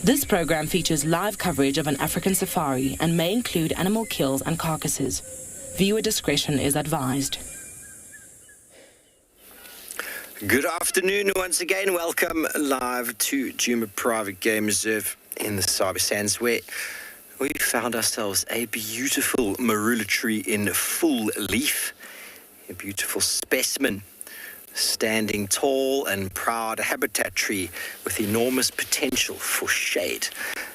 This program features live coverage of an African safari and may include animal kills and carcasses. Viewer discretion is advised. Good afternoon once again. Welcome live to Djuma Private Game Reserve in the Sabi Sands, where we found ourselves a beautiful marula tree in full leaf, a beautiful specimen, standing tall and proud, a habitat tree with enormous potential for shade.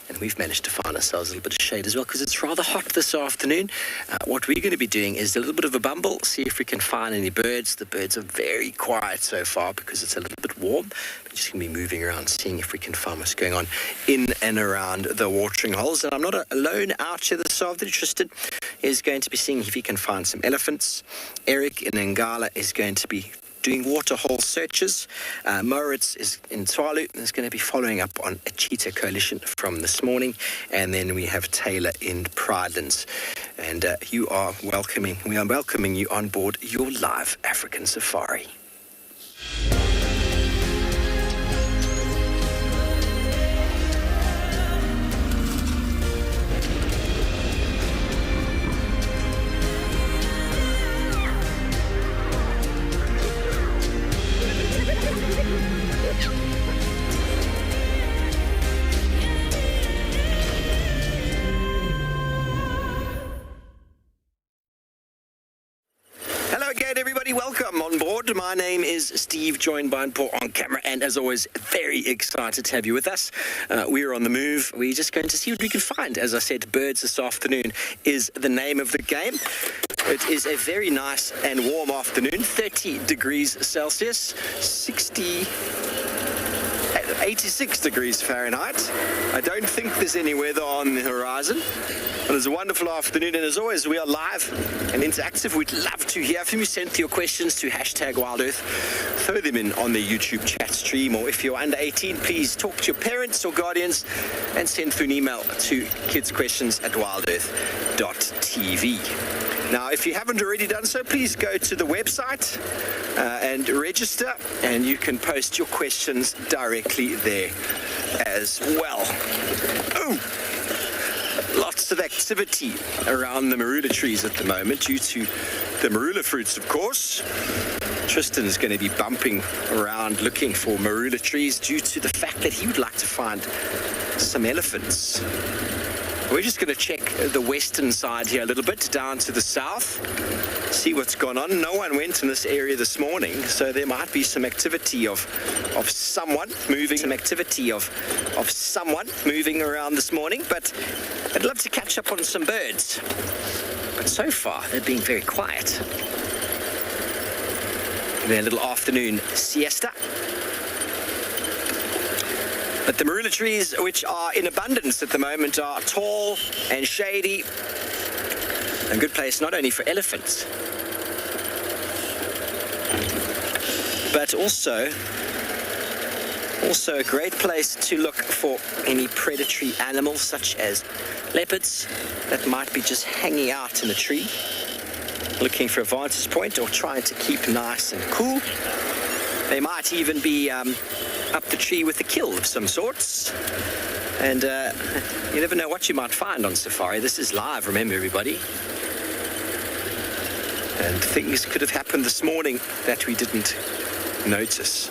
And we've managed to find ourselves a little bit of shade as well because it's rather hot this afternoon. What we're going to be doing is a little bit of a bumble, see if we can find any birds. The birds are very quiet so far because it's a little bit warm. We're just going to be moving around, seeing if we can find what's going on in and around the watering holes. And I'm not alone out here this afternoon. Tristan is going to be seeing if he can find some elephants. Eric in Ngala is going to be doing waterhole searches. Moritz is in Tswalu and is going to be following up on a cheetah coalition from this morning. And then we have Taylor in Pridelands. And we are welcoming you on board your live African safari. Welcome on board. My name is Steve, joined by Paul on camera, and as always, very excited to have you with us. We're on the move. We're just going to see what we can find. As I said, birds this afternoon is the name of the game. It is a very nice and warm afternoon, 30 degrees Celsius, 86 degrees Fahrenheit. I don't think there's any weather on the horizon. But it's a wonderful afternoon, and as always, we are live and interactive. We'd love to hear from you. Send your questions to #WildEarth. Throw them in on the YouTube chat stream, or if you're under 18, please talk to your parents or guardians and send through an email to kidsquestions@wildearth.tv. Now, if you haven't already done so, please go to the website and register, and you can post your questions directly there as well. Oh! Lots of activity around the marula trees at the moment due to the marula fruits, of course. Tristan is going to be bumping around looking for marula trees due to the fact that he would like to find some elephants. We're just going to check the western side here a little bit, down to the south, see what's gone on. No one went in this area this morning, so there might be some activity of someone moving, someone moving around this morning, but I'd love to catch up on some birds. But so far, they're being very quiet. Their little afternoon siesta. But the marula trees, which are in abundance at the moment, are tall and shady. A good place not only for elephants, but also a great place to look for any predatory animals such as leopards that might be just hanging out in a tree, looking for a vantage point or trying to keep nice and cool. They might even be up the tree with a kill of some sorts. And you never know what you might find on safari. This is live, remember, everybody. And things could have happened this morning that we didn't notice.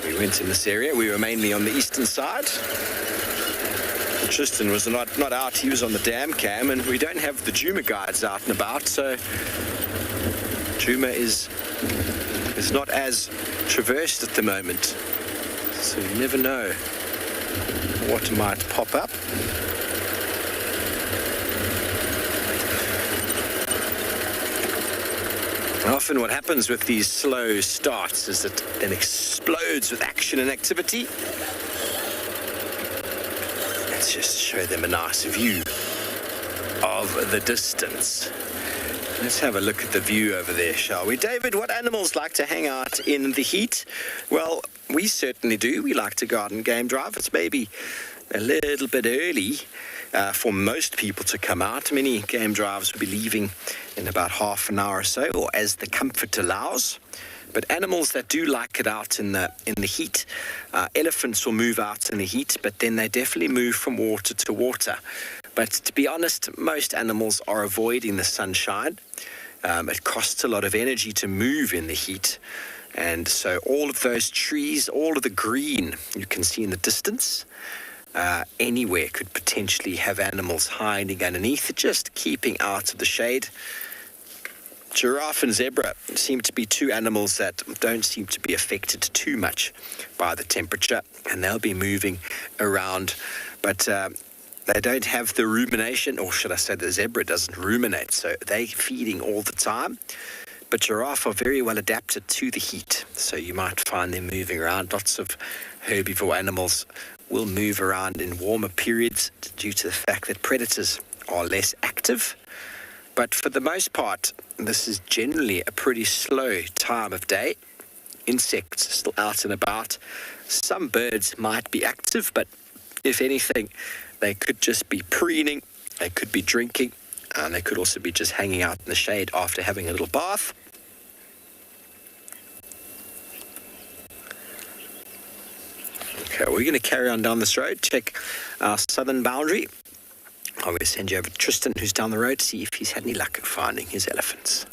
We went in this area. We were mainly on the eastern side. Tristan was not out. He was on the dam cam, and we don't have the Djuma guides out and about, so Djuma is not as traversed at the moment. So you never know what might pop up. Often what happens with these slow starts is that it explodes with action and activity. Let's just show them a nice view of the distance. Let's have a look at the view over there, shall we? David, what animals like to hang out in the heat? Well, we certainly do. We like to go out and game drive. It's maybe a little bit early for most people to come out. Many game drivers will be leaving in about half an hour or so, or as the comfort allows. But animals that do like it out in the heat, elephants will move out in the heat, but then they definitely move from water to water. But to be honest, most animals are avoiding the sunshine. It costs a lot of energy to move in the heat. And so all of those trees, all of the green you can see in the distance, anywhere could potentially have animals hiding underneath it, just keeping out of the shade. Giraffe and zebra seem to be two animals that don't seem to be affected too much by the temperature, and they'll be moving around. But they don't have the rumination, or should I say the zebra doesn't ruminate, so they're feeding all the time. But giraffe are very well adapted to the heat, so you might find them moving around. Lots of herbivore animals will move around in warmer periods due to the fact that predators are less active. But for the most part, this is generally a pretty slow time of day. Insects are still out and about. Some birds might be active, but if anything, they could just be preening, they could be drinking, and they could also be just hanging out in the shade after having a little bath. Okay, we're going to carry on down this road, check our southern boundary. I'm going to send you over to Tristan, who's down the road, to see if he's had any luck at finding his elephants.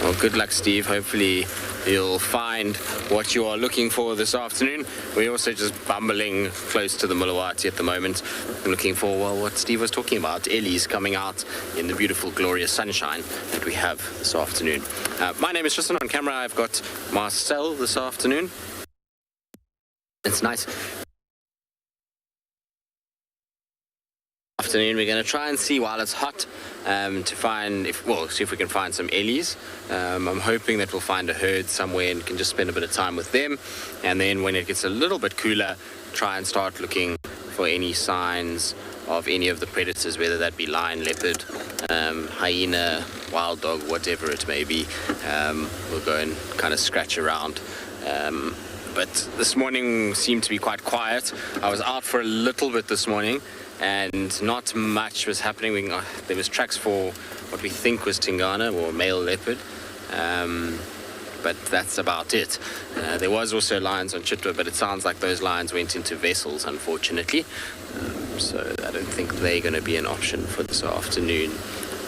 Well, good luck, Steve. Hopefully you'll find what you are looking for this afternoon. We're also just bumbling close to the Mulawati at the moment, looking for, well, what Steve was talking about, Ellie's coming out in the beautiful, glorious sunshine that we have this afternoon. My name is Tristan. On camera, I've got Marcel this afternoon. It's nice. Afternoon, we're going to try and see while it's hot to find see if we can find some Ellies. I'm hoping that we'll find a herd somewhere and can just spend a bit of time with them, and then when it gets a little bit cooler, try and start looking for any signs of any of the predators, whether that be lion, leopard, hyena, wild dog, whatever it may be. We'll go and kind of scratch around. But this morning seemed to be quite quiet. I was out for a little bit this morning, and not much was happening. There was tracks for what we think was Tingana or male leopard, but that's about it. There was also lions on Chitwa, but it sounds like those lions went into vessels, unfortunately. So I don't think they're going to be an option for this afternoon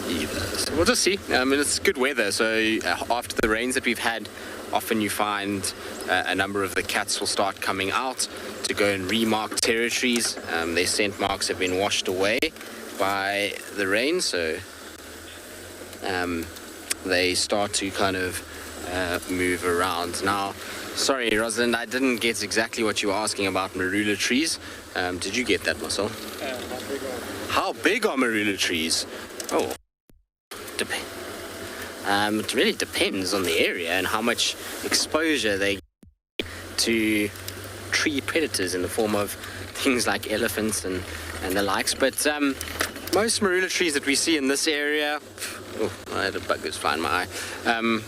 either. So we'll just see. It's good weather, so after the rains that we've had, often you find a number of the cats will start coming out to go and remark territories. Their scent marks have been washed away by the rain, so they start to kind of move around. Now, sorry, Rosalind, I didn't get exactly what you were asking about marula trees. Did you get that, Marcel? How big are marula trees? Oh, it really depends on the area and how much exposure they get to tree predators in the form of things like elephants and the likes. But most marula trees that we see in this area, I had a bug that's flying in my eye.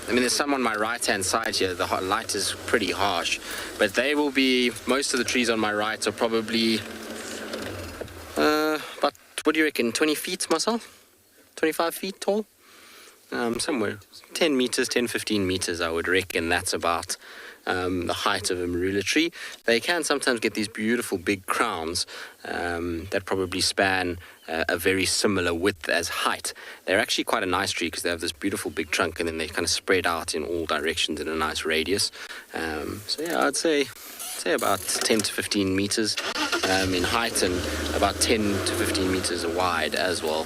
There's some on my right-hand side here. The light is pretty harsh, but they will be, most of the trees on my right are probably about, what do you reckon, 20 feet, Marcel? 25 feet tall? Somewhere 10 meters, 10, 15 meters, I would reckon. That's about the height of a marula tree. They can sometimes get these beautiful big crowns that probably span a very similar width as height. They're actually quite a nice tree because they have this beautiful big trunk, and then they kind of spread out in all directions in a nice radius. So yeah, I'd say about 10 to 15 meters in height, and about 10 to 15 meters wide as well.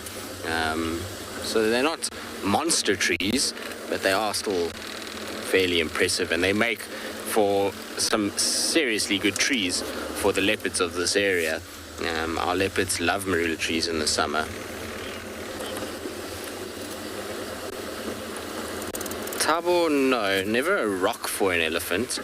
So they're not monster trees, but they are still fairly impressive, and they make for some seriously good trees for the leopards of this area. Our leopards love marula trees in the summer. Tabo, no, never a rock for an elephant.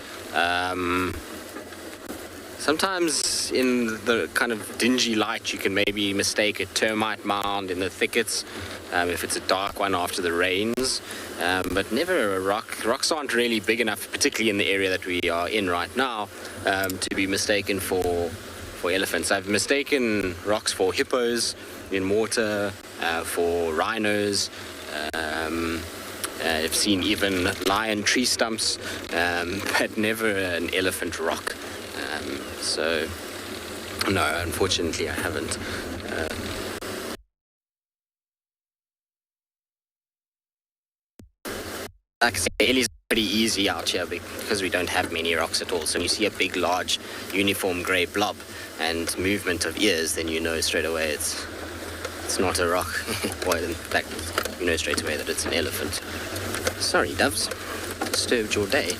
Sometimes in the kind of dingy light, you can maybe mistake a termite mound in the thickets, if it's a dark one after the rains, but never a rock. Rocks aren't really big enough, particularly in the area that we are in right now, to be mistaken for elephants. I've mistaken rocks for hippos in water, for rhinos. I've seen even lion tree stumps, but never an elephant rock. So, no, unfortunately, I haven't. Like I say, Ellie's pretty easy out here because we don't have many rocks at all. So when you see a big, large, uniform grey blob and movement of ears, then you know straight away it's not a rock. Well, in fact, you know straight away that it's an elephant. Sorry, doves. Disturbed your day.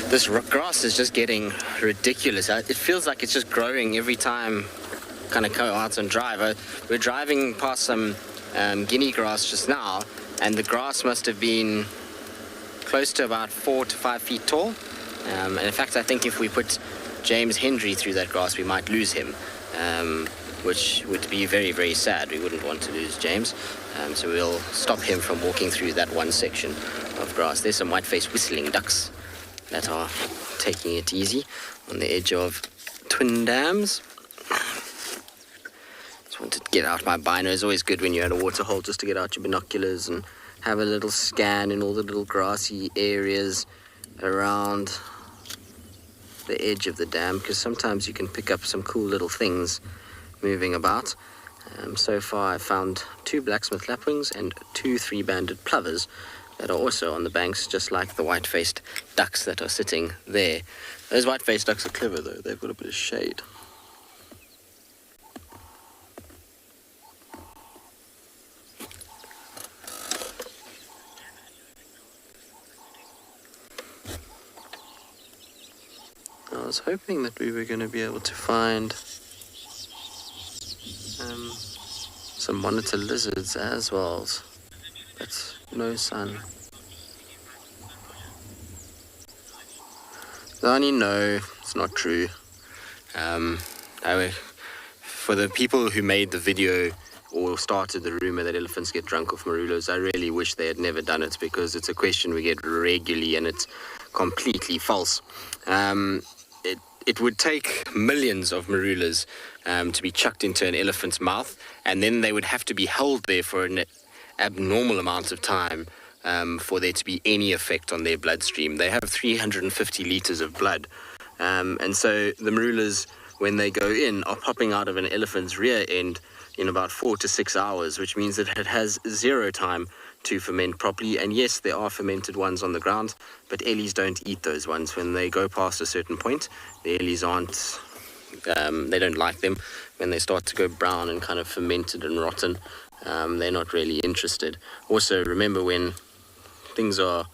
This grass is just getting ridiculous. It feels like it's just growing every time kind of go out and drive. We're driving past some guinea grass just now, and the grass must have been close to about 4 to 5 feet tall. And in fact, I think if we put James Hendry through that grass, we might lose him, which would be very, very sad. We wouldn't want to lose James. So we'll stop him from walking through that one section of grass. There's some white-faced whistling ducks that are taking it easy on the edge of Twin Dams. Just wanted to get out my bino. It's always good when you're at a waterhole just to get out your binoculars and have a little scan in all the little grassy areas around the edge of the dam, because sometimes you can pick up some cool little things moving about. So far I've found 2 blacksmith lapwings and 2 3-banded plovers that are also on the banks, just like the white-faced ducks that are sitting there. Those white-faced ducks are clever though, they've got a bit of shade. I was hoping that we were going to be able to find some monitor lizards as well, but no sun. Zani, no, it's not true. For the people who made the video or started the rumor that elephants get drunk off marulos, I really wish they had never done it, because it's a question we get regularly and it's completely false. It would take millions of marulas to be chucked into an elephant's mouth, and then they would have to be held there for an abnormal amount of time for there to be any effect on their bloodstream. They have 350 liters of blood, and so the marulas, when they go in, are popping out of an elephant's rear end in about 4 to 6 hours, which means that it has 0 time to ferment properly. And yes, there are fermented ones on the ground, but ellies don't eat those ones. When they go past a certain point, the ellies aren't, they don't like them. When they start to go brown and kind of fermented and rotten, they're not really interested. Also, remember, when things are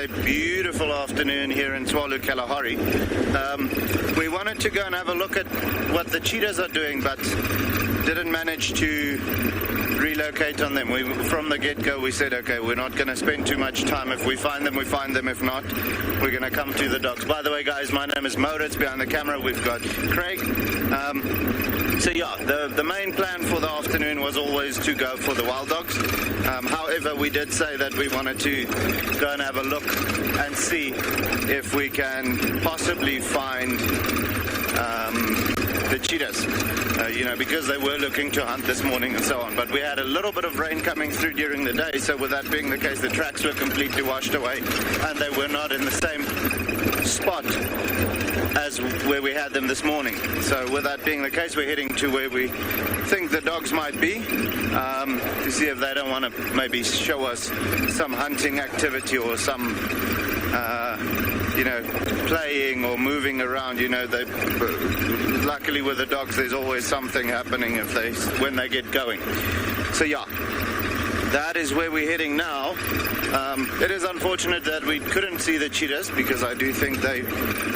beautiful afternoon here in Tswalu Kalahari. We wanted to go and have a look at what the cheetahs are doing, but didn't manage to relocate on them. From the get-go, we said, okay, we're not going to spend too much time. If we find them, we find them. If not, we're going to come to the dogs. By the way, guys, my name is Maurits. Behind the camera, we've got Craig. So yeah, the main plan for the afternoon was always to go for the wild dogs. However, we did say that we wanted to go and have a look and see if we can possibly find the cheetahs, because they were looking to hunt this morning and so on. But we had a little bit of rain coming through during the day, so with that being the case, the tracks were completely washed away, and they were not in the same spot as where we had them this morning. So with that being the case, we're heading to where we think the dogs might be, to see if they don't want to maybe show us some hunting activity or some playing or moving around. Luckily with the dogs, there's always something happening when they get going. So yeah, that is where we're heading now. It is unfortunate that we couldn't see the cheetahs, because I do think they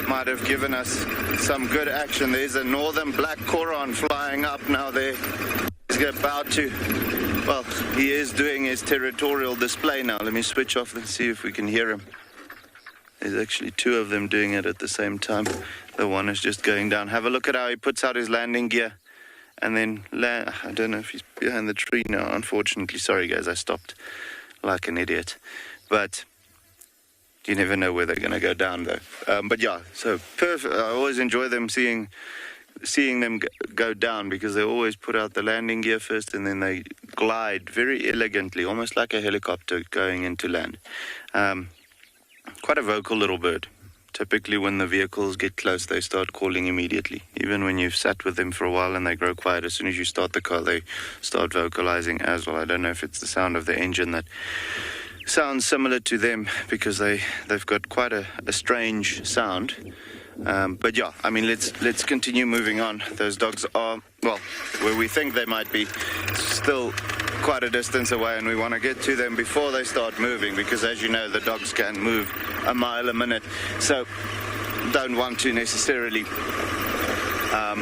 might have given us some good action. There's a northern black coron flying up now there. He's about to well, he is doing his territorial display now. Let me switch off and see if we can hear him. There's actually two of them doing it at the same time. The one is just going down. Have a look at how he puts out his landing gear and then I don't know if he's behind the tree now, unfortunately. Sorry guys, I stopped like an idiot. But you never know where they're going to go down though. But yeah, so perfect. I always enjoy them seeing them go down, because they always put out the landing gear first and then they glide very elegantly, almost like a helicopter going into land. Quite a vocal little bird. Typically when the vehicles get close, they start calling immediately. Even when you've sat with them for a while and they grow quiet, as soon as you start the car, they start vocalizing as well. I don't know if it's the sound of the engine that sounds similar to them, because they've got quite a strange sound. But yeah, I mean, let's continue moving on. Those dogs are, well, where we think they might be, still quite a distance away, and we want to get to them before they start moving, because as you know, the dogs can move a mile a minute. So don't want to necessarily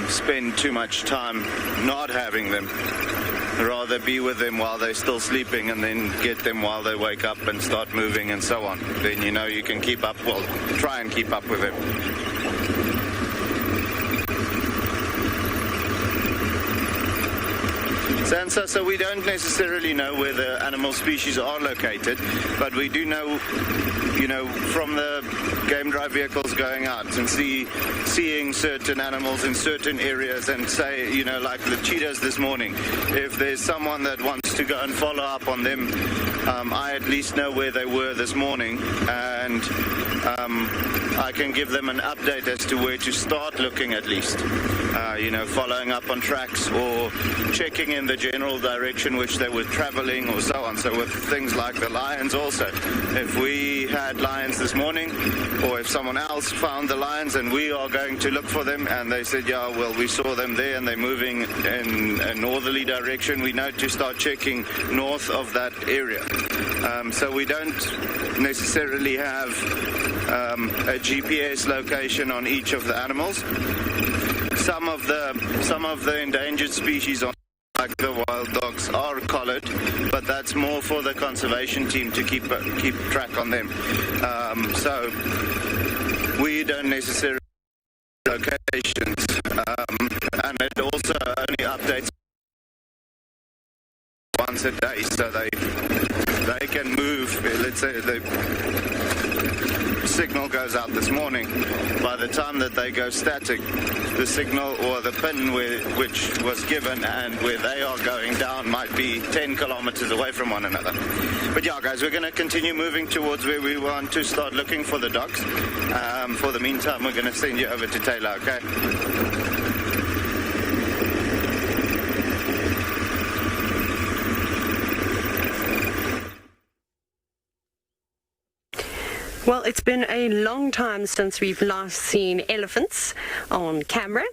spend too much time not having them. Rather be with them while they're still sleeping and then get them while they wake up and start moving and so on. Then you know you can keep up, well, try and keep up with them. Sansa, so we don't necessarily know where the animal species are located, but we do know, you know, from the game drive vehicles going out and seeing certain animals in certain areas, and say, you know, like the cheetahs this morning, if there's someone that wants to go and follow up on them, I at least know where they were this morning, and I can give them an update as to where to start looking at least. You know, following up on tracks or checking in the general direction which they were traveling or so on. So with things like the lions also, if we had lions this morning, or if someone else found the lions and we are going to look for them and they said, yeah, well, we saw them there and they're moving in a northerly direction, we know to start checking north of that area. So we don't necessarily have a GPS location on each of the animals. Some of the endangered species, like the wild dogs, are collared, but that's more for the conservation team to keep track on them. So we don't necessarily have locations, and it also only updates once a day, so they can move. Let's say the signal goes out this morning. By the time that they go static, the signal or the pin which was given and where they are going down might be 10 kilometers away from one another. But yeah, guys, we're going to continue moving towards where we want to start looking for the dogs. For the meantime, we're going to send you over to Taylor, okay? Well, it's been a long time since we've last seen elephants on camera,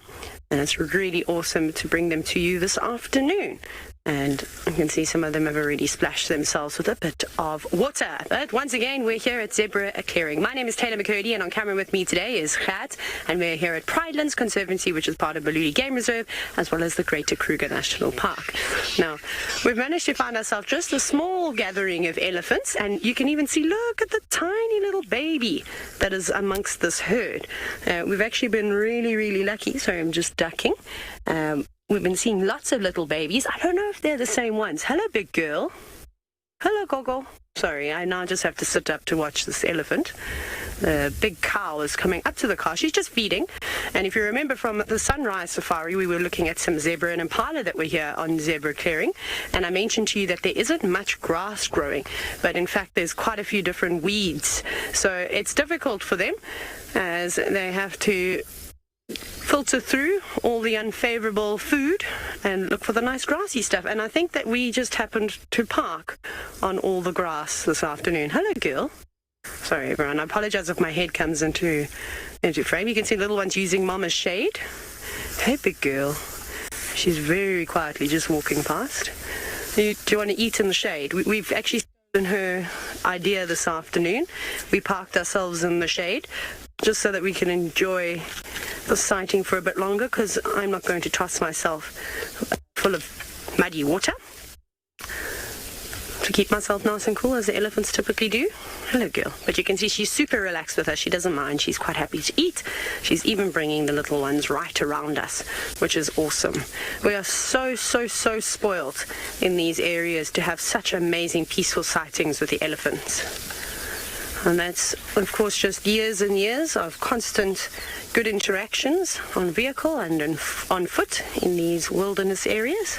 and it's really awesome to bring them to you this afternoon. And you can see some of them have already splashed themselves with a bit of water. But once again, we're here at Zebra Clearing. My name is Taylor McCurdy, and on camera with me today is Gert, and we're here at Pridelands Conservancy, which is part of Baluli Game Reserve, as well as the Greater Kruger National Park. Now, we've managed to find ourselves just a small gathering of elephants, and you can even see, look at the tiny little baby that is amongst this herd. We've actually been really, really lucky, so I'm just ducking. We've been seeing lots of little babies. I don't know if they're the same ones. Hello, big girl. Hello, Gogo. Sorry, I now just have to sit up to watch this elephant. The big cow is coming up to the car. She's just feeding. And if you remember from the sunrise safari, we were looking at some zebra and impala that were here on Zebra Clearing. And I mentioned to you that there isn't much grass growing, but in fact, there's quite a few different weeds. So it's difficult for them as they have to filter through all the unfavorable food and look for the nice grassy stuff. And I think that we just happened to park on all the grass this afternoon. Hello, girl. Sorry, everyone. I apologize if my head comes into frame. You can see little ones using mama's shade. Hey, big girl. She's very quietly just walking past. Do you want to eat in the shade? We've actually stolen her idea this afternoon. We parked ourselves in the shade just so that we can enjoy the sighting for a bit longer, because I'm not going to toss myself full of muddy water. to keep myself nice and cool, as the elephants typically do. Hello, girl. But you can see she's super relaxed with us. She doesn't mind. She's quite happy to eat. She's even bringing the little ones right around us, which is awesome. We are so spoiled in these areas to have such amazing, peaceful sightings with the elephants. And that's, of course, just years and years of constant good interactions on vehicle and on foot in these wilderness areas.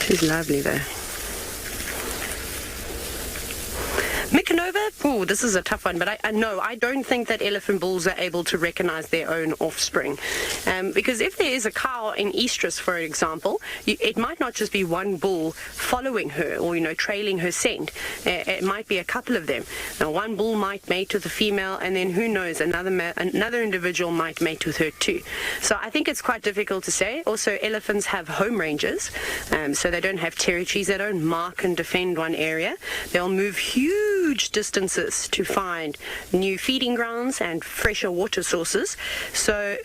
She's lovely though. Mikanova, oh, this is a tough one, but I don't think that elephant bulls are able to recognize their own offspring. Because if there is a cow in estrus, for example, it might not just be one bull following her or, trailing her scent. It might be a couple of them. Now, one bull might mate with a female, and then who knows, another individual might mate with her too. So I think it's quite difficult to say. Also, elephants have home ranges, so they don't have territories. They don't mark and defend one area. They'll move huge distances to find new feeding grounds and fresher water sources. So,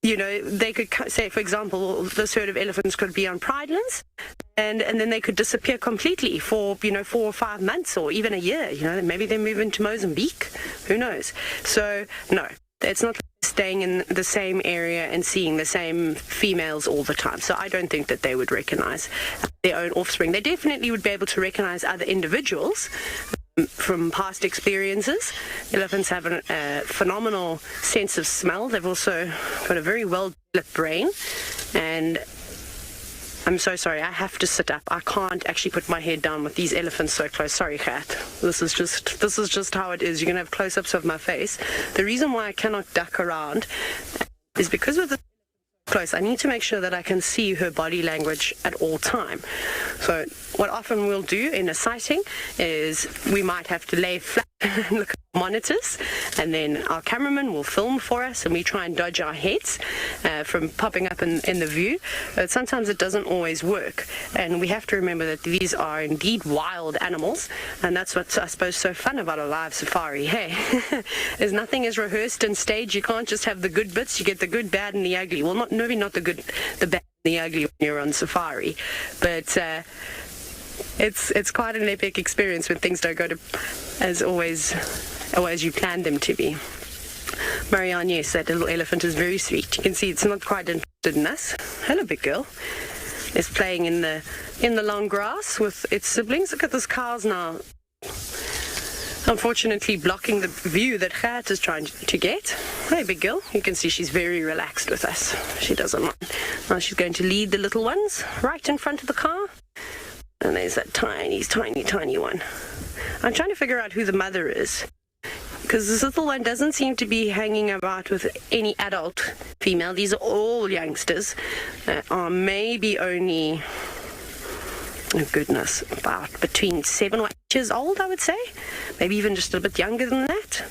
they could say, for example, this herd of elephants could be on pridelands, and then they could disappear completely for, 4 or 5 months or even a year. Maybe they move into Mozambique. Who knows? So, no, it's not staying in the same area and seeing the same females all the time. So I don't think that they would recognize their own offspring. They definitely would be able to recognize other individuals from past experiences. Elephants have a phenomenal sense of smell. They've also got a very well-developed brain. And I'm so sorry, I have to sit up. I can't actually put my head down with these elephants so close. Sorry, cat. This is just how it is. You're going to have close-ups of my face. The reason why I cannot duck around is because with the close, I need to make sure that I can see her body language at all time. So what often we'll do in a sighting is we might have to lay flat and look at monitors, and then our cameraman will film for us, and we try and dodge our heads from popping up in the view. But sometimes it doesn't always work, and we have to remember that these are indeed wild animals, and that's what's, I suppose, so fun about a live safari. Hey, is nothing is rehearsed and staged. You can't just have the good bits. You get the good, bad, and the ugly. Well, maybe not the good, the bad, and the ugly when you're on safari, but it's quite an epic experience when things don't go to as you planned them to be. Marianne, yes, that little elephant is very sweet. You can see it's not quite interested in us. Hello, big girl. It's playing in the long grass with its siblings. Look at this cow's now, unfortunately, blocking the view that Gert is trying to get. Hey, big girl. You can see she's very relaxed with us. She doesn't mind. Now she's going to lead the little ones right in front of the car. And there's that tiny one. I'm trying to figure out who the mother is, because this little one doesn't seem to be hanging about with any adult female. These are all youngsters that are maybe only, oh goodness, about between 7 or 8 years old, I would say. Maybe even just a bit younger than that.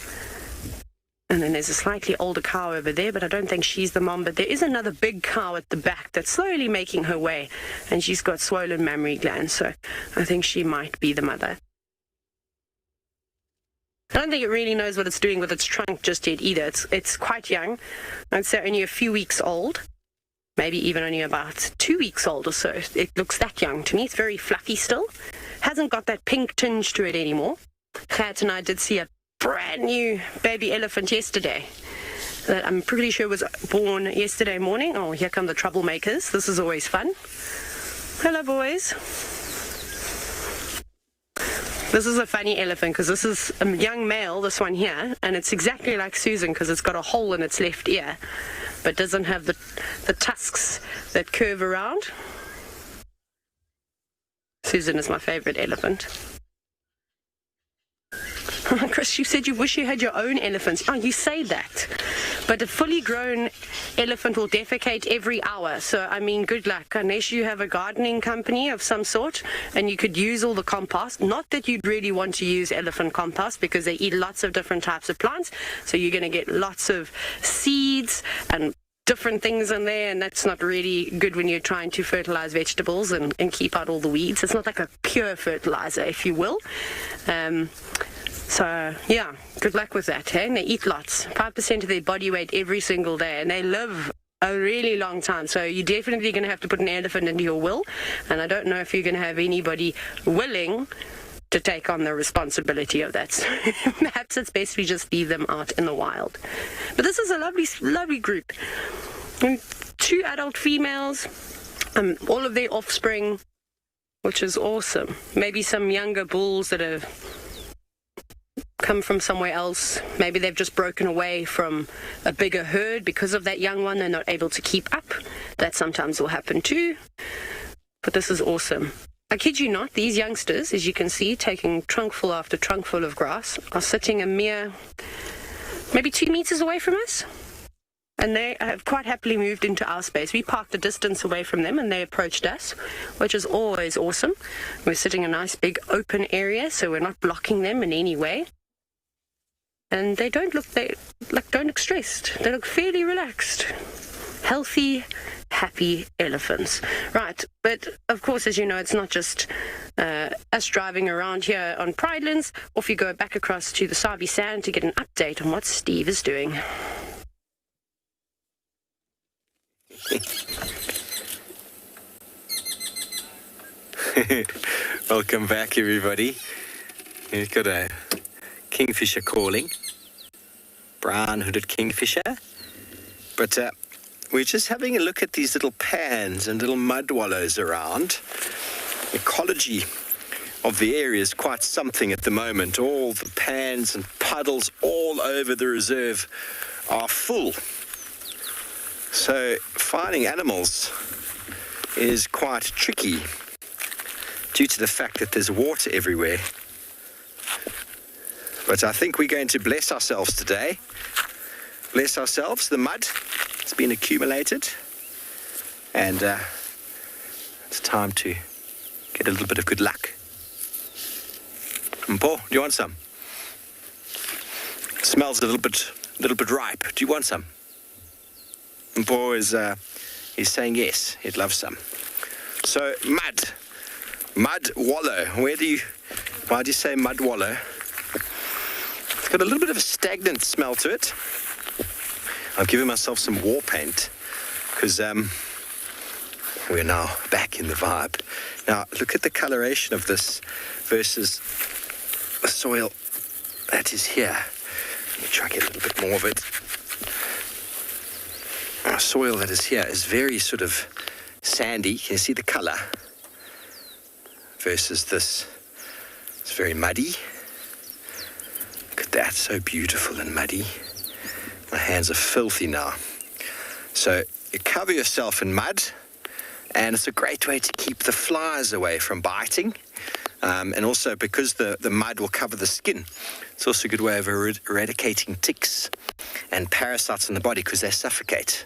And then there's a slightly older cow over there, but I don't think she's the mom. But there is another big cow at the back that's slowly making her way, and she's got swollen mammary glands, so I think she might be the mother. I don't think it really knows what it's doing with its trunk just yet either. It's quite young. I'd say only a few weeks old, maybe even only about 2 weeks old or so. It looks that young to me. It's very fluffy still. Hasn't got that pink tinge to it anymore. Gert and I did see a brand new baby elephant yesterday that I'm pretty sure was born yesterday morning. Oh, here come the troublemakers. This is always fun. Hello, boys. This is a funny elephant because this is a young male, this one here, and it's exactly like Susan because it's got a hole in its left ear, but doesn't have the tusks that curve around. Susan is my favorite elephant. Chris, you said you wish you had your own elephants. Oh, you say that. But a fully grown elephant will defecate every hour. So, I mean, good luck. Unless you have a gardening company of some sort and you could use all the compost. Not that you'd really want to use elephant compost because they eat lots of different types of plants. So you're going to get lots of seeds and different things in there, and that's not really good when you're trying to fertilize vegetables and keep out all the weeds. It's not like a pure fertilizer, if you will. So, yeah, good luck with that, hey? And they eat lots, 5% of their body weight every single day, and they live a really long time. So you're definitely going to have to put an elephant into your will. And I don't know if you're going to have anybody willing to take on the responsibility of that. So perhaps it's best we just leave them out in the wild. But this is a lovely, lovely group. 2 adult females, all of their offspring, which is awesome. Maybe some younger bulls that have come from somewhere else. Maybe they've just broken away from a bigger herd because of that young one. They're not able to keep up. That sometimes will happen too. But this is awesome. I kid you not, these youngsters, as you can see, taking trunkful after trunkful of grass, are sitting a mere maybe 2 meters away from us. And they have quite happily moved into our space. We parked a distance away from them and they approached us, which is always awesome. We're sitting in a nice big open area, so we're not blocking them in any way. And they don't look stressed. They look fairly relaxed. Healthy, happy elephants. Right, but of course, as you know, it's not just us driving around here on Pridelands. Off you go back across to the Sabi Sand to get an update on what Steve is doing. Welcome back, everybody. We've got a kingfisher calling, brown-hooded kingfisher. But we're just having a look at these little pans and little mud wallows around. Ecology of the area is quite something at the moment. All the pans and puddles all over the reserve are full. So finding animals is quite tricky due to the fact that there's water everywhere. But I think we're going to bless ourselves today. Bless ourselves. The mud has been accumulated. And it's time to get a little bit of good luck. And Paul, do you want some? It smells a little bit ripe. Do you want some? And Paul is he's saying yes, he'd love some. So mud wallow. Why do you say mud wallow? It's got a little bit of a stagnant smell to it. I've given myself some war paint because we're now back in the vibe. Now look at the coloration of this versus the soil that is here. Let me try and get a little bit more of it. Our soil that is here is very sort of sandy. Can you see the color? Versus this, it's very muddy. Look at that, so beautiful and muddy. My hands are filthy now. So you cover yourself in mud, and it's a great way to keep the flies away from biting. And also because the mud will cover the skin, it's also a good way of eradicating ticks and parasites in the body because they suffocate.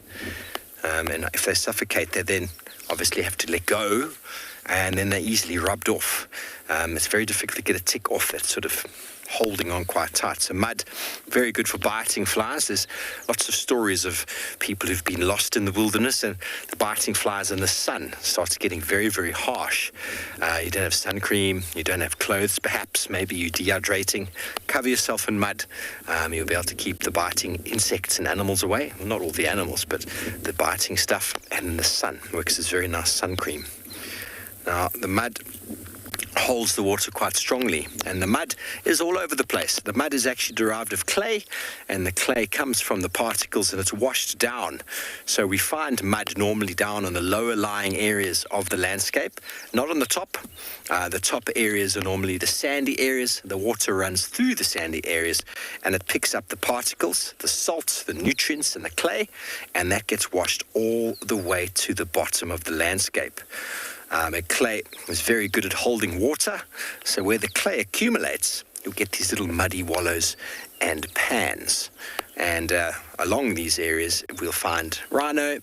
And if they suffocate, they then obviously have to let go, and then they're easily rubbed off. It's very difficult to get a tick off that's sort of holding on quite tight. So mud, very good for biting flies. There's lots of stories of people who've been lost in the wilderness and the biting flies in the sun starts getting very, very harsh. You don't have sun cream, you don't have clothes perhaps, maybe you're dehydrating. Cover yourself in mud. You'll be able to keep the biting insects and animals away. Well, not all the animals, but the biting stuff, and in the sun works as very nice sun cream. Now, the mud holds the water quite strongly, and the mud is all over the place. The mud is actually derived of clay, and the clay comes from the particles and it's washed down. So we find mud normally down on the lower lying areas of the landscape, not on the top. The top areas are normally the sandy areas. The water runs through the sandy areas and it picks up the particles, the salt, the nutrients and the clay, and that gets washed all the way to the bottom of the landscape. And clay is very good at holding water, so where the clay accumulates, you'll get these little muddy wallows and pans. And along these areas, we'll find rhino,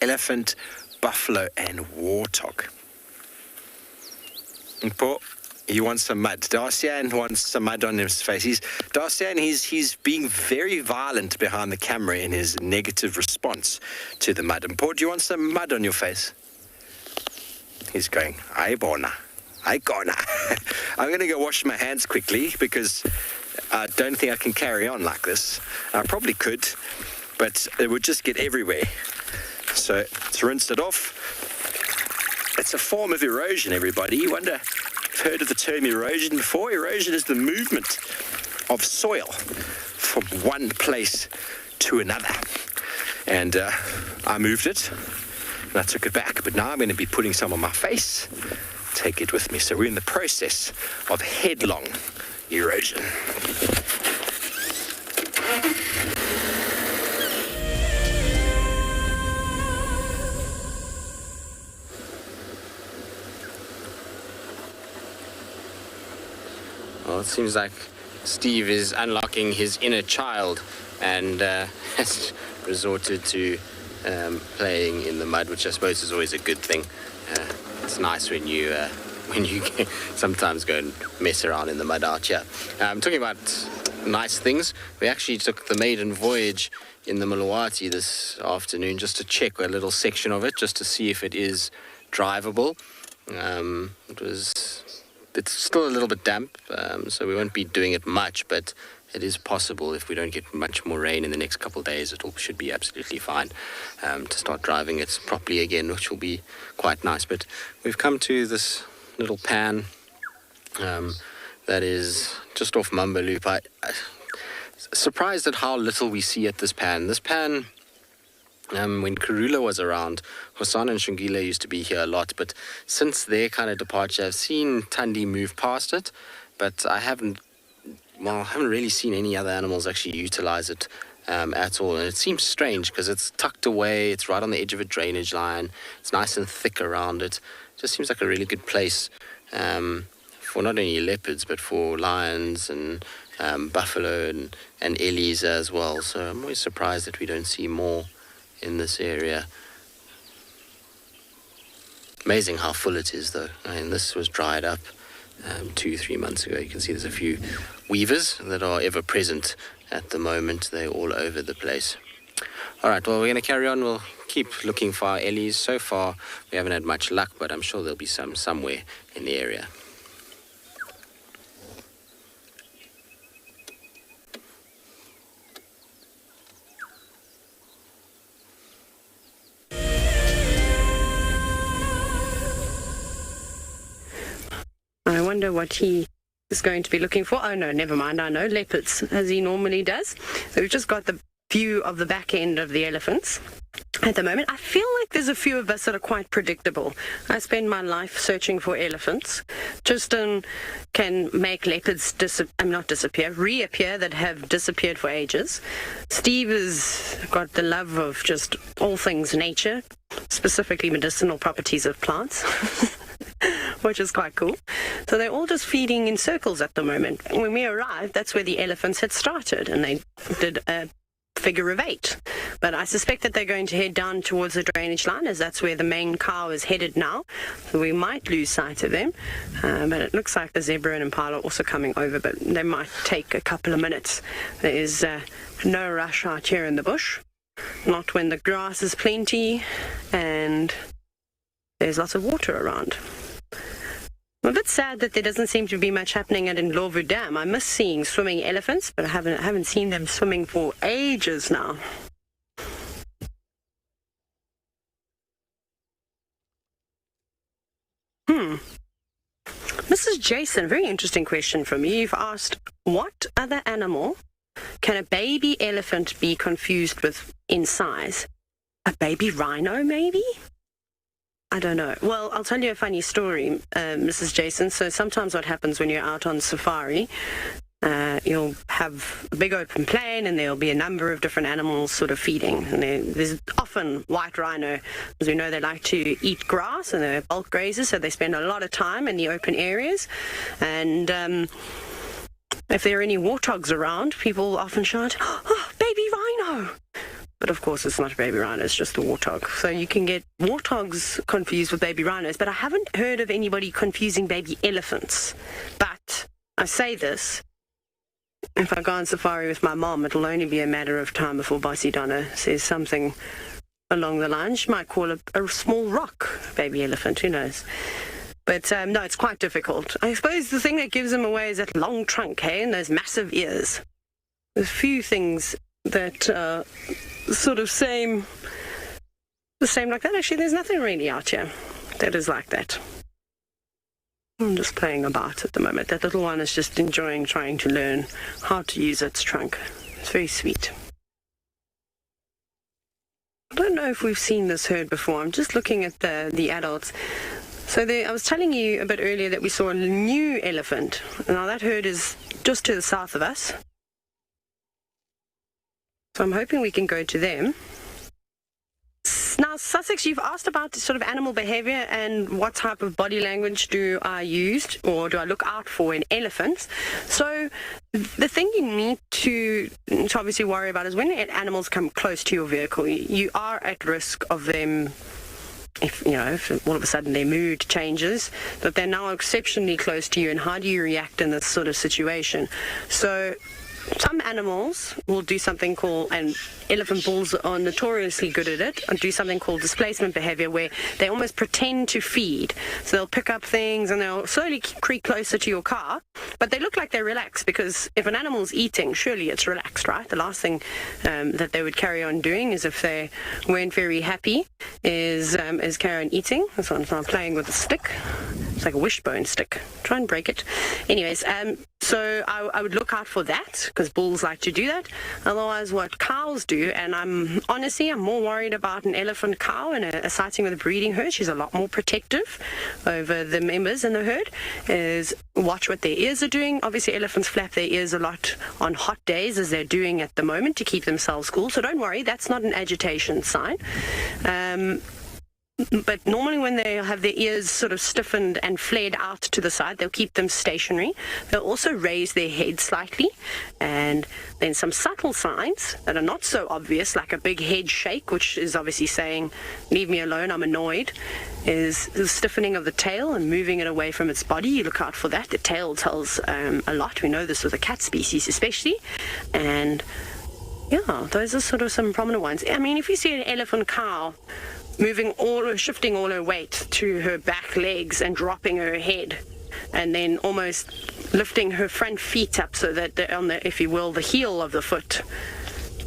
elephant, buffalo, and warthog. And Paul, he wants some mud. Darcian wants some mud on his face. He's being very violent behind the camera in his negative response to the mud. And Paul, do you want some mud on your face? He's going, I gonna. I'm going to go wash my hands quickly because I don't think I can carry on like this. I probably could, but it would just get everywhere. So it's rinsed it off. It's a form of erosion, everybody. You wonder if you've heard of the term erosion before? Erosion is the movement of soil from one place to another. And I moved it, and I took it back. But now I'm going to be putting some on my face, take it with me. So we're in the process of headlong erosion. Well, it seems like Steve is unlocking his inner child and has resorted to playing in the mud, which I suppose is always a good thing. It's nice when you sometimes go and mess around in the mud out here. Talking about nice things, we actually took the maiden voyage in the Muluwati this afternoon just to check a little section of it, just to see if it is drivable. It's still a little bit damp, so we won't be doing it much, but it is possible if we don't get much more rain in the next couple of days, it should be absolutely fine to start driving it properly again, which will be quite nice. But we've come to this little pan that is just off Mamba Loop. I'm surprised at how little we see at this pan. This pan, when Karula was around, Hosan and Shungile used to be here a lot, but since their kind of departure, I've seen Thandi move past it, but I haven't really seen any other animals actually utilize it at all. And it seems strange because it's tucked away, it's right on the edge of a drainage line, it's nice and thick around it. It just seems like a really good place for not only leopards, but for lions and buffalo and ellies as well. So I'm always surprised that we don't see more in this area. Amazing how full it is, though. I mean, this was dried up 2-3 months ago. You can see there's a few weavers that are ever present at the moment. They're all over the place. All right, well, we're going to carry on. We'll keep looking for our ellies. So far, we haven't had much luck, but I'm sure there'll be some somewhere in the area. I wonder what he is going to be looking for. Oh, no, never mind. I know, leopards, as he normally does. So we've just got the view of the back end of the elephants at the moment. I feel like there's a few of us that are quite predictable. I spend my life searching for elephants. Tristan can make leopards reappear that have disappeared for ages. Steve has got the love of just all things nature, specifically medicinal properties of plants. Which is quite cool. So they're all just feeding in circles at the moment. When we arrived, that's where the elephants had started, and they did a figure of 8. But I suspect that they're going to head down towards the drainage line, as that's where the main cow is headed now. So we might lose sight of them. But it looks like the zebra and impala are also coming over, but they might take a couple of minutes. There is no rush out here in the bush. Not when the grass is plenty and there's lots of water around. I'm a bit sad that there doesn't seem to be much happening at Ndlovu Dam. I miss seeing swimming elephants, but I haven't seen them swimming for ages now. Mrs. Jason, very interesting question from you. You've asked, what other animal can a baby elephant be confused with in size? A baby rhino, maybe? I don't know. Well, I'll tell you a funny story, Mrs. Jason. So sometimes what happens when you're out on safari, you'll have a big open plain and there'll be a number of different animals sort of feeding. And there's often white rhino, as we know they like to eat grass and they're bulk grazers, so they spend a lot of time in the open areas. And if there are any warthogs around, people often shout, "Oh, baby rhino!" But of course, it's not a baby rhino, it's just a warthog. So you can get warthogs confused with baby rhinos, but I haven't heard of anybody confusing baby elephants. But I say this, if I go on safari with my mom, it'll only be a matter of time before Bossy Donna says something along the line. She might call a small rock baby elephant, who knows. But no, it's quite difficult. I suppose the thing that gives them away is that long trunk, hey, and those massive ears. There's a few things that sort of same the same like that. Actually, there's nothing really out here that is like that. I'm just playing about at the moment. That little one is just enjoying trying to learn how to use its trunk. It's very sweet. I don't know if we've seen this herd before. I'm just looking at the adults. So I was telling you a bit earlier that we saw a new elephant. Now that herd is just to the south of us. So I'm hoping we can go to them. Now, Sussex, you've asked about sort of animal behavior and what type of body language do I use or do I look out for in elephants. So the thing you need to obviously worry about is when animals come close to your vehicle, you are at risk of them, if all of a sudden their mood changes, that they're now exceptionally close to you, and how do you react in this sort of situation? So some animals will do something called, and elephant bulls are notoriously good at it, and do something called displacement behavior, where they almost pretend to feed. So they'll pick up things and they'll slowly creep closer to your car, but they look like they're relaxed, because if an animal's eating, surely it's relaxed, right? The last thing that they would carry on doing is, if they weren't very happy, is carry on eating. This one's now playing with a stick. It's like a wishbone stick. Try and break it. Anyways, so I would look out for that, because bulls like to do that. Otherwise, what cows do, and I'm more worried about an elephant cow in a sighting with a breeding herd. She's a lot more protective over the members in the herd, is watch what their ears are doing. Obviously, elephants flap their ears a lot on hot days, as they're doing at the moment, to keep themselves cool. So don't worry, that's not an agitation sign. But normally when they have their ears sort of stiffened and flared out to the side, they'll keep them stationary. They'll also raise their head slightly. And then some subtle signs that are not so obvious, like a big head shake, which is obviously saying, leave me alone, I'm annoyed, is the stiffening of the tail and moving it away from its body. You look out for that. The tail tells a lot. We know this with the cat species especially. And yeah, those are sort of some prominent ones. I mean, if you see an elephant cow shifting all her weight to her back legs and dropping her head, and then almost lifting her front feet up so that they're on the, if you will, the heel of the foot,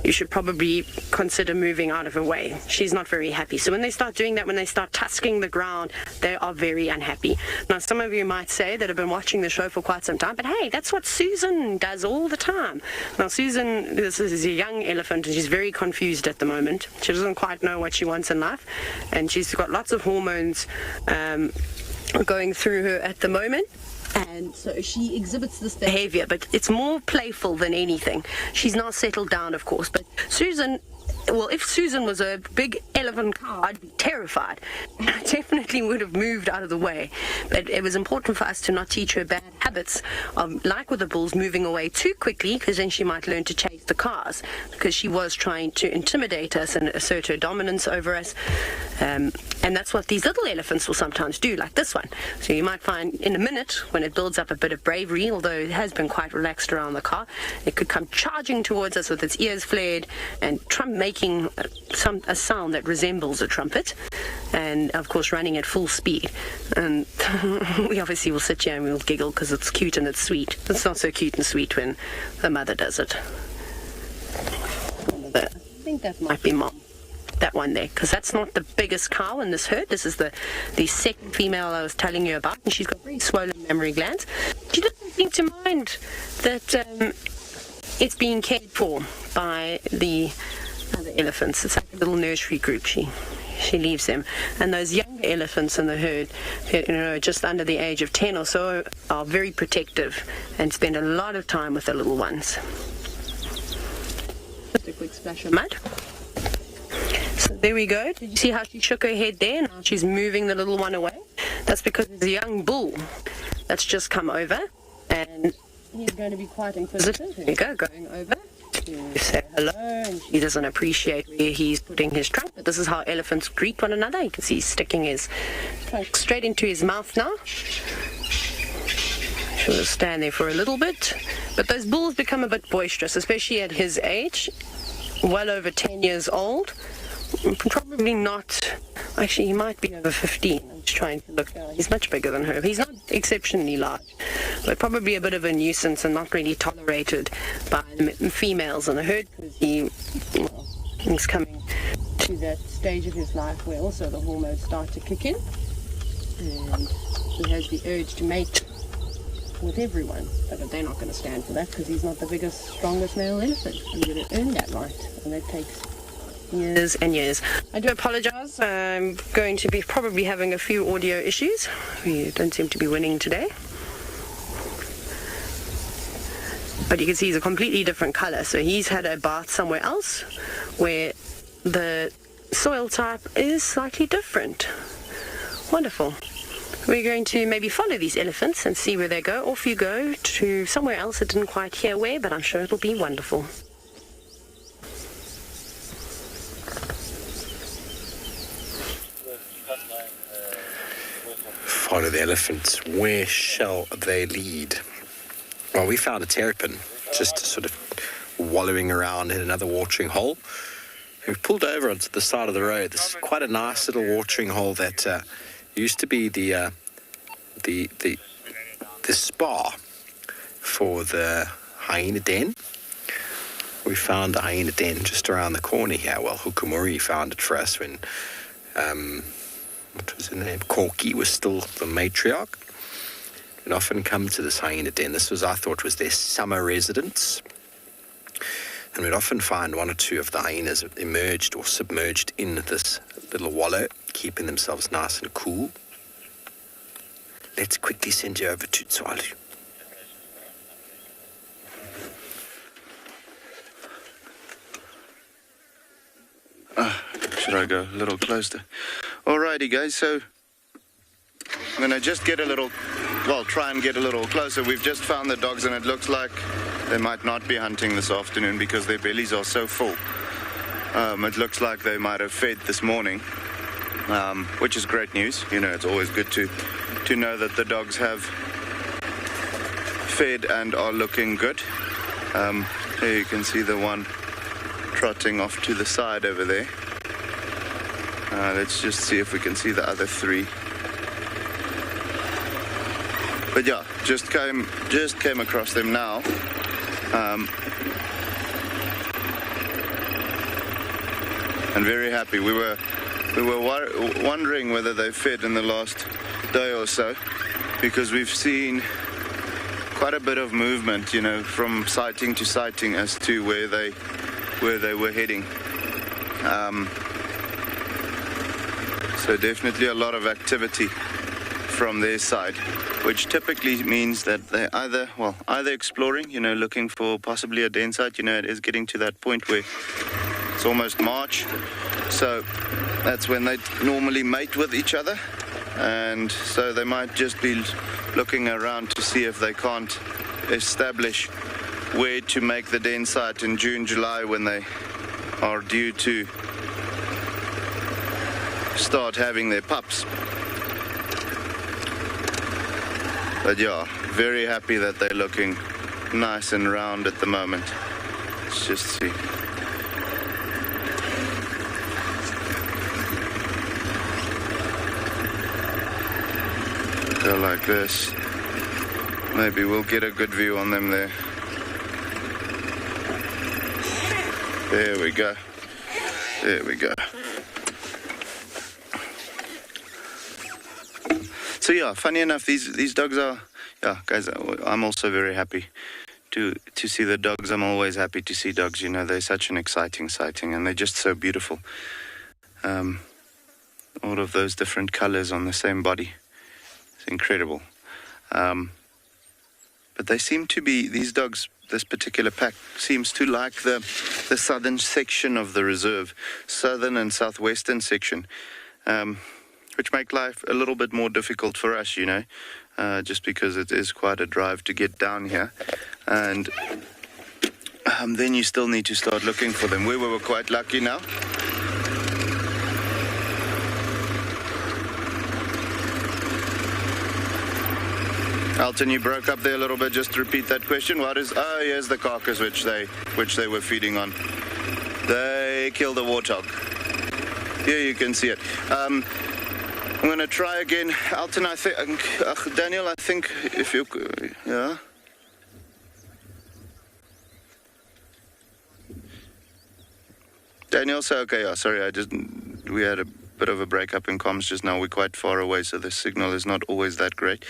you should probably consider moving out of her way. She's not very happy. So when they start doing that, when they start tusking the ground, they are very unhappy. Now, some of you might say that have been watching the show for quite some time, but hey, that's what Susan does all the time. Now, Susan, this is a young elephant, and she's very confused at the moment. She doesn't quite know what she wants in life, and she's got lots of hormones going through her at the moment. And so she exhibits this behavior, but it's more playful than anything. She's now settled down, of course, but Susan, well, if Susan was a big elephant cow, I'd be terrified. I definitely would have moved out of the way. But it was important for us to not teach her bad habits of, like with the bulls, moving away too quickly, because then she might learn to chase the cars, because she was trying to intimidate us and assert her dominance over us. And that's what these little elephants will sometimes do, like this one. So you might find in a minute, when it builds up a bit of bravery, although it has been quite relaxed around the car, it could come charging towards us with its ears flared and making a sound that resembles a trumpet, and of course running at full speed. And we obviously will sit here and we'll giggle because it's cute and it's sweet. It's not so cute and sweet when the mother does it. I think that might be Mom, that one there, because that's not the biggest cow in this herd. This is the second female I was telling you about, and she's got very swollen mammary glands. She doesn't seem to mind that it's being cared for by the other elephants. It's like a little nursery group. She leaves them. And those younger elephants in the herd, just under the age of 10 or so, are very protective and spend a lot of time with the little ones. Just a quick splash of mud. So there we go. Did you see how she shook her head there? Now she's moving the little one away. That's because there's a young bull that's just come over, and he's going to be quite inquisitive. There you go, going over to say hello, and he doesn't appreciate where he's putting his trunk, but this is how elephants greet one another. You can see he's sticking his trunk straight into his mouth now. She'll stand there for a little bit, but those bulls become a bit boisterous, especially at his age, well over 10 years old. Probably not, actually he might be over 15. I'm just trying to look now. He's much bigger than her. He's not exceptionally large, but probably a bit of a nuisance and not really tolerated by the females in the herd, because he's coming to that stage of his life where also the hormones start to kick in, and he has the urge to mate with everyone, but they're not going to stand for that because he's not the biggest, strongest male elephant. I'm going to earn that right, and that takes years and years. I do apologize. I'm going to be probably having a few audio issues. We don't seem to be winning today. But you can see he's a completely different color. So he's had a bath somewhere else where the soil type is slightly different. Wonderful. We're going to maybe follow these elephants and see where they go. Off you go to somewhere else. I didn't quite hear where, but I'm sure it'll be wonderful. Follow the elephants. Where shall they lead? Well, we found a terrapin just sort of wallowing around in another watering hole. We pulled over onto the side of the road. This is quite a nice little watering hole that used to be the spa for the hyena den. We found the hyena den just around the corner here. Well, Hukumuri found it for us when what was her name? Corky was still the matriarch. We'd often come to this hyena den. This was, I thought, was their summer residence. And we'd often find one or two of the hyenas emerged or submerged in this little wallow, keeping themselves nice and cool. Let's quickly send you over to Tswalu. Should I go a little closer? Alrighty, guys, so I'm going to just get a little, well, try and get a little closer. We've just found the dogs, and it looks like they might not be hunting this afternoon because their bellies are so full. It looks like they might have fed this morning, which is great news. You know, it's always good to know that the dogs have fed and are looking good. Here you can see the one trotting off to the side over there. Let's just see if we can see the other three. But yeah, just came across them now. And very happy. We were wondering whether they fed in the last day or so, because we've seen quite a bit of movement, you know, from sighting to sighting as to where they were heading. So definitely a lot of activity from their side, which typically means that they're either exploring, you know, looking for possibly a den site. You know, it is getting to that point where it's almost March, so that's when they normally mate with each other, and so they might just be looking around to see if they can't establish where to make the den site in June, July, when they are due to start having their pups. But yeah, very happy that they're looking nice and round at the moment. Let's just see. Go like this. Maybe we'll get a good view on them there. There we go. There we go. So yeah, funny enough, these dogs are, yeah, guys, I'm also very happy to see the dogs. I'm always happy to see dogs, you know, they're such an exciting sighting, and they're just so beautiful. All of those different colors on the same body. It's incredible. But they seem to be, these dogs, this particular pack seems to like the southern section of the reserve, southern and southwestern section. Which make life a little bit more difficult for us, you know, just because it is quite a drive to get down here. And then you still need to start looking for them. We were quite lucky now. Alton, you broke up there a little bit. Just repeat that question. What is? Oh, here's the carcass which they were feeding on. They killed a warthog. Here you can see it. I'm going to try again. Alton, I think, Daniel, I think if you, yeah. Daniel, so okay, yeah, sorry, we had a bit of a break-up in comms just now. We're quite far away, so the signal is not always that great.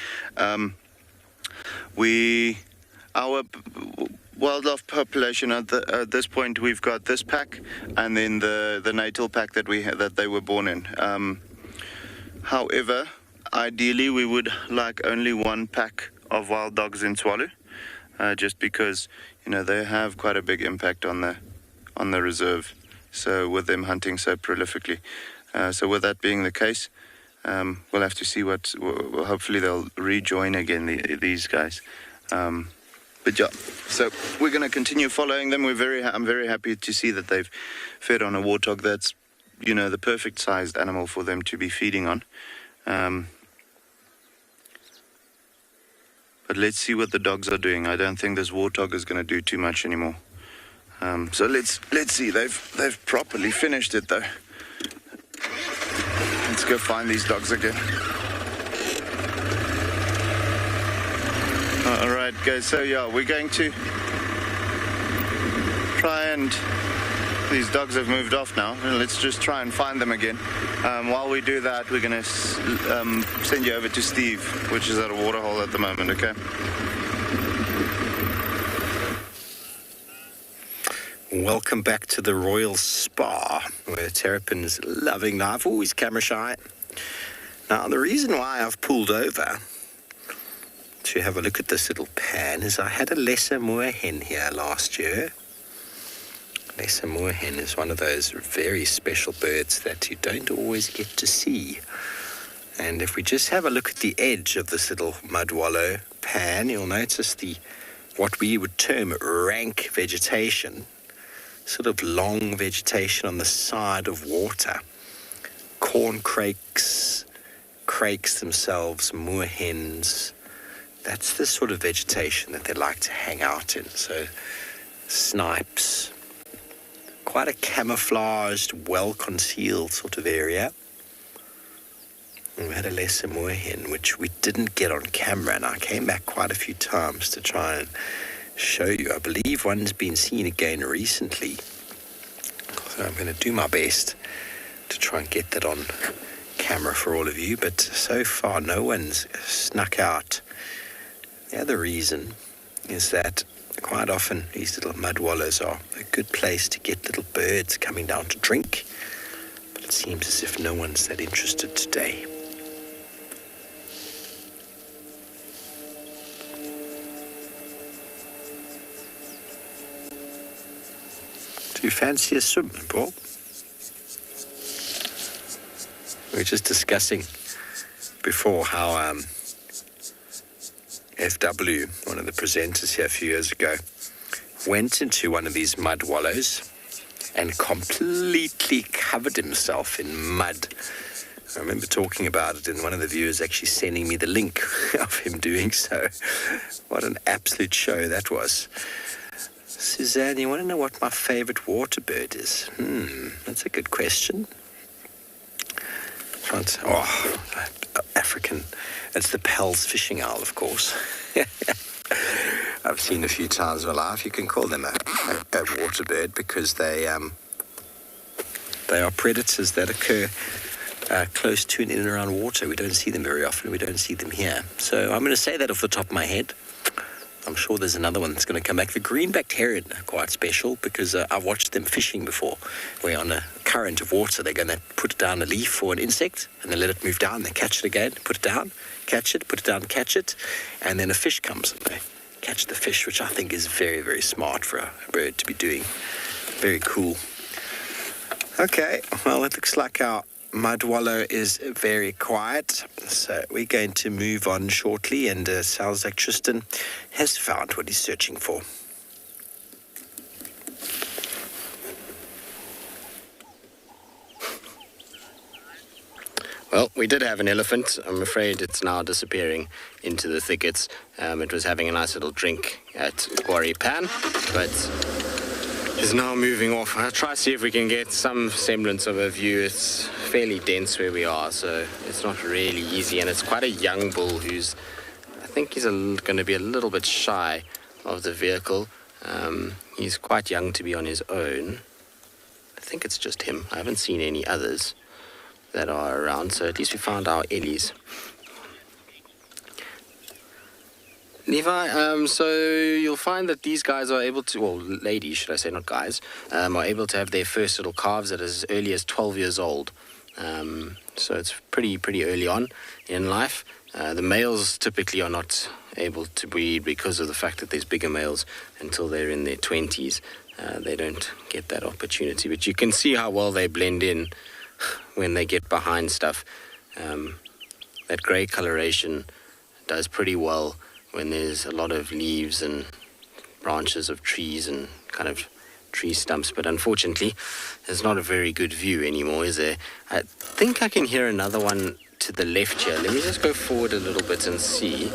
Our wildlife population at this point, we've got this pack and then the natal pack that they were born in. However, ideally we would like only one pack of wild dogs in Tswalu, just because they have quite a big impact on the reserve. So with them hunting so prolifically, so with that being the case, we'll have to see hopefully they'll rejoin again, these guys. But yeah, so we're going to continue following them. I'm very happy to see that they've fed on a warthog that's, the perfect sized animal for them to be feeding on. But let's see what the dogs are doing. I don't think this warthog is going to do too much anymore. So let's see. They've properly finished it though. Let's go find these dogs again. All right, guys. So yeah, we're going to try and. These dogs have moved off now. Let's just try and find them again. While we do that, we're going to send you over to Steve, which is at a waterhole at the moment. Okay. Welcome back to the Royal Spa, where Terrapin's loving life, always camera shy. Now, the reason why I've pulled over to have a look at this little pan is I had a lesser moorhen here last year. Lesser moorhen is one of those very special birds that you don't always get to see. And if we just have a look at the edge of this little mud wallow pan, you'll notice what we would term rank vegetation. Sort of long vegetation on the side of water. Corn crakes themselves, moorhens. That's the sort of vegetation that they like to hang out in. So snipes, quite a camouflaged, well-concealed sort of area. And we had a lesser moorhen, which we didn't get on camera, and I came back quite a few times to try and show you. I believe one's been seen again recently, so I'm going to do my best to try and get that on camera for all of you, but so far no one's snuck out. The other reason is that quite often these little mud wallows are a good place to get little birds coming down to drink, but it seems as if no one's that interested today. Do you fancy a swim, Paul? We were just discussing before how FW, one of the presenters here a few years ago, went into one of these mud wallows and completely covered himself in mud. I remember talking about it, and one of the viewers actually sending me the link of him doing so. What an absolute show that was. Suzanne, you want to know what my favorite water bird is? That's a good question. African. It's the Pell's fishing owl, of course. I've seen a few times in my life. You can call them a water bird because they are predators that occur close to and in and around water. We don't see them very often. We don't see them here. So I'm going to say that off the top of my head. I'm sure there's another one that's going to come back. The green-backed heron are quite special because I've watched them fishing before, where on a current of water they're going to put down a leaf or an insect and then let it move down. They catch it again, put it down, catch it, put it down, catch it, and then a fish comes and they catch the fish, which I think is very, very smart for a bird to be doing. Very cool. Okay, well, it looks like our mud wallow is very quiet, so we're going to move on shortly, and sounds like Tristan has found what he's searching for. Well, we did have an elephant. I'm afraid it's now disappearing into the thickets. It was having a nice little drink at Quarry Pan, but is now moving off. I'll try to see if we can get some semblance of a view. It's fairly dense where we are, so it's not really easy, and it's quite a young bull who's, I think he's going to be a little bit shy of the vehicle. He's quite young to be on his own. I think it's just him. I haven't seen any others that are around, so at least we found our Ellies. Levi, so you'll find that these guys are able to, well, ladies, should I say, not guys, are able to have their first little calves at as early as 12 years old. So it's pretty early on in life. The males typically are not able to breed because of the fact that there's bigger males until they're in their 20s. They don't get that opportunity, but you can see how well they blend in when they get behind stuff. That grey coloration does pretty well when there's a lot of leaves and branches of trees and kind of tree stumps, but unfortunately there's not a very good view anymore, is there? I think I can hear another one to the left here. Let me just go forward a little bit and see.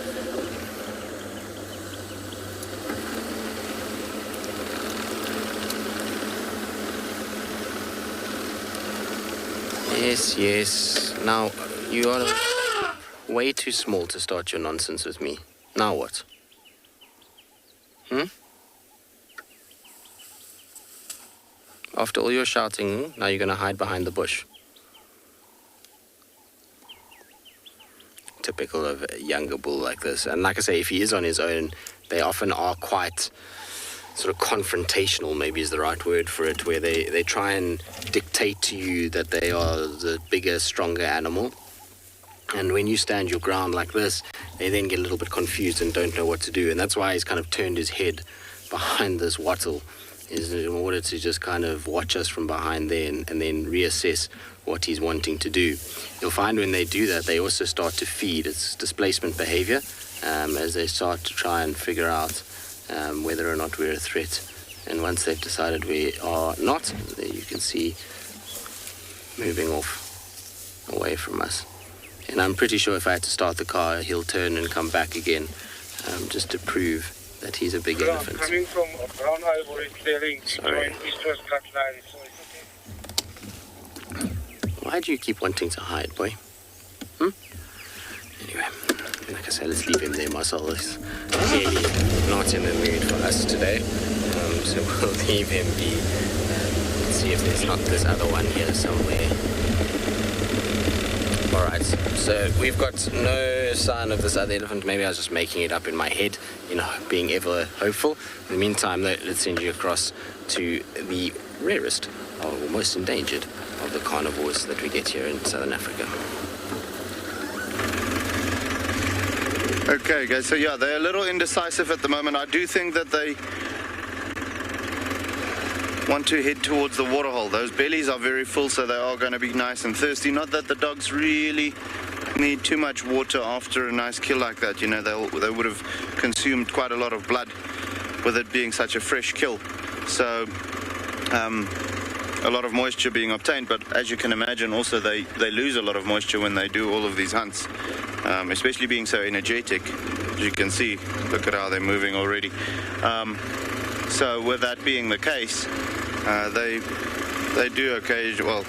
Yes. Now, you are way too small to start your nonsense with me. Now what? After all your shouting, now you're going to hide behind the bush. Typical of a younger bull like this. And like I say, if he is on his own, they often are quite sort of confrontational, maybe is the right word for it, where they try and dictate to you that they are the bigger, stronger animal. And when you stand your ground like this, they then get a little bit confused and don't know what to do. And that's why he's kind of turned his head behind this wattle, is in order to just kind of watch us from behind there and then reassess what he's wanting to do. You'll find when they do that, they also start to feed. It's displacement behavior, as they start to try and figure out whether or not we're a threat. And once they've decided we are not, there you can see moving off away from us. And I'm pretty sure if I had to start the car, he'll turn and come back again, just to prove that he's a big elephant. Coming from Brown Ivory clearing to join East-West Kalahari, so it's okay. Why do you keep wanting to hide, boy? Anyway, like I said, let's leave him there. Marcel is clearly not in the mood for us today, so we'll leave him be. Let's see if there's not this other one here somewhere. Alright, so we've got no sign of this other elephant. Maybe I was just making it up in my head, being ever hopeful. In the meantime, let's send you across to the rarest, or most endangered, of the carnivores that we get here in Southern Africa. Okay, guys, so yeah, they're a little indecisive at the moment. I do think that they want to head towards the waterhole. Those bellies are very full, so they are going to be nice and thirsty. Not that the dogs really need too much water after a nice kill like that. They would have consumed quite a lot of blood with it being such a fresh kill. So a lot of moisture being obtained, but as you can imagine, also they lose a lot of moisture when they do all of these hunts, especially being so energetic. As you can see, look at how they're moving already. So with that being the case, they do occasionally, well,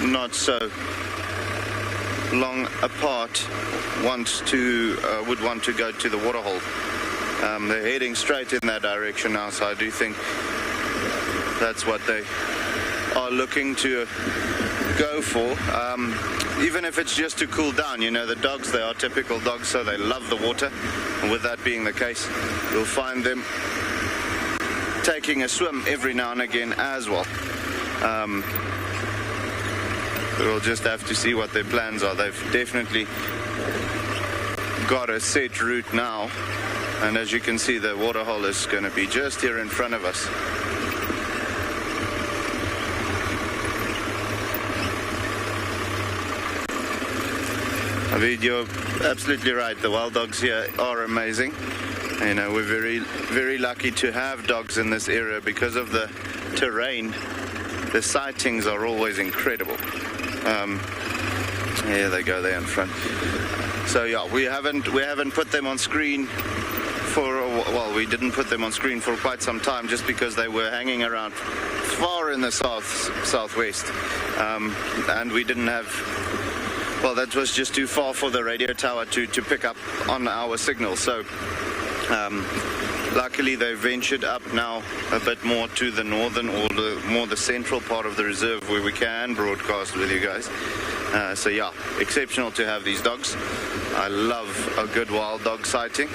not so long apart, would want to go to the waterhole. They're heading straight in that direction now, so I do think that's what they are looking to go for. Even if it's just to cool down, the dogs, they are typical dogs, so they love the water. And with that being the case, you'll find them taking a swim every now and again as well. We'll just have to see what their plans are. They've definitely got a set route now, and as you can see, the waterhole is going to be just here in front of us. David, you're absolutely right. The wild dogs here are amazing. We're very, very lucky to have dogs in this area because of the terrain. The sightings are always incredible. Here they go there in front. So yeah, we haven't put them on screen we didn't put them on screen for quite some time, just because they were hanging around far in the southwest, and we didn't have. Well, that was just too far for the radio tower to pick up on our signal. So Luckily, they've ventured up now a bit more to the northern or the central part of the reserve where we can broadcast with you guys. So yeah, exceptional to have these dogs. I love a good wild dog sighting,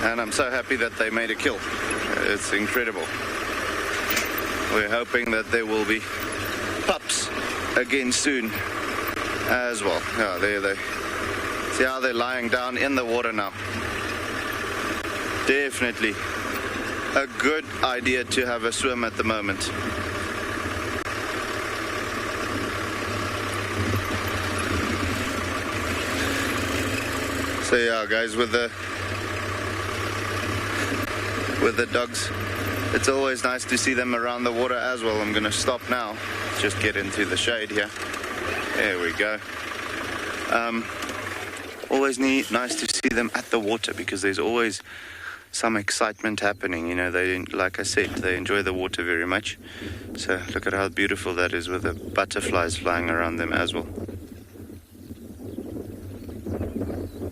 and I'm so happy that they made a kill. It's incredible. We're hoping that there will be pups again soon as well. Yeah, there they see how they're lying down in the water now. Definitely a good idea to have a swim at the moment. So yeah, guys, with the dogs, it's always nice to see them around the water as well. I'm going to stop now. Just get into the shade here. There we go. Always nice to see them at the water, because there's always some excitement happening. You know, they, like I said, they enjoy the water very much. So look at how beautiful that is, with the butterflies flying around them as well.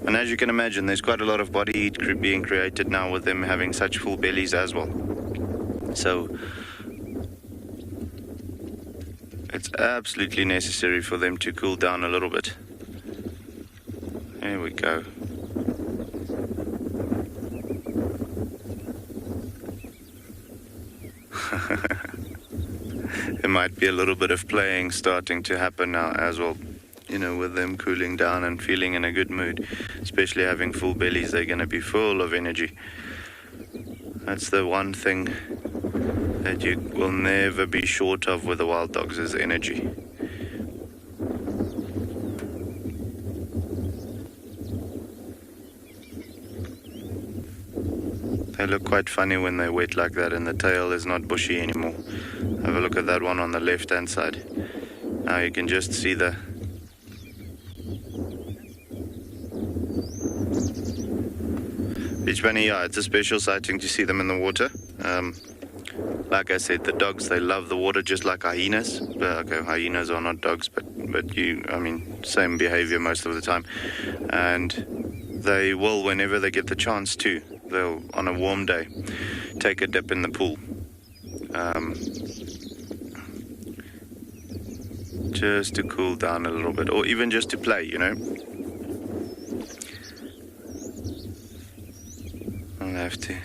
And as you can imagine, there's quite a lot of body heat being created now with them having such full bellies as well. So it's absolutely necessary for them to cool down a little bit. There we go. There might be a little bit of playing starting to happen now as well, you know, with them cooling down and feeling in a good mood. Especially having full bellies, they're going to be full of energy. That's the one thing that you will never be short of with the wild dogs, is energy. They look quite funny when they're wet like that and the tail is not bushy anymore. Have a look at that one on the left hand side. Now you can just see the beach bunny. Yeah, it's a special sighting to see them in the water. Like I said, the dogs, they love the water just like hyenas. Okay, hyenas are not dogs, but same behavior most of the time. And they will, whenever they get the chance to, they'll, on a warm day, take a dip in the pool. Just to cool down a little bit, or even just to play, you know. I'll have to.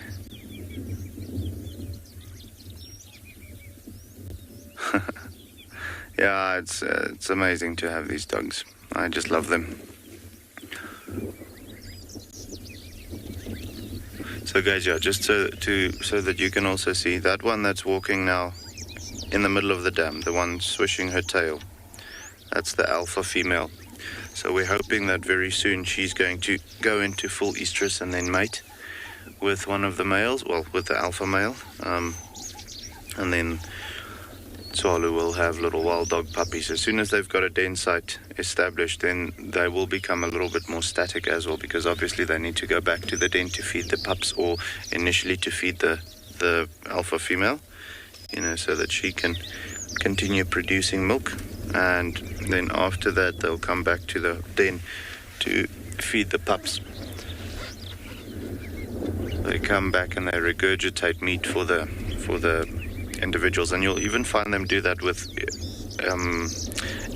Yeah, it's amazing to have these dogs. I just love them. So guys, yeah, just so that you can also see that one that's walking now in the middle of the dam, the one swishing her tail, that's the alpha female. So we're hoping that very soon she's going to go into full estrus and then mate with one of the males, well, with the alpha male, and then Tswalu will have little wild dog puppies. As soon as they've got a den site established, then they will become a little bit more static as well, because obviously they need to go back to the den to feed the pups, or initially to feed the alpha female, you know, so that she can continue producing milk. And then after that, they'll come back to the den to feed the pups. They come back and they regurgitate meat for the individuals, and you'll even find them do that with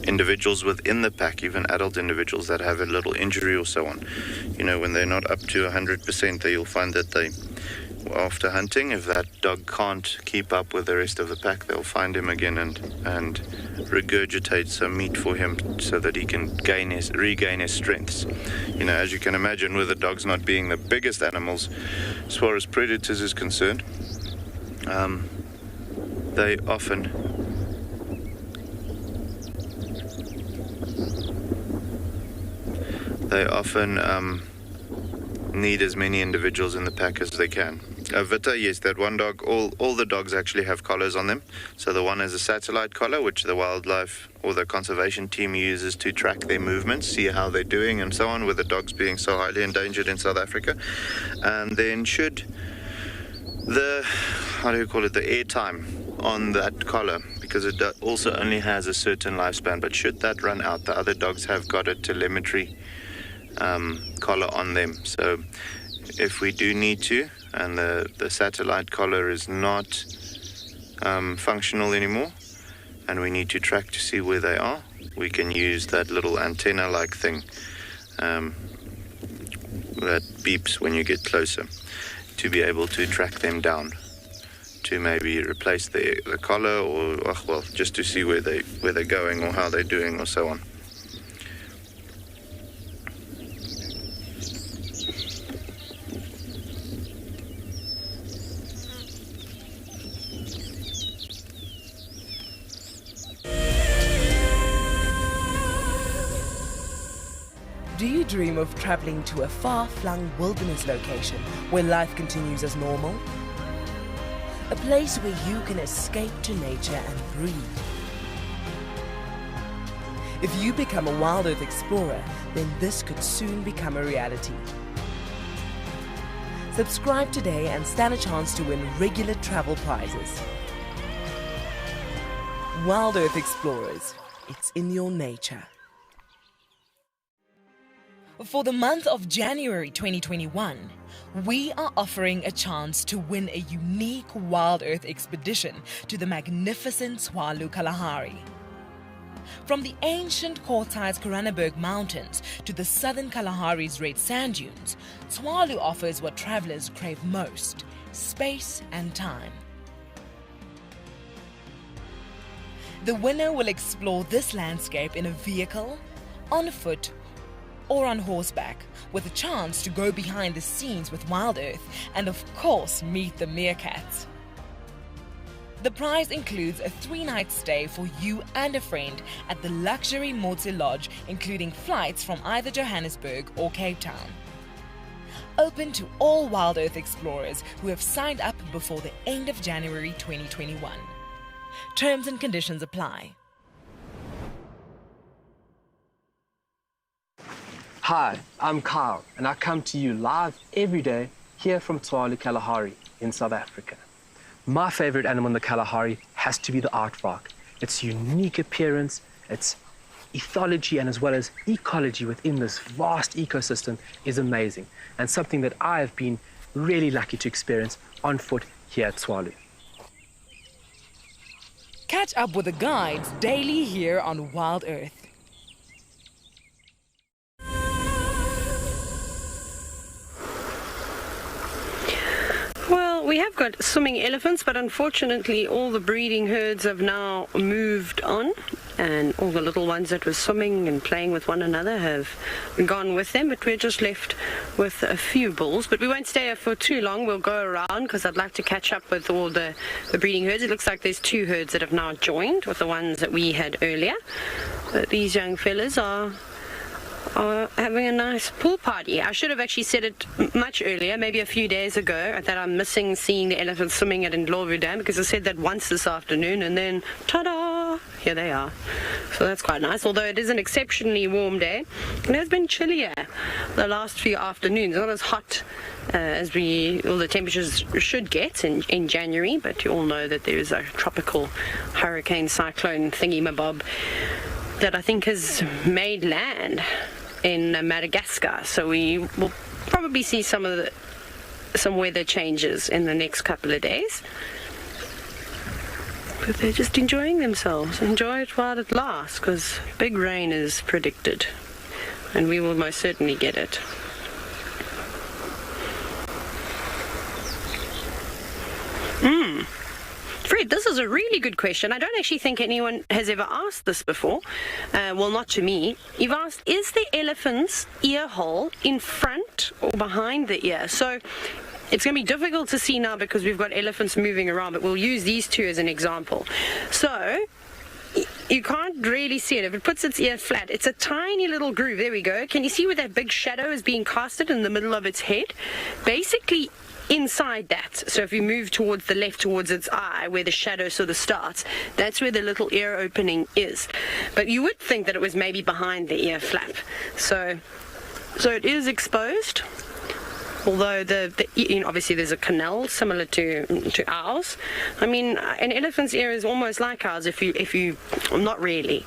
individuals within the pack, even adult individuals that have a little injury or so on. You know, when they're not up to 100%, you'll find that they, after hunting, if that dog can't keep up with the rest of the pack, they'll find him again and regurgitate some meat for him so that he can regain his strengths. You know, as you can imagine, with the dogs not being the biggest animals as far as predators is concerned, they often need as many individuals in the pack as they can. Vita, yes, that one dog, all the dogs actually have collars on them. So the one has a satellite collar, which the wildlife or the conservation team uses to track their movements, see how they're doing and so on, with the dogs being so highly endangered in South Africa. And then should the air time on that collar, because it also only has a certain lifespan, but should that run out, the other dogs have got a telemetry collar on them. So if we do need to, and the satellite collar is not functional anymore, and we need to track to see where they are, we can use that little antenna-like thing that beeps when you get closer to be able to track them down, to maybe replace the collar, or just to see where they're going or how they're doing or so on. Do you dream of traveling to a far-flung wilderness location where life continues as normal? A place where you can escape to nature and breathe. If you become a Wild Earth explorer, then this could soon become a reality. Subscribe today and stand a chance to win regular travel prizes. Wild Earth Explorers, it's in your nature. For the month of January 2021, we are offering a chance to win a unique Wild Earth expedition to the magnificent Tswalu Kalahari. From the ancient quartzite Koranenberg Mountains to the southern Kalahari's red sand dunes, Tswalu offers what travelers crave most: space and time. The winner will explore this landscape in a vehicle, on foot, or on horseback, with a chance to go behind the scenes with Wild Earth and of course meet the meerkats. The prize includes a 3-night stay for you and a friend at the luxury Motse Lodge, including flights from either Johannesburg or Cape Town. Open to all Wild Earth explorers who have signed up before the end of January 2021. Terms and conditions apply. Hi, I'm Kyle, and I come to you live every day here from Tswalu Kalahari in South Africa. My favorite animal in the Kalahari has to be the aardvark. Its unique appearance, its ethology, and as well as ecology within this vast ecosystem is amazing, and something that I have been really lucky to experience on foot here at Tswalu. Catch up with the guides daily here on Wild Earth. Well, we have got swimming elephants, but unfortunately all the breeding herds have now moved on, and all the little ones that were swimming and playing with one another have gone with them, but we're just left with a few bulls. But we won't stay here for too long. We'll go around because I'd like to catch up with all the breeding herds. It looks like there's 2 herds that have now joined with the ones that we had earlier. But these young fellas are having a nice pool party. I should have actually said it much earlier, maybe a few days ago, that I'm missing seeing the elephants swimming at Ndlovu Dam, because I said that once this afternoon, and then ta-da, here they are. So that's quite nice, although it is an exceptionally warm day. It has been chillier the last few afternoons, not as hot as all the temperatures should get in January, but you all know that there is a tropical hurricane cyclone thingy-mabob that I think has made land in Madagascar, so we will probably see some weather changes in the next couple of days. But they're just enjoying themselves. Enjoy it while it lasts, because big rain is predicted, and we will most certainly get it. Fred, this is a really good question. I don't actually think anyone has ever asked this before. Well, not to me. You've asked, is the elephant's ear hole in front or behind the ear? So it's going to be difficult to see now because we've got elephants moving around, but we'll use these 2 as an example. So you can't really see it. If it puts its ear flat, it's a tiny little groove. There we go. Can you see where that big shadow is being casted in the middle of its head? Basically, inside that, so if you move towards the left, towards its eye, where the shadow sort of starts, that's where the little ear opening is. But you would think that it was maybe behind the ear flap. So it is exposed. although obviously there's a canal similar to ours. I mean, an elephant's ear is almost like ours if you not really,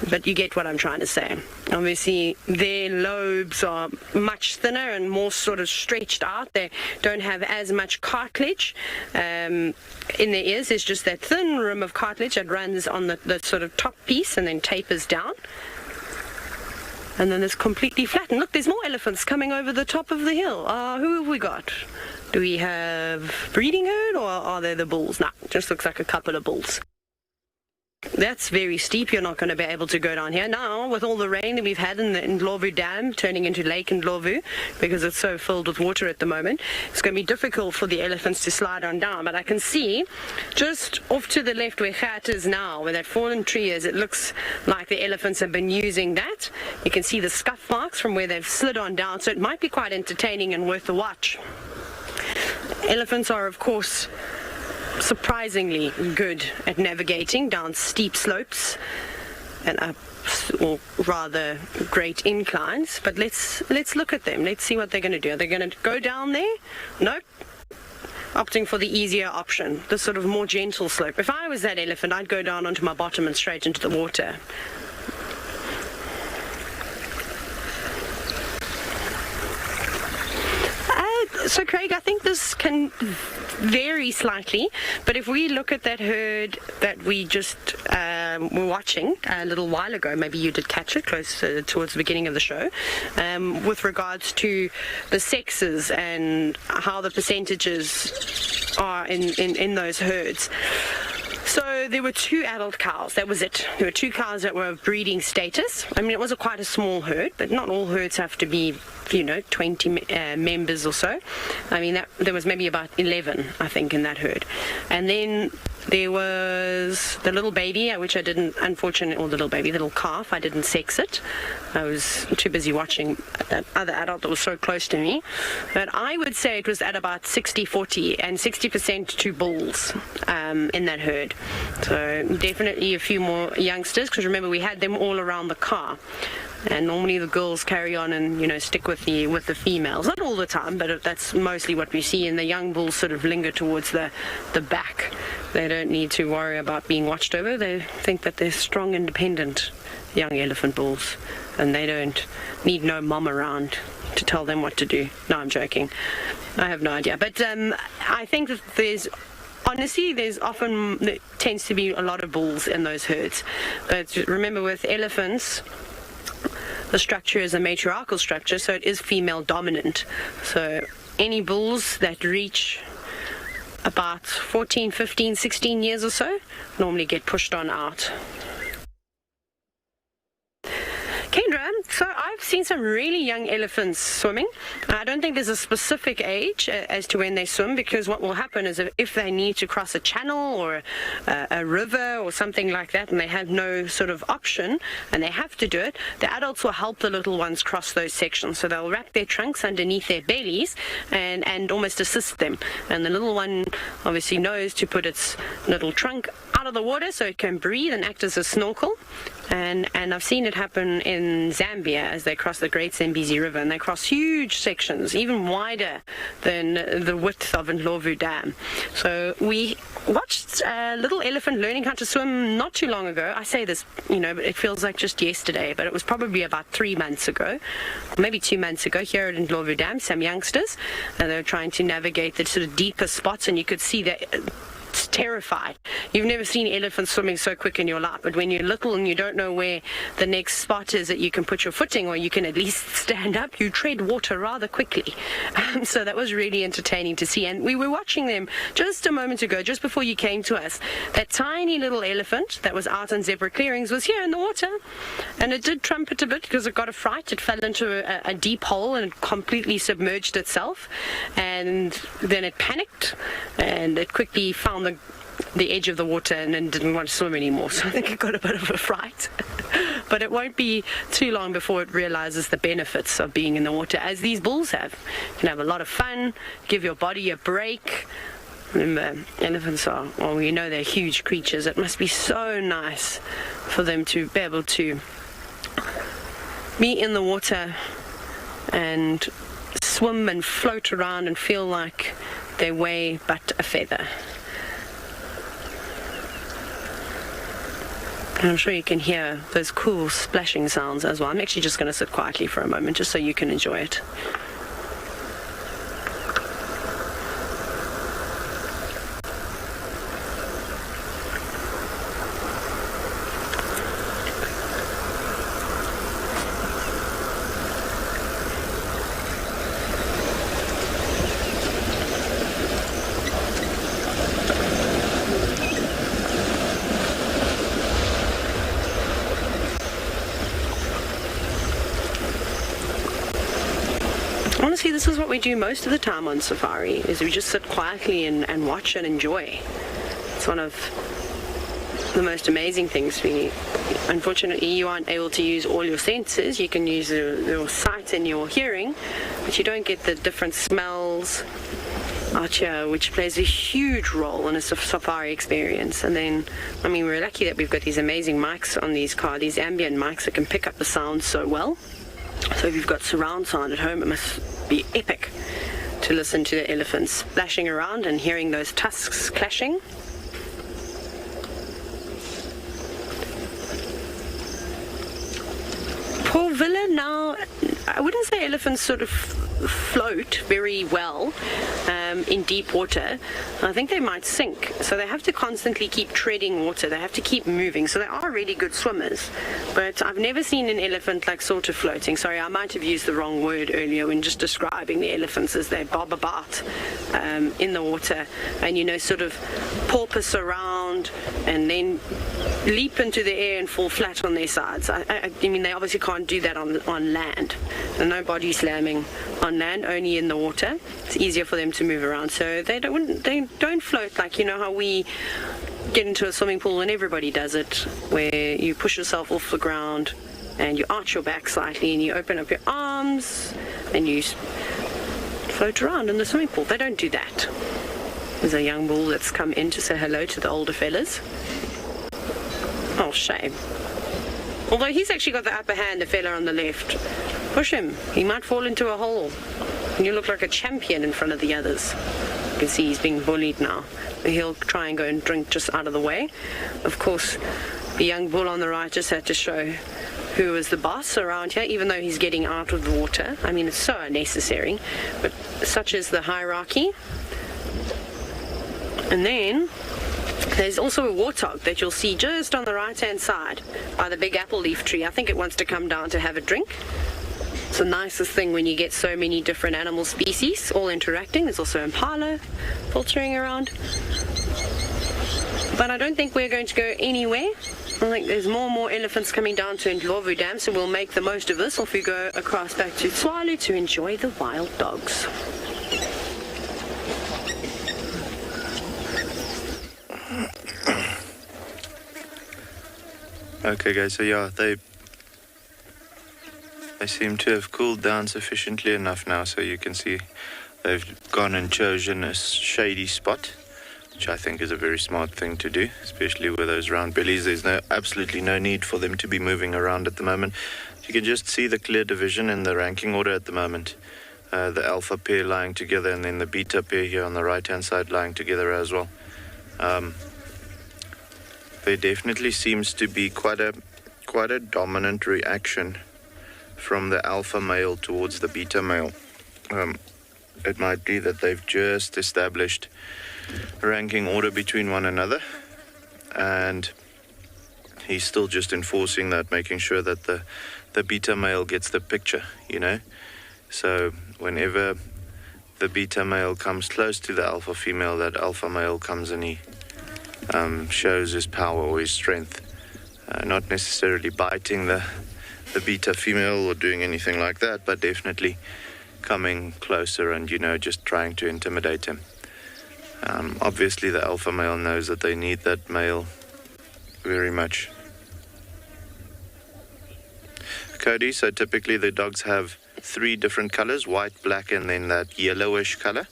but you get what I'm trying to say. Obviously their lobes are much thinner and more sort of stretched out. They don't have as much cartilage in their ears. There's just that thin rim of cartilage that runs on the sort of top piece and then tapers down. And then it's completely flat. And look, there's more elephants coming over the top of the hill. Who have we got? Do we have breeding herd, or are they the bulls? No, it just looks like a couple of bulls. That's very steep. You're not going to be able to go down here. Now, with all the rain that we've had in the Ndlovu Dam, turning into Lake Ndlovu, because it's so filled with water at the moment, it's going to be difficult for the elephants to slide on down. But I can see, just off to the left where Gert is now, where that fallen tree is, it looks like the elephants have been using that. You can see the scuff marks from where they've slid on down, so it might be quite entertaining and worth a watch. Elephants are, of course, surprisingly good at navigating down steep slopes and up, or rather great inclines. But let's look at them. Let's see what they're going to do. Are they going to go down there? Nope. Opting for the easier option, the sort of more gentle slope. If I was that elephant, I'd go down onto my bottom and straight into the water. So Craig, I think this can vary slightly, but if we look at that herd that we just were watching a little while ago, maybe you did catch it close towards the beginning of the show, with regards to the sexes and how the percentages are in those herds. So there were 2 adult cows, that was it. There were 2 cows that were of breeding status. I mean, it was quite a small herd, but not all herds have to be, 20 members or so. I mean, there was maybe about 11, I think, in that herd. And then there was the little baby, which I didn't, unfortunately, or the little calf, I didn't sex it. I was too busy watching that other adult that was so close to me. But I would say it was at about 60-40, and 60% to bulls in that herd. So definitely a few more youngsters, because remember, we had them all around the car. And normally the girls carry on and, stick with the females. Not all the time, but that's mostly what we see. And the young bulls sort of linger towards the back. They don't need to worry about being watched over. They think that they're strong, independent young elephant bulls. And they don't need no mom around to tell them what to do. No, I'm joking. I have no idea. But I think that there tends to be a lot of bulls in those herds. But remember, with elephants, the structure is a matriarchal structure, so it is female dominant. So any bulls that reach about 14, 15, 16 years or so normally get pushed on out. Kendra, so I've seen some really young elephants swimming. I don't think there's a specific age as to when they swim, because what will happen is if they need to cross a channel or a river or something like that, and they have no sort of option and they have to do it, the adults will help the little ones cross those sections. So they'll wrap their trunks underneath their bellies and almost assist them. And the little one obviously knows to put its little trunk out of the water so it can breathe and act as a snorkel. And I've seen it happen in Zambia as they cross the Great Zambezi River, and they cross huge sections, even wider than the width of Ndlovu Dam. So we watched a little elephant learning how to swim not too long ago. I say this, but it feels like just yesterday, but it was probably about 3 months ago, maybe 2 months ago, here at Ndlovu Dam, some youngsters, and they were trying to navigate the sort of deeper spots, and you could see that it's terrified. You've never seen elephants swimming so quick in your life, but when you're little and you don't know where the next spot is that you can put your footing, or you can at least stand up, you tread water rather quickly. So that was really entertaining to see. And we were watching them just a moment ago, just before you came to us. That tiny little elephant that was out on zebra clearings was here in the water, and it did trumpet a bit because it got a fright. It fell into a deep hole and it completely submerged itself, and then it panicked and it quickly found the edge of the water and then didn't want to swim anymore. So I think it got a bit of a fright. But it won't be too long before it realizes the benefits of being in the water, as these bulls have. You can have a lot of fun, give your body a break. Remember, elephants are, they're huge creatures. It must be so nice for them to be able to be in the water and swim and float around and feel like they weigh but a feather. And I'm sure you can hear those cool splashing sounds as well. I'm actually just going to sit quietly for a moment just so you can enjoy it. Honestly, this is what we do most of the time on safari, is we just sit quietly and watch and enjoy. It's one of the most amazing things. Unfortunately, you aren't able to use all your senses. You can use your sight and your hearing, but you don't get the different smells out here, which plays a huge role in a safari experience. And then, I mean, we're lucky that we've got these amazing mics on these cars, these ambient mics that can pick up the sound so well. So if you've got surround sound at home, it must be epic to listen to the elephants splashing around and hearing those tusks clashing. Poor Villa now, I wouldn't say elephants sort of float very well in deep water. I think they might sink, so they have to constantly keep treading water. They have to keep moving, so they are really good swimmers, but I've never seen an elephant like sort of floating. Sorry, I might have used the wrong word earlier when just describing the elephants, as they bob about in the water and, you know, sort of porpoise around and then leap into the air and fall flat on their sides. I mean, they obviously can't do that on land. So no body slamming on land, only in the water. It's easier for them to move around, so they don't float like, you know, how we get into a swimming pool and everybody does it, where you push yourself off the ground and you arch your back slightly and you open up your arms and you float around in the swimming pool. They don't do that. There's a young bull that's come in to say hello to the older fellas. Oh, shame. Although he's actually got the upper hand, the fella on the left. Push him. He might fall into a hole. And you look like a champion in front of the others. You can see he's being bullied now. He'll try and go and drink just out of the way. Of course, the young bull on the right just had to show who is the boss around here, even though he's getting out of the water. I mean, it's so unnecessary, but such is the hierarchy. And then there's also a warthog that you'll see just on the right-hand side by the big apple leaf tree. I think it wants to come down to have a drink. It's the nicest thing when you get so many different animal species all interacting. There's also impala filtering around. But I don't think we're going to go anywhere. I think there's more and more elephants coming down to Ndlovu Dam, so we'll make the most of this if we go across back to Tswalu to enjoy the wild dogs. Okay guys, so yeah, they seem to have cooled down sufficiently enough now, so you can see they've gone and chosen a shady spot, which I think is a very smart thing to do, especially with those round bellies. There's absolutely no need for them to be moving around at the moment. You can just see the clear division in the ranking order at the moment. The alpha pair lying together and then the beta pair here on the right hand side lying together as well. There definitely seems to be quite a dominant reaction from the alpha male towards the beta male. It might be that they've just established a ranking order between one another, and he's still just enforcing that, making sure that the beta male gets the picture, you know. So whenever the beta male comes close to the alpha female, that alpha male comes and he shows his power or his strength, not necessarily biting the beta female or doing anything like that, but definitely coming closer and, you know, just trying to intimidate him. Obviously the alpha male knows that they need that male very much. Cody, so typically the dogs have 3 different colors: white, black, and then that yellowish color.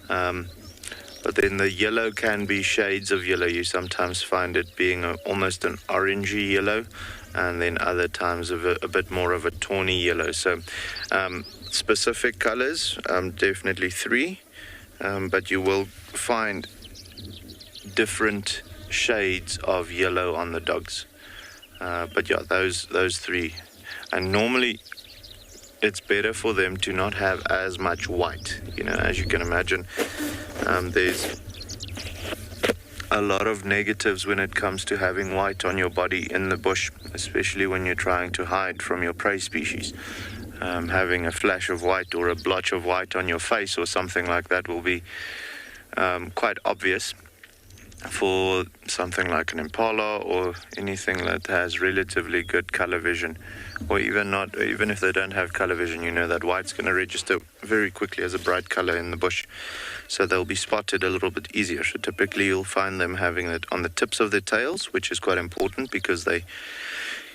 But then the yellow can be shades of yellow. You sometimes find it being almost an orangey yellow, and then other times of a bit more of a tawny yellow. So specific colors, definitely 3, but you will find different shades of yellow on the dogs. But yeah, those 3. And normally it's better for them to not have as much white. You know, as you can imagine, there's a lot of negatives when it comes to having white on your body in the bush, especially when you're trying to hide from your prey species. Having a flash of white or a blotch of white on your face or something like that will be quite obvious for something like an impala or anything that has relatively good color vision, or even if they don't have color vision, you know that white's going to register very quickly as a bright color in the bush, so they'll be spotted a little bit easier. So typically you'll find them having it on the tips of their tails, which is quite important because they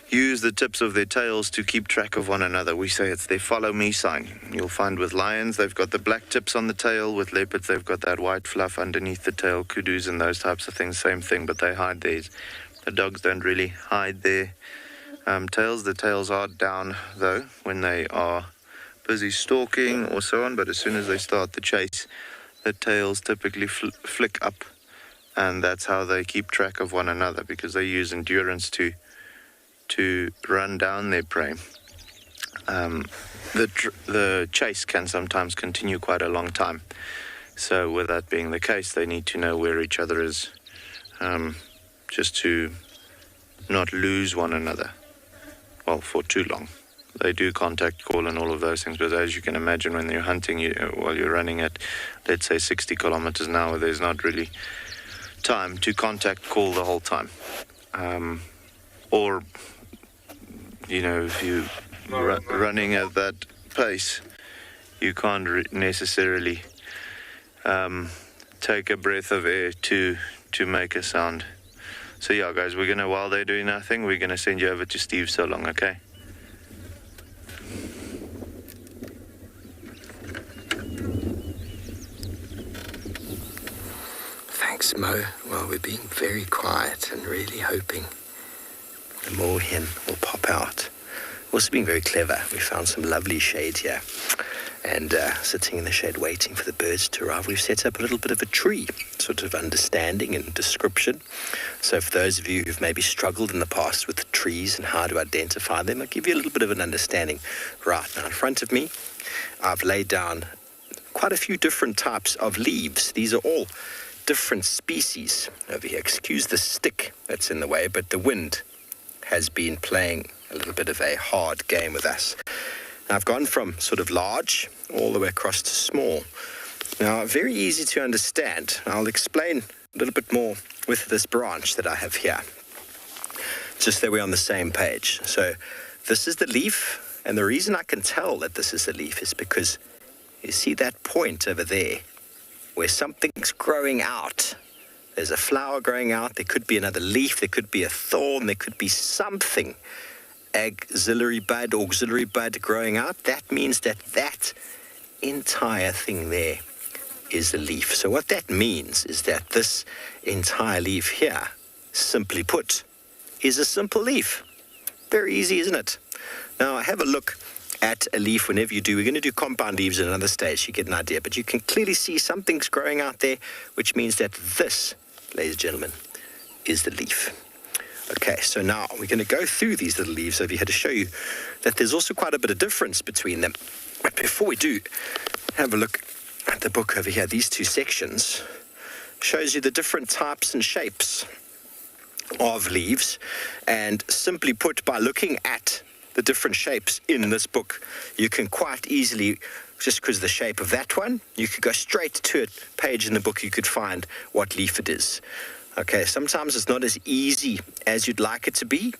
use the tips of their tails to keep track of one another. We say it's their follow me sign. You'll find with lions, they've got the black tips on the tail. With leopards, they've got that white fluff underneath the tail. Kudus and those types of things, same thing, but they hide theirs. The dogs don't really hide their tails. The tails are down, though, when they are busy stalking or so on, but as soon as they start the chase, the tails typically flick up, and that's how they keep track of one another, because they use endurance to run down their prey. The chase can sometimes continue quite a long time. So with that being the case, they need to know where each other is, just to not lose one another, well, for too long. They do contact call and all of those things, but as you can imagine, when you're hunting, while you're running at, let's say, 60 kilometers an hour, there's not really time to contact call the whole time. Or, you know, if you're running at that pace, you can't necessarily take a breath of air to make a sound. So yeah, guys, while they're doing nothing, we're gonna send you over to Steve so long, okay? Thanks, Mo. Well, we're being very quiet and really hoping the moorhen will pop out. Also being very clever. We found some lovely shade here, and sitting in the shade waiting for the birds to arrive, we've set up a little bit of a tree, sort of understanding and description. So for those of you who've maybe struggled in the past with the trees and how to identify them, I'll give you a little bit of an understanding. Right now in front of me, I've laid down quite a few different types of leaves. These are all different species over here. Excuse the stick that's in the way, but the wind has been playing a little bit of a hard game with us. Now, I've gone from sort of large all the way across to small. Now, very easy to understand. I'll explain a little bit more with this branch that I have here, just that we're on the same page. So this is the leaf, and the reason I can tell that this is the leaf is because you see that point over there where something's growing out. There's a flower growing out. There could be another leaf. There could be a thorn. There could be something, auxiliary bud growing out. That means that entire thing there is the leaf. So what that means is that this entire leaf here, simply put, is a simple leaf. Very easy, isn't it? Now, have a look at a leaf whenever you do. We're going to do compound leaves at another stage, you get an idea. But you can clearly see something's growing out there, which means that this, ladies and gentlemen, is the leaf. Okay, so now we're going to go through these little leaves over here to show you that there's also quite a bit of difference between them. But before we do, have a look at the book over here. These two sections shows you the different types and shapes of leaves. And simply put, by looking at the different shapes in this book, you can quite easily, just because of the shape of that one, you could go straight to a page in the book, you could find what leaf it is. Okay, sometimes it's not as easy as you'd like it to be,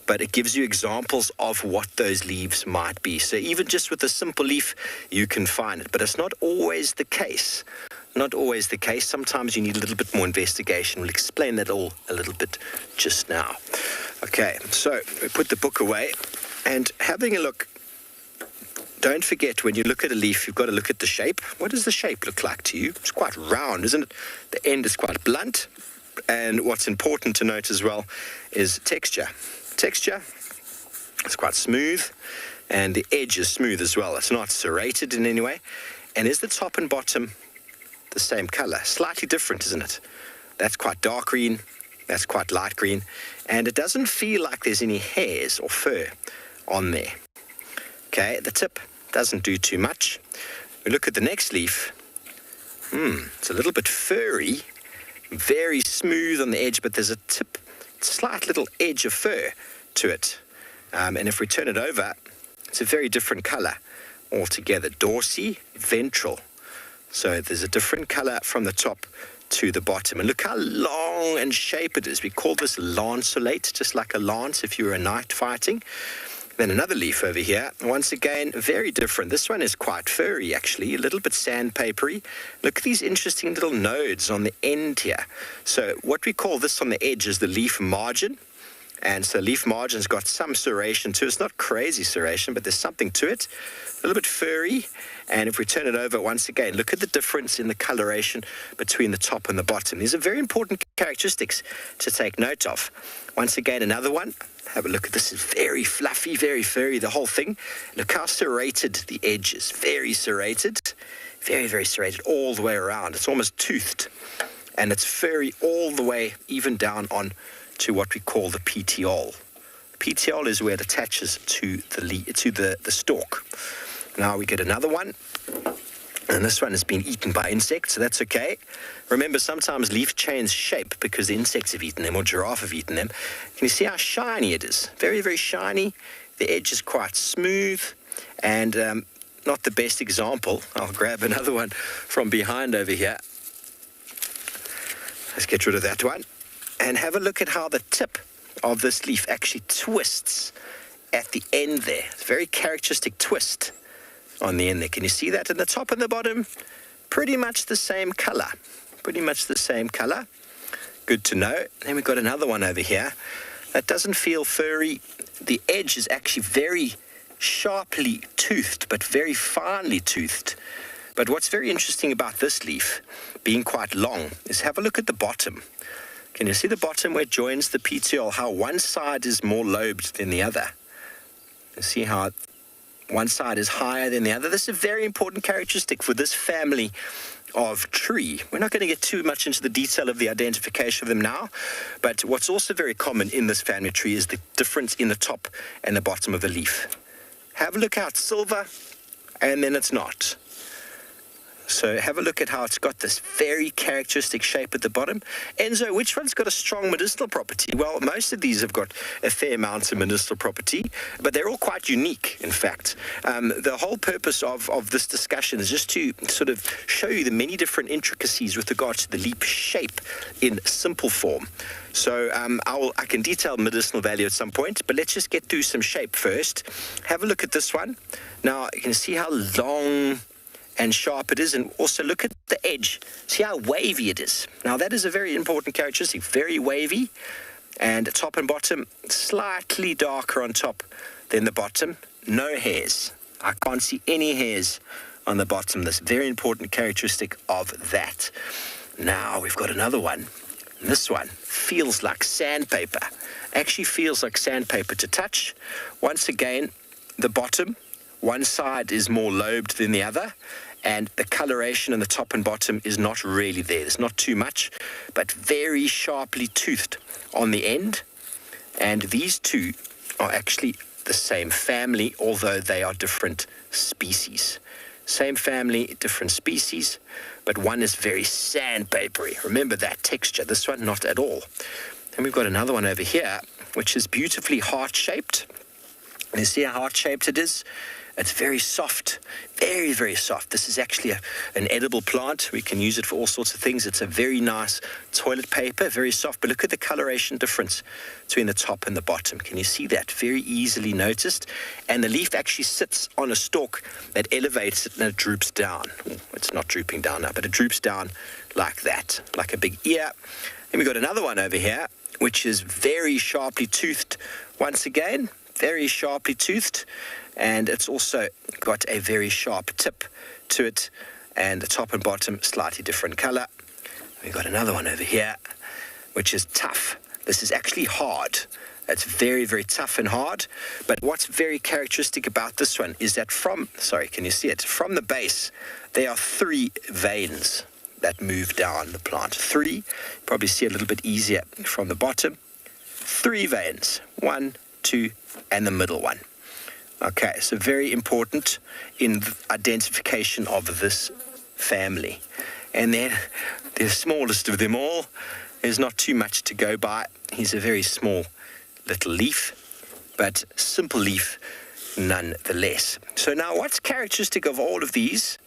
but it gives you examples of what those leaves might be. So even just with a simple leaf, you can find it, but it's not always the case. Not always the case. Sometimes you need a little bit more investigation. We'll explain that all a little bit just now. Okay, so we put the book away. And having a look, don't forget, when you look at a leaf, you've got to look at the shape. What does the shape look like to you? It's quite round, isn't it? The end is quite blunt. And what's important to note as well is texture. Texture, It's quite smooth, and the edge is smooth as well. It's not serrated in any way. And is the top and bottom the same color? Slightly different, isn't it? That's quite dark green, that's quite light green, and it doesn't feel like there's any hairs or fur on there. Okay, the tip doesn't do too much. We look at the next leaf. It's a little bit furry, very smooth on the edge, but there's a slight little edge of fur to it. And if we turn it over, it's a very different color altogether. Dorsey, ventral. So there's a different color from the top to the bottom. And look how long and shape it is. We call this lanceolate, just like a lance if you were a knight fighting. Then another leaf over here. Once again, very different. This one is quite furry, actually, a little bit sandpapery. Look at these interesting little nodes on the end here. So what we call this on the edge is the leaf margin. And so leaf margin's got some serration to it. It's not crazy serration, but there's something to it. A little bit furry. And if we turn it over, once again, look at the difference in the coloration between the top and the bottom. These are very important characteristics to take note of. Once again, another one. Have a look at this. It's very fluffy, very furry, the whole thing. Look how serrated the edge is. Very serrated. Very, very serrated all the way around. It's almost toothed. And it's furry all the way, even down on to what we call the petiole. The petiole is where it attaches to the stalk. Now we get another one, and this one has been eaten by insects, so that's okay. Remember, sometimes leaf chains shape because the insects have eaten them or giraffe have eaten them. Can you see how shiny it is? Very, very shiny. The edge is quite smooth, and not the best example. I'll grab another one from behind over here. Let's get rid of that one. And have a look at how the tip of this leaf actually twists at the end there. It's a very characteristic twist on the end there. Can you see that in the top and the bottom? Pretty much the same color. Pretty much the same color. Good to know. Then we've got another one over here that doesn't feel furry. The edge is actually very sharply toothed, but very finely toothed. But what's very interesting about this leaf, being quite long, is have a look at the bottom. Can you see the bottom where it joins the petiole, how one side is more lobed than the other? You see how one side is higher than the other? This is a very important characteristic for this family of tree. We're not going to get too much into the detail of the identification of them now, but what's also very common in this family tree is the difference in the top and the bottom of the leaf. Have a look how it's silver, and then it's not. So have a look at how it's got this very characteristic shape at the bottom. Enzo, which one's got a strong medicinal property? Well, most of these have got a fair amount of medicinal property, but they're all quite unique, in fact. The whole purpose of this discussion is just to sort of show you the many different intricacies with regard to the leaf shape in simple form. So I can detail medicinal value at some point, but let's just get through some shape first. Have a look at this one. Now, you can see how long and sharp it is, and also look at the edge. See how wavy it is. Now that is a very important characteristic, very wavy, and top and bottom slightly darker on top than the bottom. No hairs. I can't see any hairs on the bottom. This very important characteristic of that. Now we've got another one. This one feels like sandpaper. Actually feels like sandpaper to touch. Once again, the bottom, one side is more lobed than the other, and the coloration in the top and bottom is not really there. There's not too much, but very sharply toothed on the end. And these two are actually the same family, although they are different species. Same family, different species, but one is very sandpapery. Remember that texture. This one, not at all. And we've got another one over here, which is beautifully heart-shaped. You see how heart-shaped it is? It's very soft, very, very soft. This is actually an edible plant. We can use it for all sorts of things. It's a very nice toilet paper, very soft. But look at the coloration difference between the top and the bottom. Can you see that? Very easily noticed. And the leaf actually sits on a stalk that elevates it and it droops down. It's not drooping down now, but it droops down like that, like a big ear. And we've got another one over here, which is very sharply toothed. Once again, very sharply toothed. And it's also got a very sharp tip to it, and the top and bottom slightly different color. We've got another one over here, which is tough. This is actually hard. It's very, very tough and hard. But what's very characteristic about this one is that can you see it? From the base, there are 3 veins that move down the plant. 3, probably see a little bit easier from the bottom. 3 veins, 1, 2, and the middle one. Okay, so very important in the identification of this family. And then the smallest of them all, there's not too much to go by. He's a very small little leaf, but simple leaf nonetheless. So now what's characteristic of all of these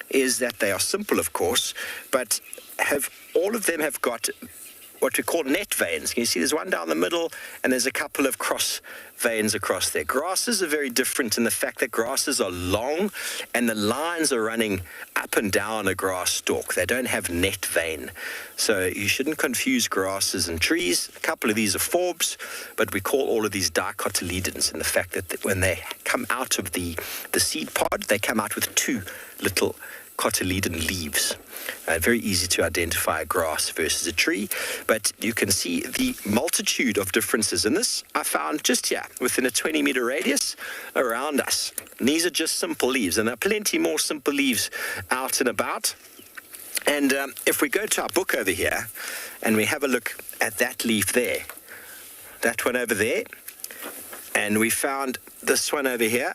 is that they are simple, of course, but all of them have got what we call net veins. You see there's one down the middle and there's a couple of cross veins across there. Grasses are very different in the fact that grasses are long and the lines are running up and down a grass stalk. They don't have net vein. So you shouldn't confuse grasses and trees. A couple of these are forbs, but we call all of these dicotyledons in the fact that when they come out of the seed pod, they come out with 2 little cotyledon leaves. Very easy to identify a grass versus a tree, but you can see the multitude of differences in this I found just here within a 20-meter radius around us. And these are just simple leaves, and there are plenty more simple leaves out and about. And if we go to our book over here and we have a look at that leaf there, that one over there, and we found this one over here,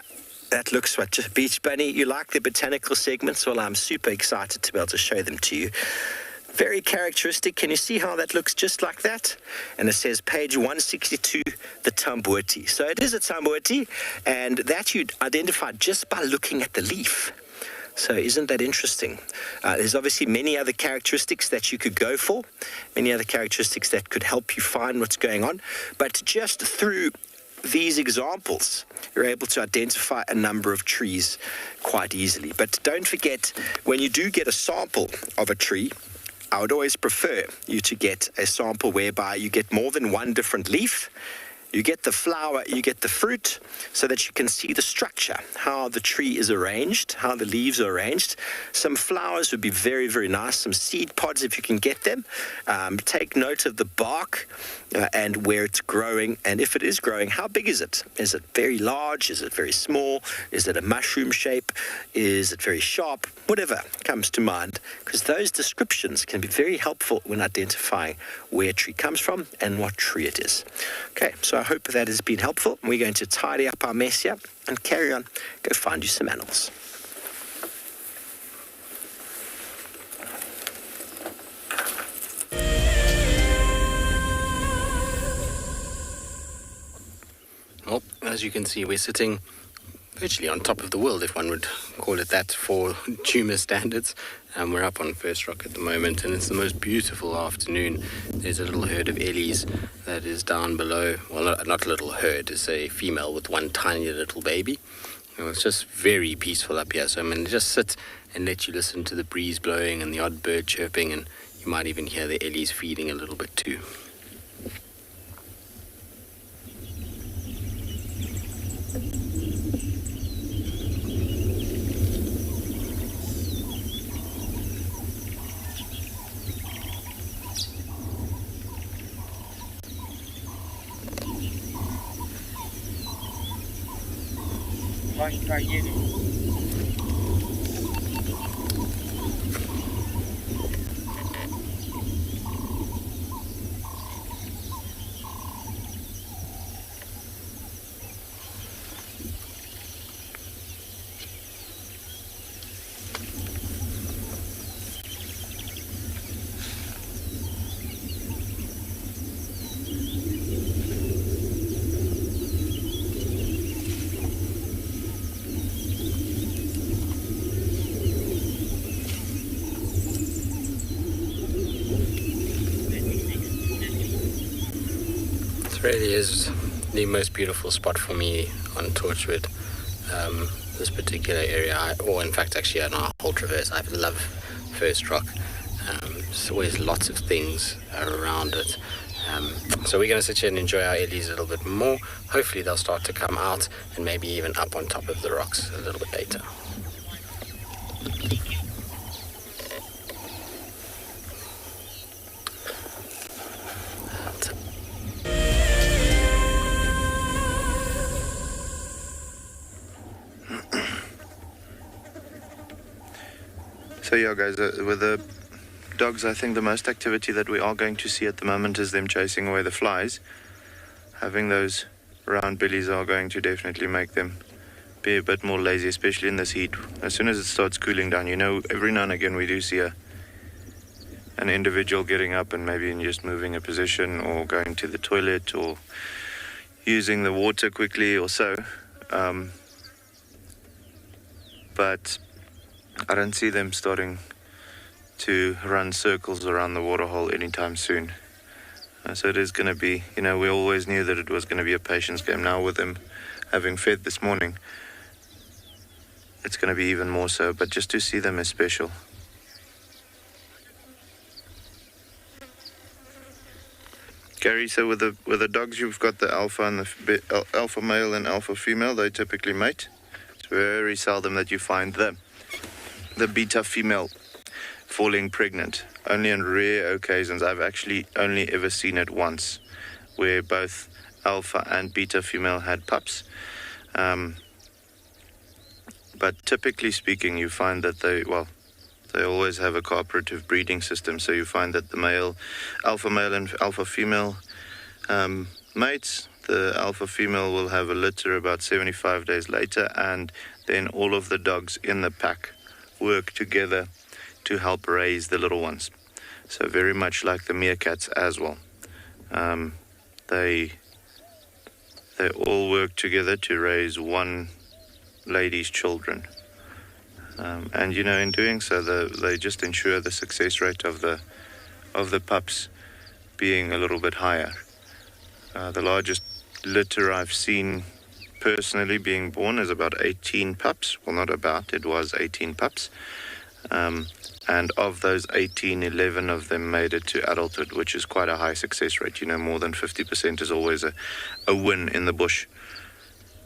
that looks what, Beach Bunny, you like the botanical segments? Well, I'm super excited to be able to show them to you. Very characteristic. Can you see how that looks just like that? And it says page 162, the Tambuati. So it is a Tambuati, and that you'd identify just by looking at the leaf. So isn't that interesting? There's obviously many other characteristics that you could go for, many other characteristics that could help you find what's going on. But just through these examples, you're able to identify a number of trees quite easily. But don't forget, when you do get a sample of a tree, I would always prefer you to get a sample whereby you get more than one different leaf. You get the flower, you get the fruit, so that you can see the structure, how the tree is arranged, how the leaves are arranged. Some flowers would be very, very nice, some seed pods if you can get them. Take note of the bark and where it's growing, and if it is growing, how big is it? Is it very large? Is it very small? Is it a mushroom shape? Is it very sharp? Whatever comes to mind, because those descriptions can be very helpful when identifying where a tree comes from and what tree it is. Okay, so I hope that has been helpful. We're going to tidy up our mess here and carry on, go find you some animals. Well, as you can see, we're sitting virtually on top of the world, if one would call it that, for Djuma standards. We're up on First Rock at the moment, and it's the most beautiful afternoon. There's a little herd of ellies that is down below. Well, not a little herd, it's a female with one tiny little baby. It's just very peaceful up here, so I'm going to just sit and let you listen to the breeze blowing and the odd bird chirping, and you might even hear the ellies feeding a little bit too. It really is the most beautiful spot for me on Torchwood, this particular area, or in fact actually on our whole traverse. I love First Rock. There's always lots of things around it. So we're going to sit here and enjoy our ellies a little bit more. Hopefully they'll start to come out and maybe even up on top of the rocks a little bit later. So yeah, guys, with the dogs, I think the most activity that we are going to see at the moment is them chasing away the flies. Having those round billies are going to definitely make them be a bit more lazy, especially in this heat. As soon as it starts cooling down, every now and again we do see an individual getting up and maybe just moving a position or going to the toilet or using the water quickly or so. But I don't see them starting to run circles around the waterhole anytime soon. So it is going to be, we always knew that it was going to be a patience game. Now with them having fed this morning, it's going to be even more so. But just to see them is special. Gary, so with the dogs, you've got the alpha and the alpha male and alpha female. They typically mate. It's very seldom that you find the beta female falling pregnant. Only on rare occasions. I've actually only ever seen it once, where both alpha and beta female had pups. But typically speaking, you find that they always have a cooperative breeding system. So you find that the alpha male and alpha female mates. The alpha female will have a litter about 75 days later, and then all of the dogs in the pack work together to help raise the little ones. So very much like the meerkats as well. They all work together to raise one lady's children. And in doing so, they just ensure the success rate of the pups being a little bit higher. The largest litter I've seen personally being born is about 18 pups. Well, not about, it was 18 pups. And of those 18, 11 of them made it to adulthood, which is quite a high success rate. More than 50% is always a win in the bush.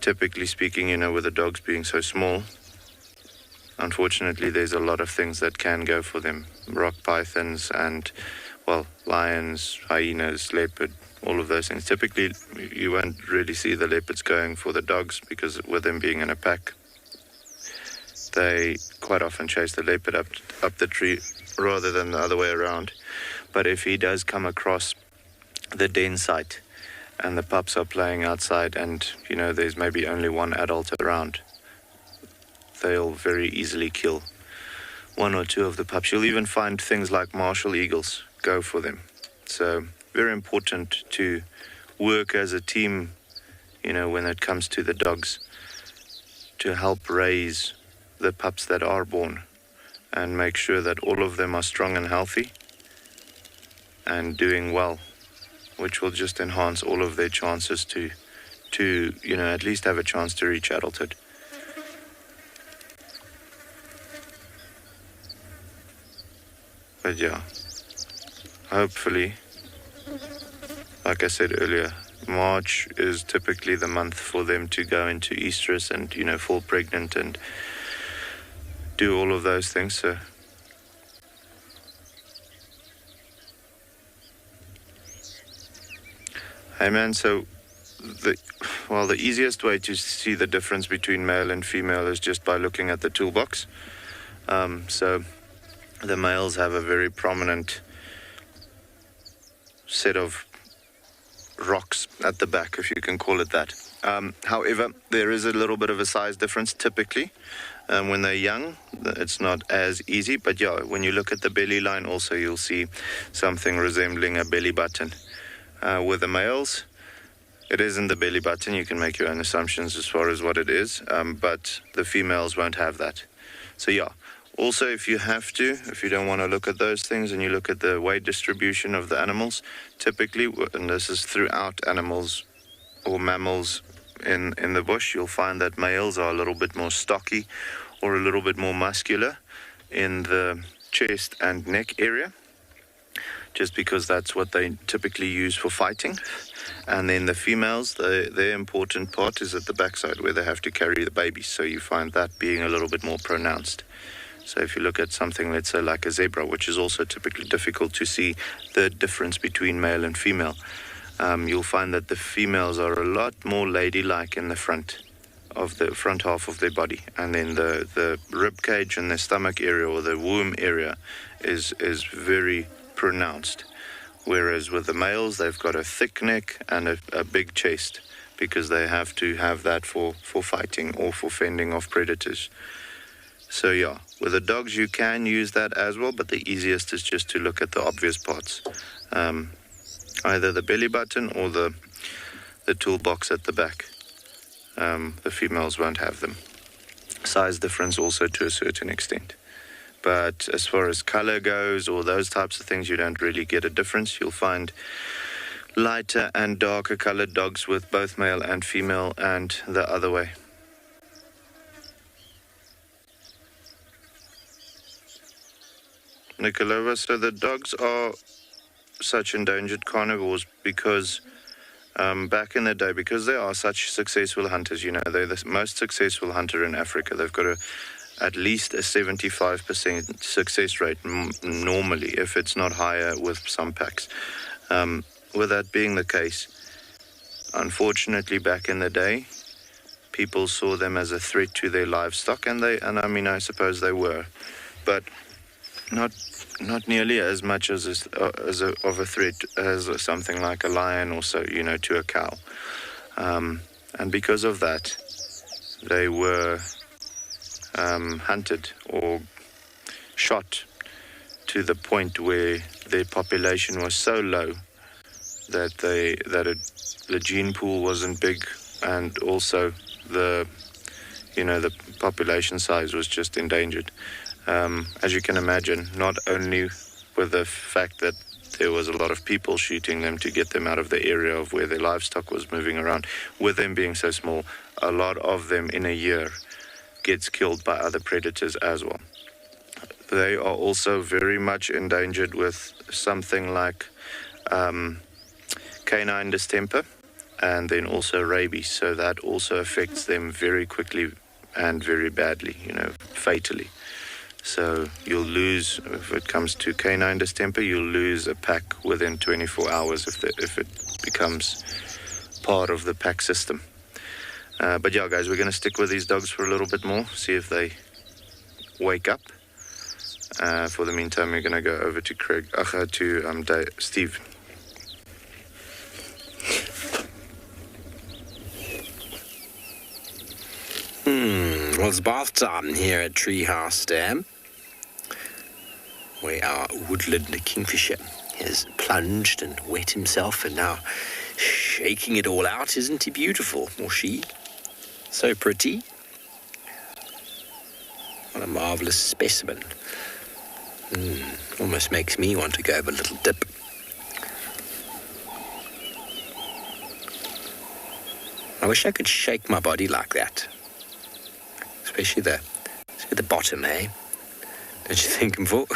Typically speaking, with the dogs being so small, unfortunately, there's a lot of things that can go for them. Rock pythons and, lions, hyenas, leopard, all of those things. Typically, you won't really see the leopards going for the dogs because with them being in a pack, they quite often chase the leopard up the tree rather than the other way around. But if he does come across the den site and the pups are playing outside and, there's maybe only one adult around, they'll very easily kill one or two of the pups. You'll even find things like martial eagles go for them. So very important to work as a team, when it comes to the dogs, to help raise the pups that are born and make sure that all of them are strong and healthy and doing well, which will just enhance all of their chances to at least have a chance to reach adulthood. But yeah, hopefully, like I said earlier, March is typically the month for them to go into estrus and, fall pregnant and do all of those things. So hey man, so the easiest way to see the difference between male and female is just by looking at the toolbox. So the males have a very prominent set of rocks at the back, if you can call it that. However, there is a little bit of a size difference typically. When they're young, it's not as easy, but yeah, when you look at the belly line also, you'll see something resembling a belly button. With the males, it isn't the belly button. You can make your own assumptions as far as what it is, but the females won't have that. So yeah, also if you don't want to look at those things and you look at the weight distribution of the animals, typically, and this is throughout animals or mammals in the bush, you'll find that males are a little bit more stocky or a little bit more muscular in the chest and neck area, just because that's what they typically use for fighting. And then the females, their important part is at the backside where they have to carry the babies, so you find that being a little bit more pronounced. So if you look at something, let's say like a zebra, which is also typically difficult to see the difference between male and female, you'll find that the females are a lot more ladylike in the front front half of their body, and then the rib cage and the stomach area or the womb area is very pronounced. Whereas with the males, they've got a thick neck and a big chest, because they have to have that for fighting or for fending off predators. So yeah, with the dogs you can use that as well, but the easiest is just to look at the obvious parts. Either the belly button or the toolbox at the back. The females won't have them. Size difference also to a certain extent. But as far as color goes or those types of things, you don't really get a difference. You'll find lighter and darker colored dogs with both male and female, and the other way. Nikolova, so the dogs are such endangered carnivores because back in the day, because they are such successful hunters, they're the most successful hunter in Africa. They've got at least a 75% success rate normally, if it's not higher with some packs. With that being the case, unfortunately back in the day, people saw them as a threat to their livestock, and I suppose they were, but not nearly as much of a threat as something like a lion or so, to a cow. And because of that, they were hunted or shot to the point where their population was so low that the gene pool wasn't big, and also the population size was just endangered. As you can imagine, not only with the fact that there was a lot of people shooting them to get them out of the area of where their livestock was moving around, with them being so small, a lot of them in a year gets killed by other predators as well. They are also very much endangered with something like canine distemper, and then also rabies. So that also affects them very quickly and very badly, fatally. So you'll lose, if it comes to canine distemper, you'll lose a pack within 24 hours if it becomes part of the pack system. But yeah, guys, we're going to stick with these dogs for a little bit more, see if they wake up. For the meantime, we're going to go over to Steve. Well, it's bath time here at Treehouse Dam, where our woodland kingfisher has plunged and wet himself and now shaking it all out. Isn't he beautiful? Or she? So pretty. What a marvellous specimen. Almost makes me want to go have a little dip. I wish I could shake my body like that. Especially the bottom, eh? Don't you think, Mvo?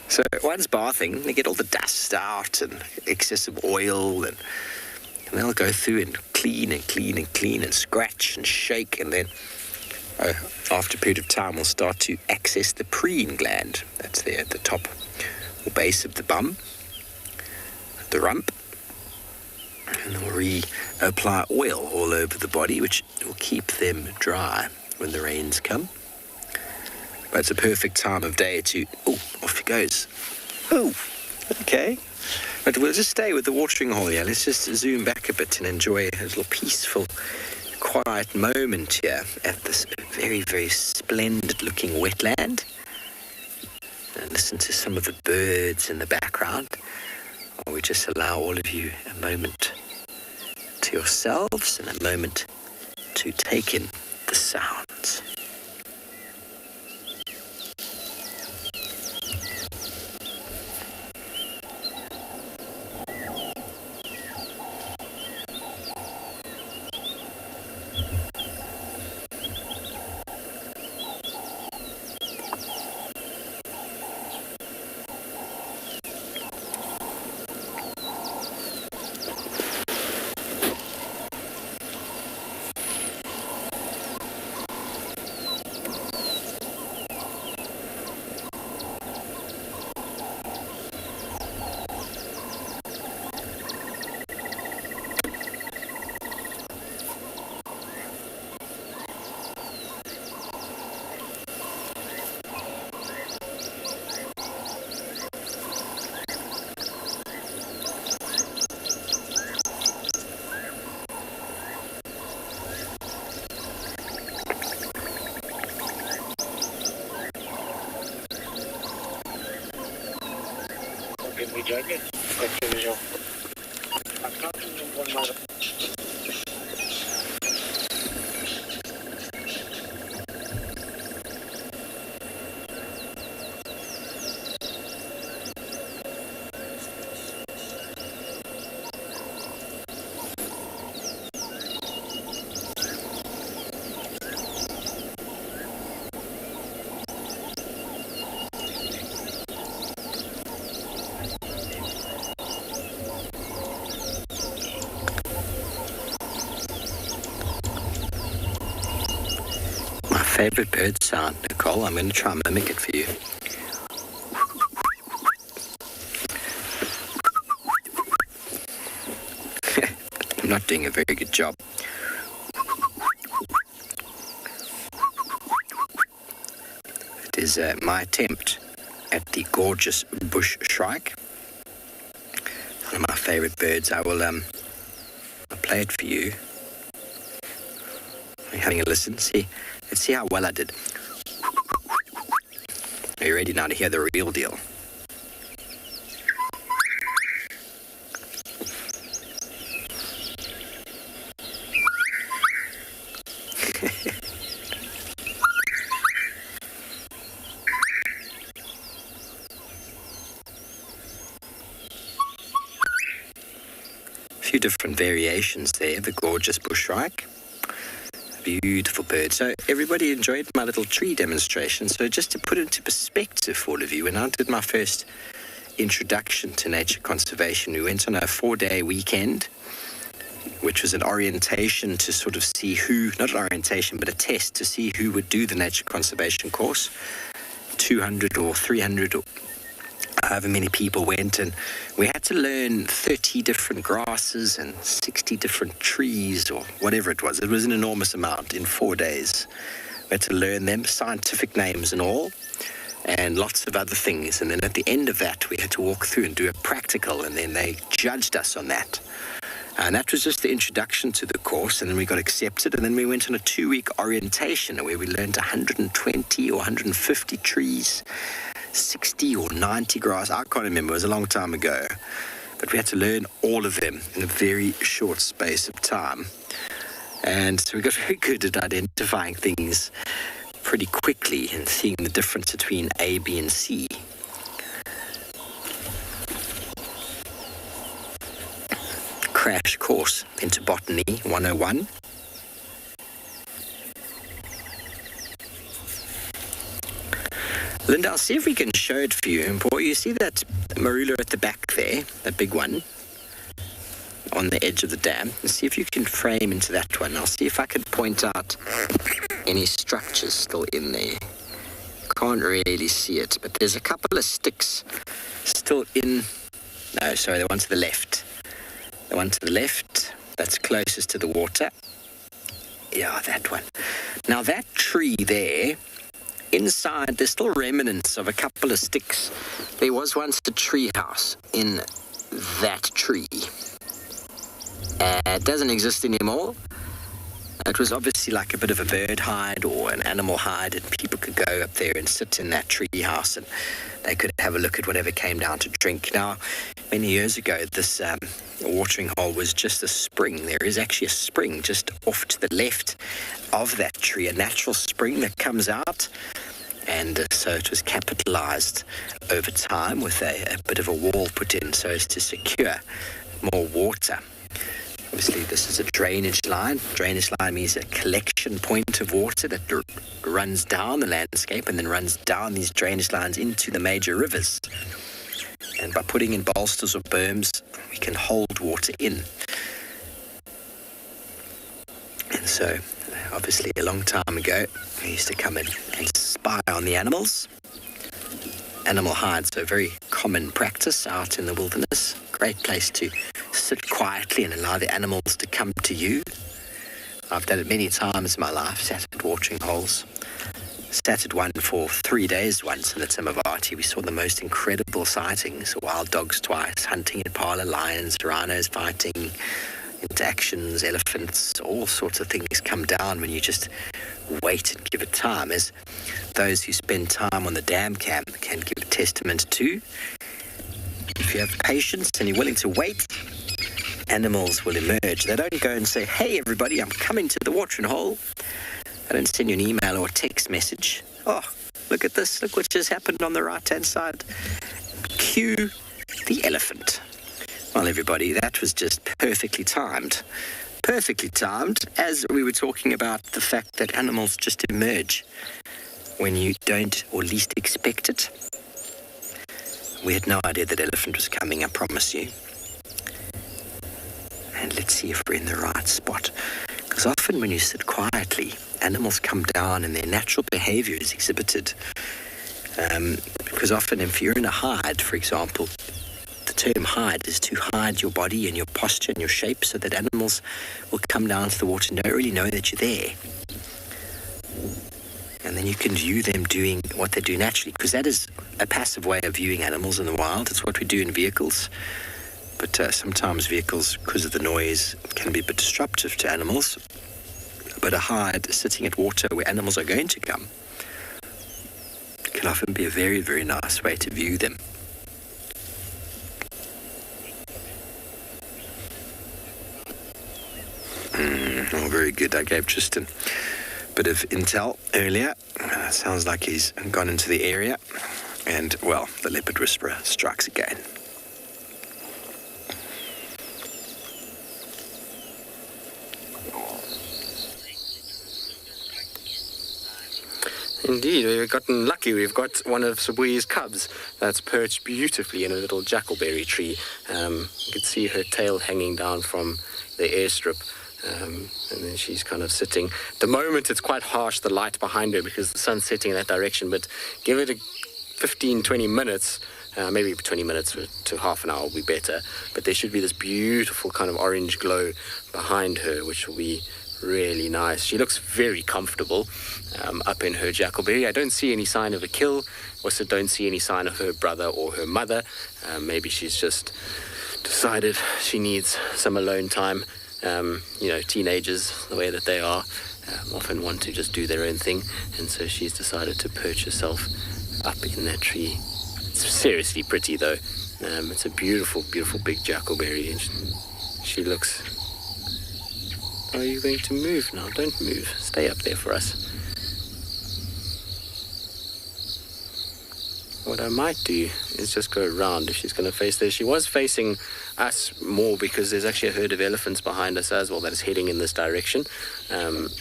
So once bathing, they get all the dust out and excessive oil, and they'll go through and clean and scratch and shake, and then after a period of time we'll start to access the preen gland. That's there at the top or base of the bum, the rump. And they'll reapply oil all over the body, which will keep them dry when the rains come. But it's a perfect time of day to... Oh, off he goes. Oh, okay. But we'll just stay with the watering hole here. Let's just zoom back a bit and enjoy a little peaceful, quiet moment here at this very, very splendid-looking wetland. And listen to some of the birds in the background. Or we just allow all of you a moment to yourselves and a moment to take in the sounds. We joking? That's the visual. I can't remember one more. Favorite bird sound, Nicole. I'm going to try and mimic it for you. I'm not doing a very good job. It is my attempt at the gorgeous bush shrike. One of my favorite birds. I'll play it for you. Are you having a listen? Let's see how well I did. Are you ready now to hear the real deal? A few different variations there, the gorgeous bush shrike. Beautiful bird. So everybody enjoyed my little tree demonstration. So just to put it into perspective for all of you, when I did my first introduction to nature conservation, we went on a 4-day weekend, which was an orientation to sort of see who, not an orientation, but a test to see who would do the nature conservation course. 200 or 300 or however many people went, and we had to learn 30 different grasses and 60 different trees or whatever it was. It was an enormous amount in 4 days. We had to learn them, scientific names and all, and lots of other things. And then at the end of that, we had to walk through and do a practical, and then they judged us on that. And that was just the introduction to the course, and then we got accepted, and then we went on a 2-week orientation where we learned 120 or 150 trees, 60 or 90 grass. I can't remember, it was a long time ago. But we had to learn all of them in a very short space of time. And so we got very good at identifying things pretty quickly and seeing the difference between A, B, and C. Crash course into Botany 101. Linda, I'll see if we can show it for you. Boy, you see that marula at the back there, that big one, on the edge of the dam? And see if you can frame into that one. I'll see if I can point out any structures still in there. Can't really see it, but there's a couple of sticks still in... No, sorry, the one to the left. The one to the left, that's closest to the water. Yeah, that one. Now, that tree there... Inside, there's still remnants of a couple of sticks. There was once a tree house in that tree. It doesn't exist anymore. It was obviously like a bit of a bird hide or an animal hide, and people could go up there and sit in that tree house and they could have a look at whatever came down to drink. Now, many years ago, this watering hole was just a spring. There is actually a spring just off to the left of that tree, a natural spring that comes out. And so it was capitalized over time with a bit of a wall put in so as to secure more water. Obviously, this is a drainage line. Drainage line means a collection point of water that runs down the landscape and then runs down these drainage lines into the major rivers. And by putting in bolsters or berms, we can hold water in. And so, obviously, a long time ago, we used to come in and spy on the animals. Animal hides are a very common practice out in the wilderness. Great place to sit quietly and allow the animals to come to you. I've done it many times in my life, sat at watering holes. Sat at one for 3 days once in the Timavati. We saw the most incredible sightings. Wild dogs twice, hunting impala, lions, rhinos fighting, interactions, elephants, all sorts of things come down when you just wait and give it time, as those who spend time on the dam camp can give testament to. If you have patience and you're willing to wait, animals will emerge. They don't go and say, hey, everybody, I'm coming to the watering hole. They don't send you an email or a text message. Oh, look at this. Look what just happened on the right-hand side. Cue the elephant. Well, everybody, that was just perfectly timed. Perfectly timed, as we were talking about the fact that animals just emerge when you don't or least expect it. We had no idea that elephant was coming, I promise you. And let's see if we're in the right spot. Because often when you sit quietly, animals come down and their natural behavior is exhibited. Because often if you're in a hide, for example, the term hide is to hide your body and your posture and your shape so that animals will come down to the water and don't really know that you're there. And then you can view them doing what they do naturally, because that is a passive way of viewing animals in the wild. It's what we do in vehicles. But sometimes vehicles, because of the noise, can be a bit disruptive to animals. But a hide sitting at water where animals are going to come can often be a very, very nice way to view them. Oh, very good. I gave Tristan a bit of intel earlier. Sounds like he's gone into the area. And, well, the leopard whisperer strikes again. Indeed, we've gotten lucky. We've got one of Sibuyi's cubs that's perched beautifully in a little jackalberry tree. You can see her tail hanging down from the airstrip. And then she's kind of sitting. At the moment, it's quite harsh, the light behind her, because the sun's setting in that direction. But give it 15, 20 minutes, maybe 20 minutes to half an hour will be better. But there should be this beautiful kind of orange glow behind her, which will be really nice. She looks very comfortable up in her jackalberry. I don't see any sign of a kill. Also don't see any sign of her brother or her mother. Maybe she's just decided she needs some alone time. Teenagers, the way that they are, often want to just do their own thing. And so she's decided to perch herself up in that tree. It's seriously pretty, though. It's a beautiful, beautiful big jackalberry. And she looks... Are you going to move now? Don't move. Stay up there for us. What I might do is just go around if she's going to face there. She was facing us more because there's actually a herd of elephants behind us as well that is heading in this direction.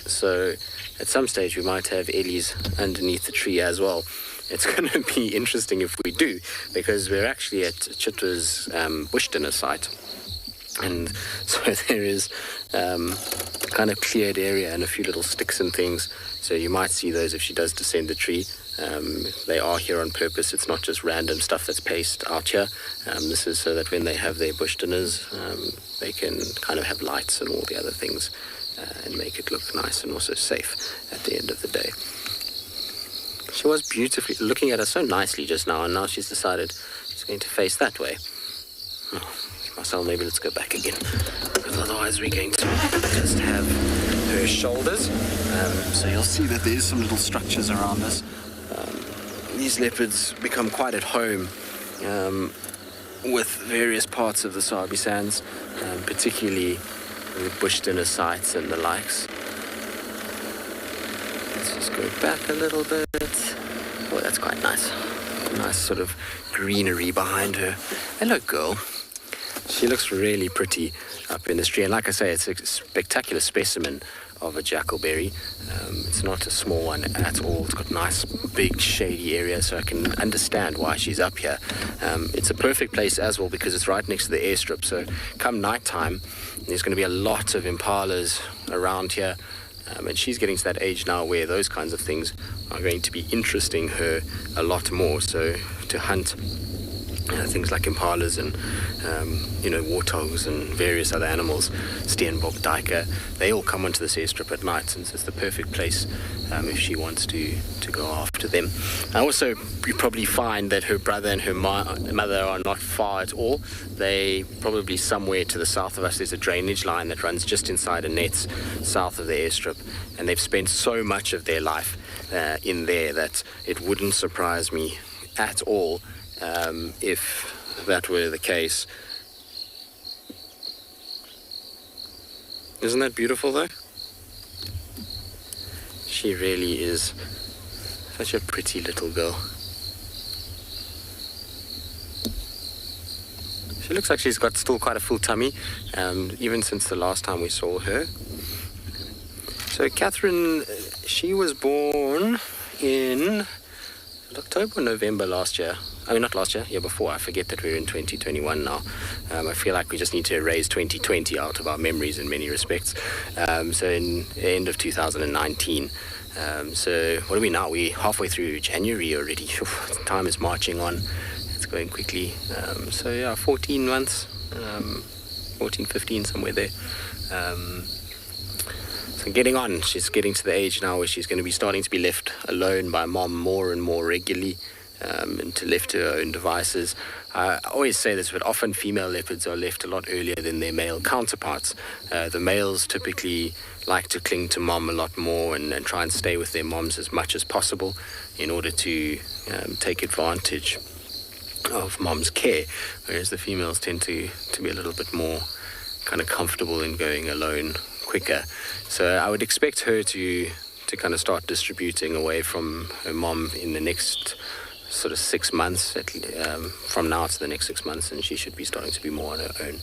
So at some stage we might have Ellies underneath the tree as well. It's going to be interesting if we do, because we're actually at Chitwa's bush dinner site. And so there is kind of cleared area and a few little sticks and things. So you might see those if she does descend the tree. They are here on purpose. It's not just random stuff that's placed out here. This is so that when they have their bush dinners, they can kind of have lights and all the other things and make it look nice and also safe at the end of the day. She was beautifully looking at us so nicely just now, and now she's decided she's going to face that way. Oh. Marcel, maybe let's go back again, because otherwise we're going to just have her shoulders. So you'll see that there's some little structures around us. These leopards become quite at home with various parts of the Sabi Sands, particularly the bush dinner sites and the likes. Let's just go back a little bit. Oh, that's quite nice. Nice sort of greenery behind her. Hello, girl. She looks really pretty up in this tree. And like I say, it's a spectacular specimen of a jackalberry. It's not a small one at all. It's got a nice, big, shady area, so I can understand why she's up here. It's a perfect place as well because it's right next to the airstrip. So come nighttime, there's going to be a lot of impalas around here. And she's getting to that age now where those kinds of things are going to be interesting her a lot more. So to hunt things like impalas and warthogs and various other animals, steenbok, duiker, they all come onto this airstrip at night, since it's the perfect place if she wants to go after them. Also, you probably find that her brother and her mother are not far at all. They probably somewhere to the south of us. There's a drainage line that runs just inside a net south of the airstrip, and they've spent so much of their life in there that it wouldn't surprise me at all if that were the case. Isn't that beautiful though? She really is such a pretty little girl. She looks like she's got still quite a full tummy, even since the last time we saw her. So Catherine, she was born in October or November last year. I mean, not last year, year before. I forget that we're in 2021 now. I feel like we just need to erase 2020 out of our memories in many respects. So in the end of 2019. So what are we now? We're halfway through January already. Time is marching on. It's going quickly. So yeah, 14 months, 14, 15, somewhere there. So getting on. She's getting to the age now where she's going to be starting to be left alone by mom more and more regularly, and to left to her own devices. I always say this, but often female leopards are left a lot earlier than their male counterparts. The males typically like to cling to mom a lot more and try and stay with their moms as much as possible in order to take advantage of mom's care, whereas the females tend to be a little bit more kind of comfortable in going alone quicker. So I would expect her to kind of start distributing away from her mom in the next sort of 6 months, from now to the next 6 months, and she should be starting to be more on her own.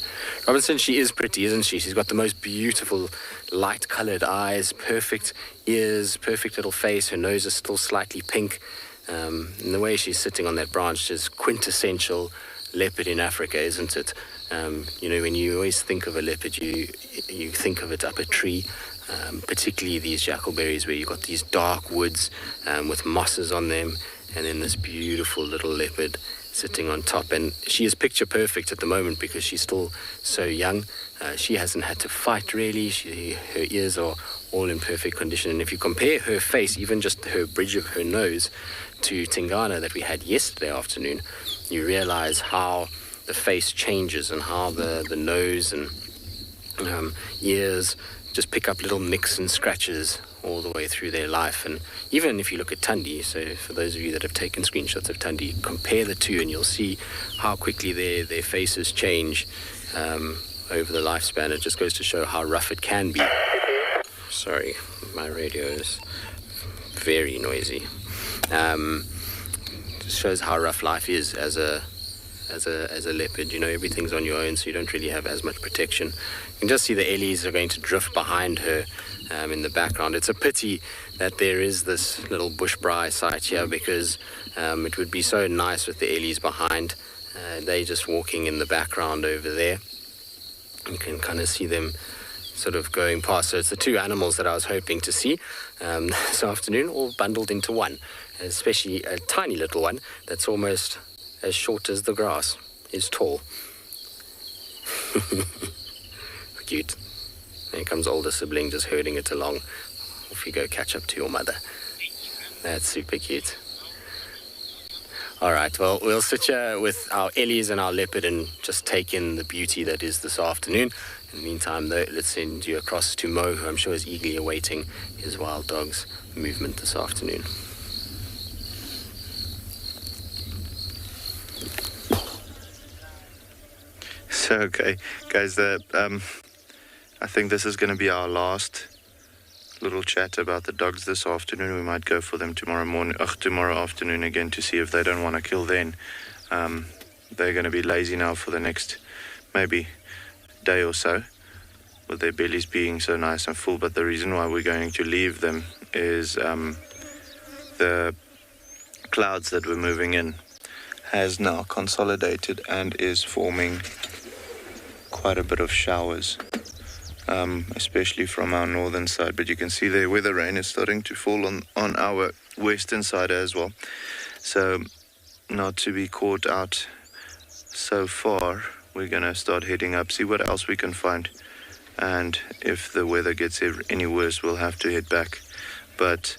Robinson, she is pretty, isn't she? She's got the most beautiful light-coloured eyes, perfect ears, perfect little face. Her nose is still slightly pink. And the way she's sitting on that branch is quintessential leopard in Africa, isn't it? You know, when you always think of a leopard, you think of it up a tree, particularly these jackalberries where you've got these dark woods with mosses on them, and then this beautiful little leopard sitting on top. And she is picture perfect at the moment because she's still so young. She hasn't had to fight really. Her ears are all in perfect condition. And if you compare her face, even just her bridge of her nose, to Tingana that we had yesterday afternoon, you realize how the face changes and how the nose and ears just pick up little nicks and scratches all the way through their life. And even if you look at Tundi, so for those of you that have taken screenshots of Tundi, compare the two and you'll see how quickly their faces change over the lifespan. It just goes to show how rough it can be. Sorry, my radio is very noisy. Just shows how rough life is as a leopard. You know, everything's on your own, so you don't really have as much protection. You can just see the ellies are going to drift behind her in the background. It's a pity that there is this little bushbrae site here, because it would be so nice with the ellies behind. They're just walking in the background over there. You can kind of see them sort of going past. So it's the two animals that I was hoping to see this afternoon, all bundled into one, especially a tiny little one that's almost as short as the grass is tall. Cute. Here comes older sibling just herding it along. Off you go, catch up to your mother. That's super cute. All right, well, we'll sit here with our ellies and our leopard and just take in the beauty that is this afternoon. In the meantime, though, let's send you across to Mo, who I'm sure is eagerly awaiting his wild dog's movement this afternoon. So, okay, guys, I think this is going to be our last little chat about the dogs this afternoon. We might go for them tomorrow afternoon again to see if they don't want to kill then. They're going to be lazy now for the next maybe day or so, with their bellies being so nice and full. But the reason why we're going to leave them is the clouds that we're moving in has now consolidated and is forming quite a bit of showers, especially from our northern side. But you can see there where the rain is starting to fall on our western side as well. So not to be caught out so far, we're going to start heading up, see what else we can find. And if the weather gets any worse, we'll have to head back. But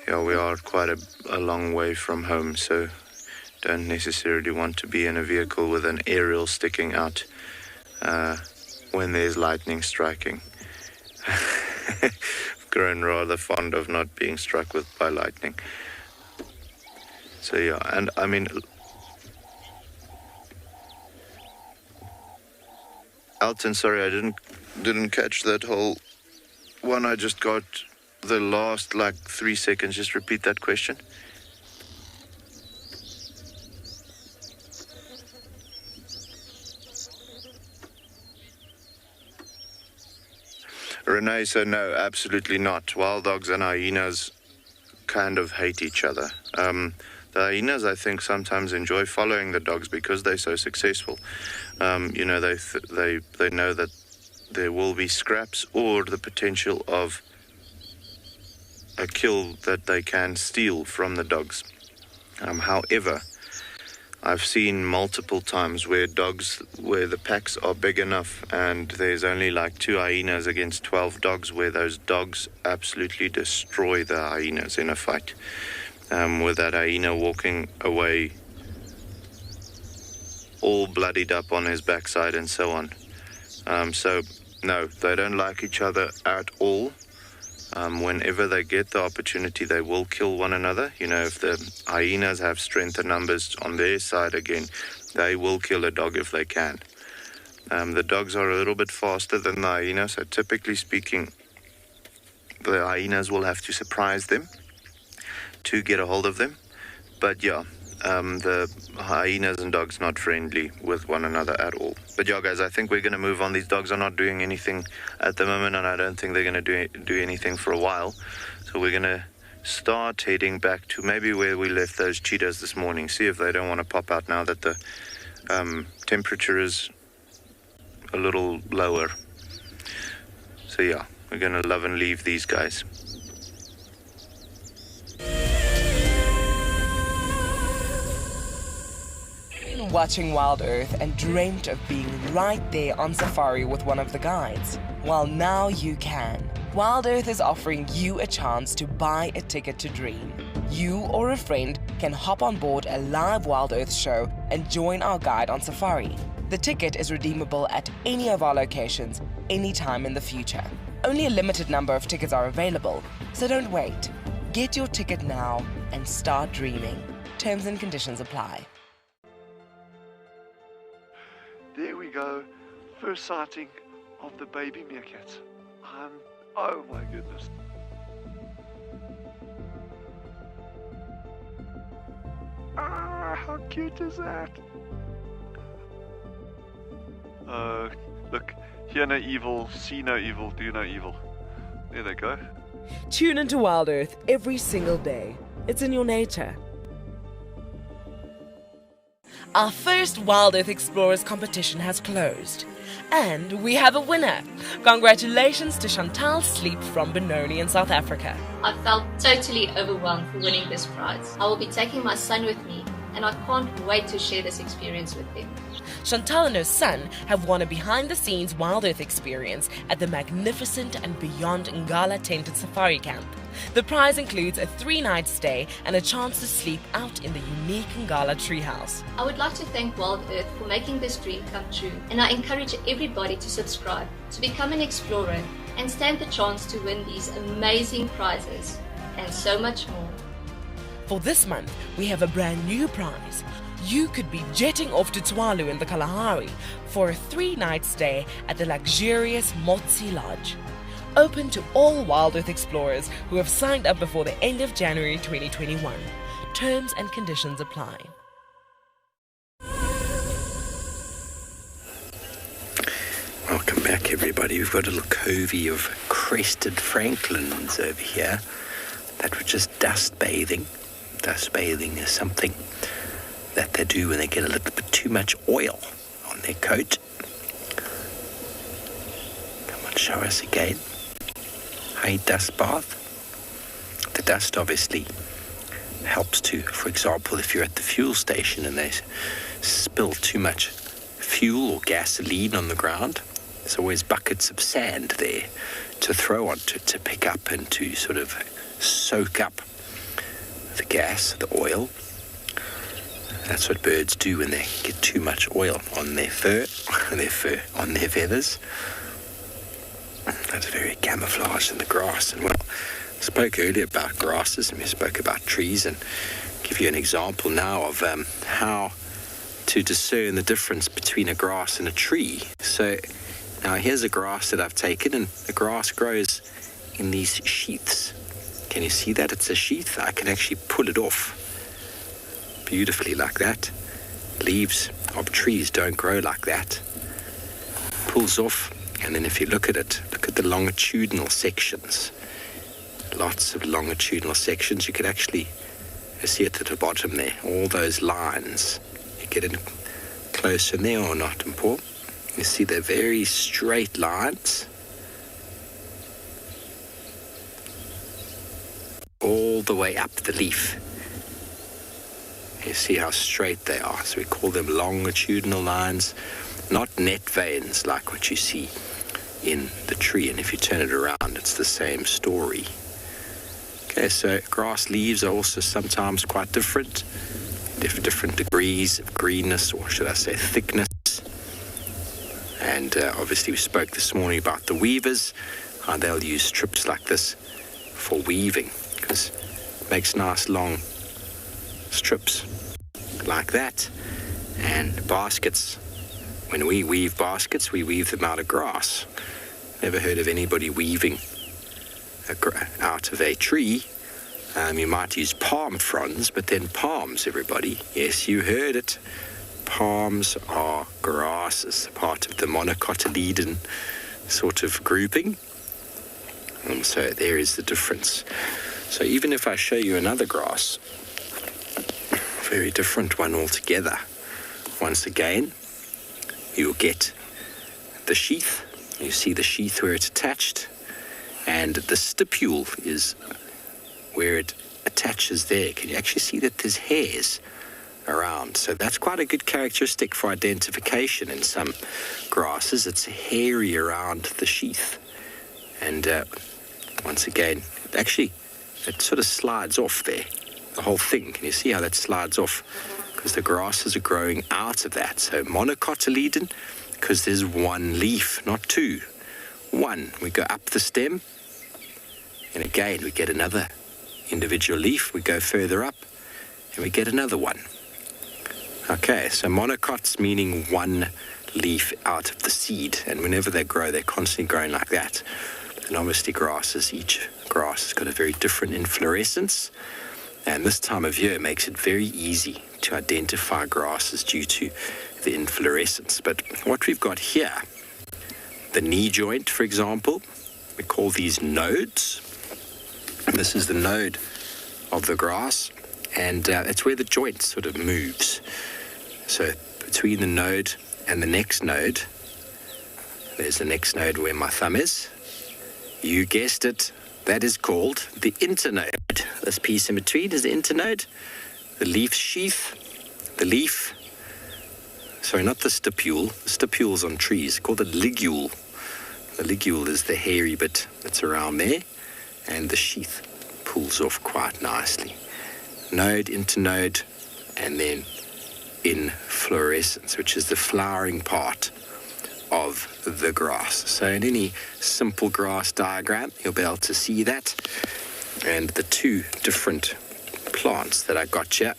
yeah, we are quite a long way from home, so don't necessarily want to be in a vehicle with an aerial sticking out when there's lightning striking. I've grown rather fond of not being struck by lightning. So yeah, and I mean, Alton, sorry, I didn't catch that whole one. I just got the last 3 seconds. Just repeat that question. Renee, so no, absolutely not. Wild dogs and hyenas kind of hate each other. The hyenas, I think, sometimes enjoy following the dogs because they're so successful. They know that there will be scraps or the potential of a kill that they can steal from the dogs. However, I've seen multiple times where the packs are big enough and there's only 2 hyenas against 12 dogs, where those dogs absolutely destroy the hyenas in a fight. With that hyena walking away all bloodied up on his backside and so on. So, no, they don't like each other at all. Whenever they get the opportunity, they will kill one another. If the hyenas have strength and numbers on their side again, they will kill a dog if they can. The dogs are a little bit faster than the hyenas, so typically speaking, the hyenas will have to surprise them to get a hold of them. But yeah, the hyenas and dogs not friendly with one another at all. But yeah, guys, I think we're going to move on. These dogs are not doing anything at the moment, and I don't think they're going to do anything for a while. So we're going to start heading back to maybe where we left those cheetahs this morning. See if they don't want to pop out now that the temperature is a little lower. So yeah, we're going to love and leave these guys. Watching Wild Earth and dreamt of being right there on safari with one of the guides? Well, now you can. Wild Earth is offering you a chance to buy a ticket to dream. You or a friend can hop on board a live Wild Earth show and join our guide on safari. The ticket is redeemable at any of our locations, anytime in the future. Only a limited number of tickets are available, so don't wait. Get your ticket now and start dreaming. Terms and conditions apply. There we go, first sighting of the baby meerkats. Oh my goodness. How cute is that? Look, hear no evil, see no evil, do no evil. There they go. Tune into Wild Earth every single day. It's in your nature. Our first Wild Earth Explorers competition has closed. And we have a winner. Congratulations to Chantal Sleep from Benoni in South Africa. I felt totally overwhelmed for winning this prize. I will be taking my son with me, and I can't wait to share this experience with him. Chantal and her son have won a behind-the-scenes Wild Earth experience at the magnificent and beyond Ngala tented safari camp. The prize includes a 3-night stay and a chance to sleep out in the unique Ngala treehouse. I would like to thank Wild Earth for making this dream come true, and I encourage everybody to subscribe, to become an explorer, and stand the chance to win these amazing prizes, and so much more. For this month, we have a brand new prize. You could be jetting off to Tswalu in the Kalahari for a 3-night stay at the luxurious Motsi Lodge. Open to all Wild Earth explorers who have signed up before the end of January 2021. Terms and conditions apply. Welcome back, everybody. We've got a little covey of crested francolins over here that were just dust bathing. Dust bathing is something that they do when they get a little bit too much oil on their coat. Come on, show us again. A dust bath. The dust obviously helps to, for example, if you're at the fuel station and they spill too much fuel or gasoline on the ground, there's always buckets of sand there to throw onto it, to pick up and to sort of soak up the gas, the oil. That's what birds do when they get too much oil on their fur, on their feathers. That's very camouflaged in the grass. And well, I spoke earlier about grasses, and we spoke about trees, and give you an example now of how to discern the difference between a grass and a tree. So Now here's a grass that I've taken, and the grass grows in these sheaths. Can you see that? It's a sheath. I can actually pull it off beautifully like that. Leaves of trees don't grow like that. Pulls off, and then if you look at it, look at the longitudinal sections. Lots of longitudinal sections. You can actually see it at the bottom there, all those lines. You get it closer in there or not, and Paul? You see they're very straight lines. All the way up the leaf. You see how straight they are. So we call them longitudinal lines, not net veins like what you see in the tree. And if you turn it around, it's the same story. Okay, so grass leaves are also sometimes quite different. Different degrees of greenness, or should I say thickness. And obviously we spoke this morning about the weavers, how they'll use strips like this for weaving, because it makes nice long strips like that. And baskets, when we weave baskets, we weave them out of grass. Never heard of anybody weaving out of a tree. You might use palm fronds, but then palms, everybody. Yes, you heard it. Palms are grasses, part of the monocotyledon sort of grouping. And so there is the difference. So even if I show you another grass, very different one altogether, once again, you'll get the sheath. You see the sheath where it's attached, and the stipule is where it attaches there. Can you actually see that there's hairs around? So that's quite a good characteristic for identification in some grasses. It's hairy around the sheath. And once again, it sort of slides off there, the whole thing. Can you see how that slides off? Because the grasses are growing out of that. So monocotyledon, because there's one leaf, not two. One. We go up the stem, and again we get another individual leaf. We go further up, and we get another one. Okay, so monocots meaning one leaf out of the seed, and whenever they grow, they're constantly growing like that. And obviously grasses, each grass has got a very different inflorescence, and this time of year makes it very easy to identify grasses due to the inflorescence. But what we've got here, the knee joint, for example, we call these nodes. This is the node of the grass, and it's where the joint sort of moves. So between the node and the next node, there's the next node where my thumb is. You guessed it, that is called the internode. This piece in between is the internode, the leaf sheath, the leaf. Sorry, not the stipule. The stipules on trees, called the ligule. The ligule is the hairy bit that's around there, and the sheath pulls off quite nicely. Node, internode, and then inflorescence, which is the flowering part of the grass. So in any simple grass diagram, you'll be able to see that. And the two different plants that I got here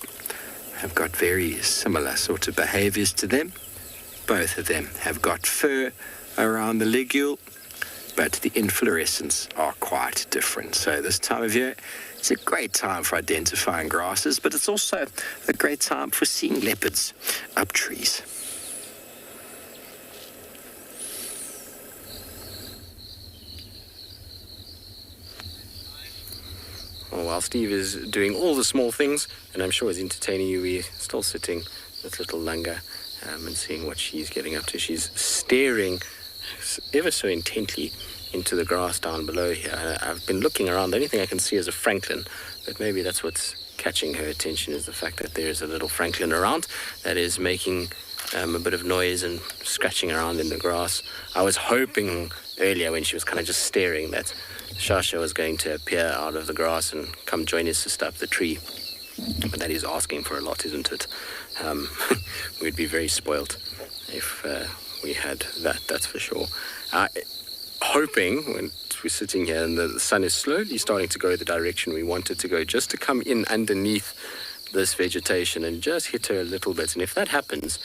have got very similar sort of behaviors to them. Both of them have got fur around the ligule, but the inflorescence are quite different. So this time of year, it's a great time for identifying grasses, but it's also a great time for seeing leopards up trees. Well, while Steve is doing all the small things, and I'm sure is entertaining you, we're still sitting with little Lunga and seeing what she's getting up to. She's staring ever so intently into the grass down below here. I've been looking around. The only thing I can see is a francolin, but maybe that's what's catching her attention, is the fact that there is a little francolin around that is making a bit of noise and scratching around in the grass. I was hoping earlier, when she was kind of just staring, that Shasha was going to appear out of the grass and come join his sister up the tree. But that is asking for a lot, isn't it? We'd be very spoilt if we had that, that's for sure. Hoping, when we're sitting here and the sun is slowly starting to go the direction we want it to go, just to come in underneath this vegetation and just hit her a little bit. And if that happens,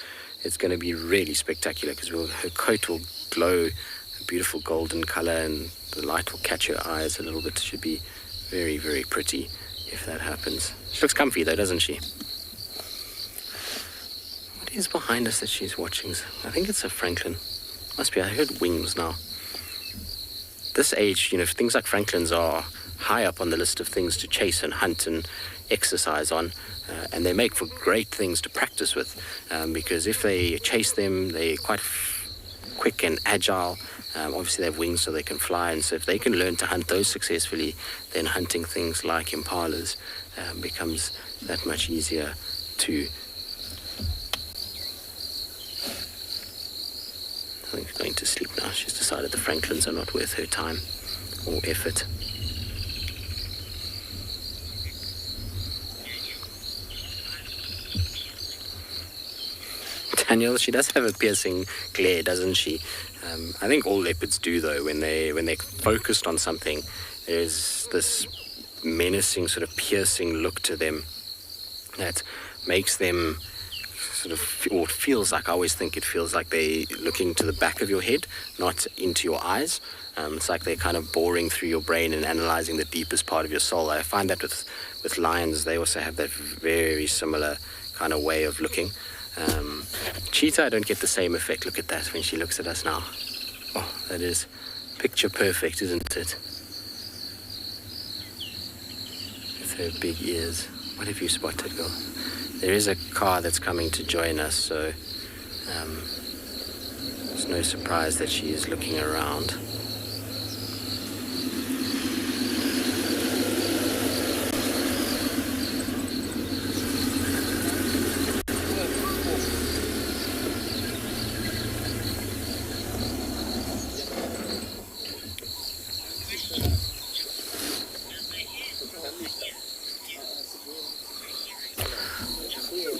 it's going to be really spectacular, because her coat will glow a beautiful golden color, and the light will catch your eyes a little bit. It should be very, very pretty if that happens. She looks comfy though, doesn't she? What is behind us that she's watching? I think it's a francolin. Must be. I heard wings now. This age, things like francolins are high up on the list of things to chase and hunt and exercise on, and they make for great things to practice with, because if they chase them, they're quite quick and agile. Obviously they have wings so they can fly, and so if they can learn to hunt those successfully, then hunting things like impalas becomes that much easier too. I think she's going to sleep now. She's decided the francolins are not worth her time or effort. Daniel, she does have a piercing glare, doesn't she? I think all leopards do, though. When they're focused on something, there's this menacing sort of piercing look to them that makes them sort of, or it feels like, I always think it feels like they're looking to the back of your head, not into your eyes. It's like they're kind of boring through your brain and analyzing the deepest part of your soul. I find that with lions, they also have that very similar kind of way of looking. Cheetah, I don't get the same effect. Look at that when she looks at us now. Oh, that is picture perfect, isn't it? With her big ears. What have you spotted, girl? There is a car that's coming to join us, so it's no surprise that she is looking around.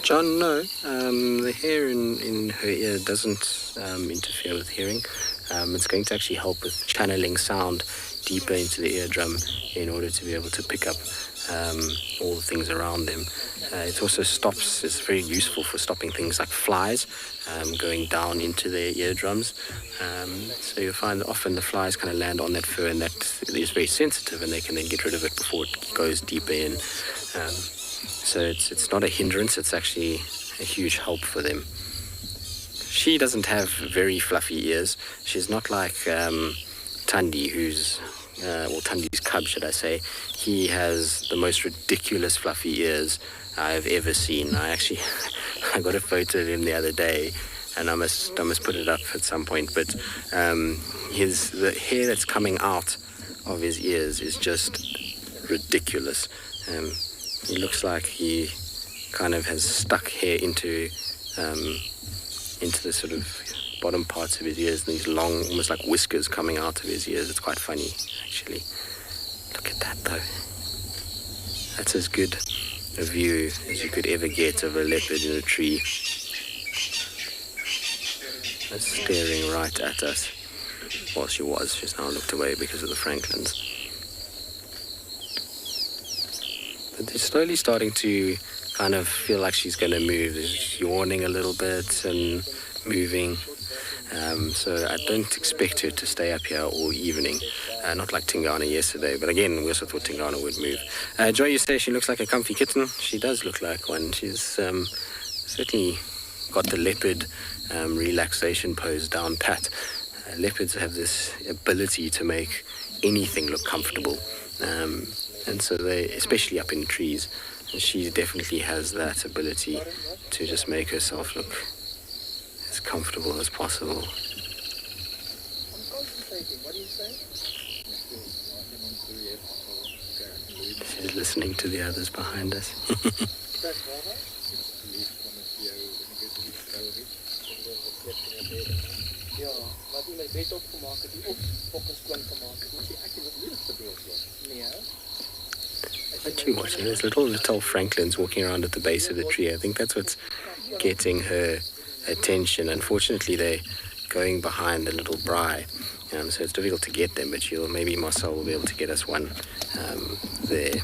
John, no. The hair in her ear doesn't interfere with hearing. It's going to actually help with channeling sound deeper into the eardrum in order to be able to pick up all the things around them. It also it's very useful for stopping things like flies going down into their eardrums. So you'll find that often the flies kind of land on that fur, and that is very sensitive, and they can then get rid of it before it goes deeper in. So it's not a hindrance, it's actually a huge help for them. She doesn't have very fluffy ears. She's not like Thandi, or Thandi's cub, should I say. He has the most ridiculous fluffy ears I've ever seen. I got a photo of him the other day, and I must put it up at some point, but the hair that's coming out of his ears is just ridiculous. He looks like he kind of has stuck hair into the sort of bottom parts of his ears, and these long, almost like whiskers coming out of his ears. It's quite funny, actually. Look at that, though. That's as good a view as you could ever get of a leopard in a tree. That's staring right at us. Well, she's now looked away because of the francolins. But they're slowly starting to kind of feel like she's going to move. She's yawning a little bit and moving. So I don't expect her to stay up here all evening. Not like Tingana yesterday, but again, we also thought Tingana would move. Joy, you say she looks like a comfy kitten. She does look like one. She's certainly got the leopard relaxation pose down pat. Leopards have this ability to make anything look comfortable. And so they, especially up in trees, and she definitely has that ability to just make herself look as comfortable as possible. She's listening to the others behind us. Not too much. There's little francolins walking around at the base of the tree. I think that's what's getting her attention. Unfortunately, they're going behind the little braai, so it's difficult to get them, but maybe Marcel will be able to get us one there.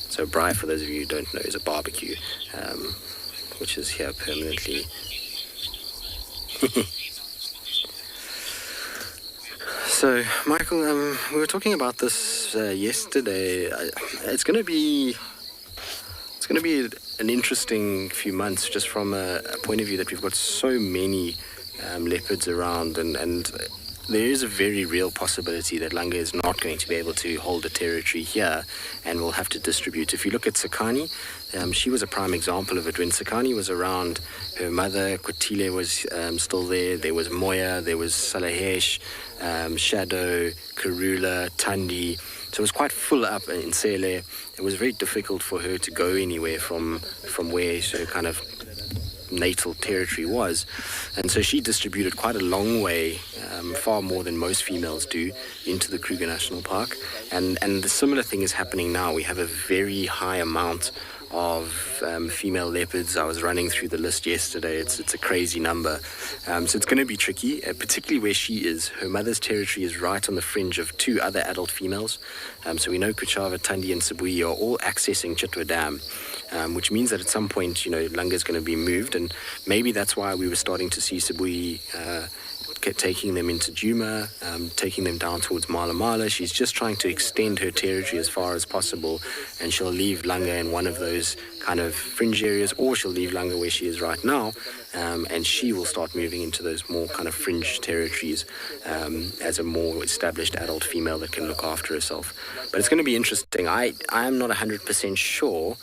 So braai, for those of you who don't know, is a barbecue, which is here permanently. So, Michael, we were talking about this yesterday. It's going to be an interesting few months, just from a point of view that we've got so many leopards around, and there is a very real possibility that Langa is not going to be able to hold a territory here and will have to distribute. If you look at Tsakani, she was a prime example of it. When Tsakani was around, her mother, Kotile, was still there. There was Moya, there was Salahesh, Shadow, Karula, Tandi. So it was quite full up in Sele. It was very difficult for her to go anywhere from where her kind of natal territory was, and so she distributed quite a long way, far more than most females do, into the Kruger National Park. And the similar thing is happening now. We have a very high amount of female leopards. I was running through the list yesterday. It's a crazy number. So it's going to be tricky, particularly where she is. Her mother's territory is right on the fringe of two other adult females. So we know Kuchava, Tandi, and Sibui are all accessing Chitwa Dam, which means that at some point, Langa is going to be moved, and maybe that's why we were starting to see Sibui taking them into Djuma, taking them down towards Mala Mala. She's just trying to extend her territory as far as possible, and she'll leave Langa in one of those kind of fringe areas, or she'll leave Langa where she is right now, and she will start moving into those more kind of fringe territories as a more established adult female that can look after herself. But it's going to be interesting. I am not 100% sure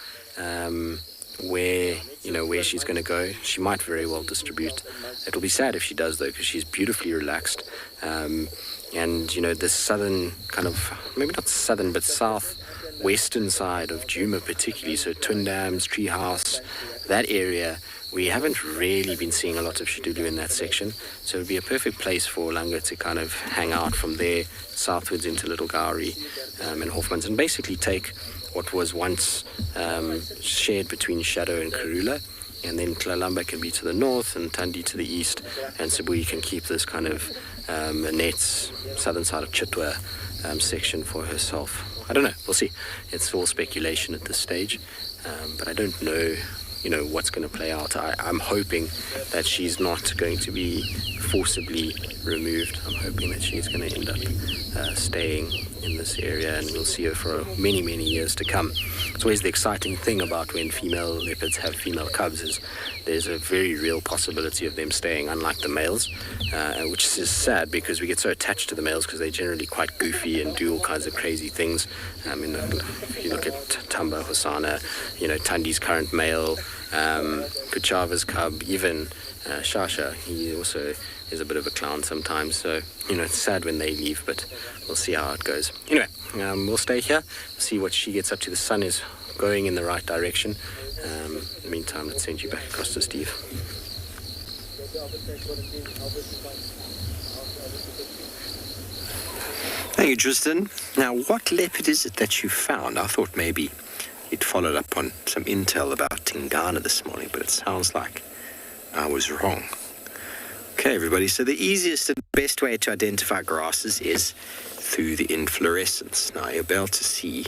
where she's going to go. She might very well distribute. It'll be sad if she does, though, because she's beautifully relaxed. And the southern kind of, maybe not southern, but southwestern side of Djuma particularly, so Twin Dams, Treehouse, that area, we haven't really been seeing a lot of Shidulu in that section. So it would be a perfect place for Langa to kind of hang out from there southwards into Little Gowrie and Hoffmans, and basically take what was once shared between Shadow and Karula, and then Tlalamba can be to the north and Tandi to the east, and Sibui can keep this kind of Annette's southern side of Chitwa section for herself. I don't know, we'll see. It's all speculation at this stage, but I don't know what's going to play out. I'm hoping that she's not going to be forcibly removed. I'm hoping that she's going to end up staying in this area, and we'll see her for many, many years to come. It's always the exciting thing about when female leopards have female cubs, is there's a very real possibility of them staying, unlike the males, which is sad because we get so attached to the males because they're generally quite goofy and do all kinds of crazy things. If you look at Tamba, Hosanna, Tandi's current male, Kuchava's cub, even Shasha, he also is a bit of a clown sometimes, so it's sad when they leave, but we'll see how it goes. Anyway, we'll stay here, see what she gets up to. The sun is going in the right direction. In the meantime, let's send you back across to Steve. Thank you, Tristan. Now, what leopard is it that you found? I thought maybe you'd followed up on some intel about Tingana this morning, but it sounds like I was wrong. Okay, everybody, so the easiest and best way to identify grasses is through the inflorescence. Now, you'll be able to see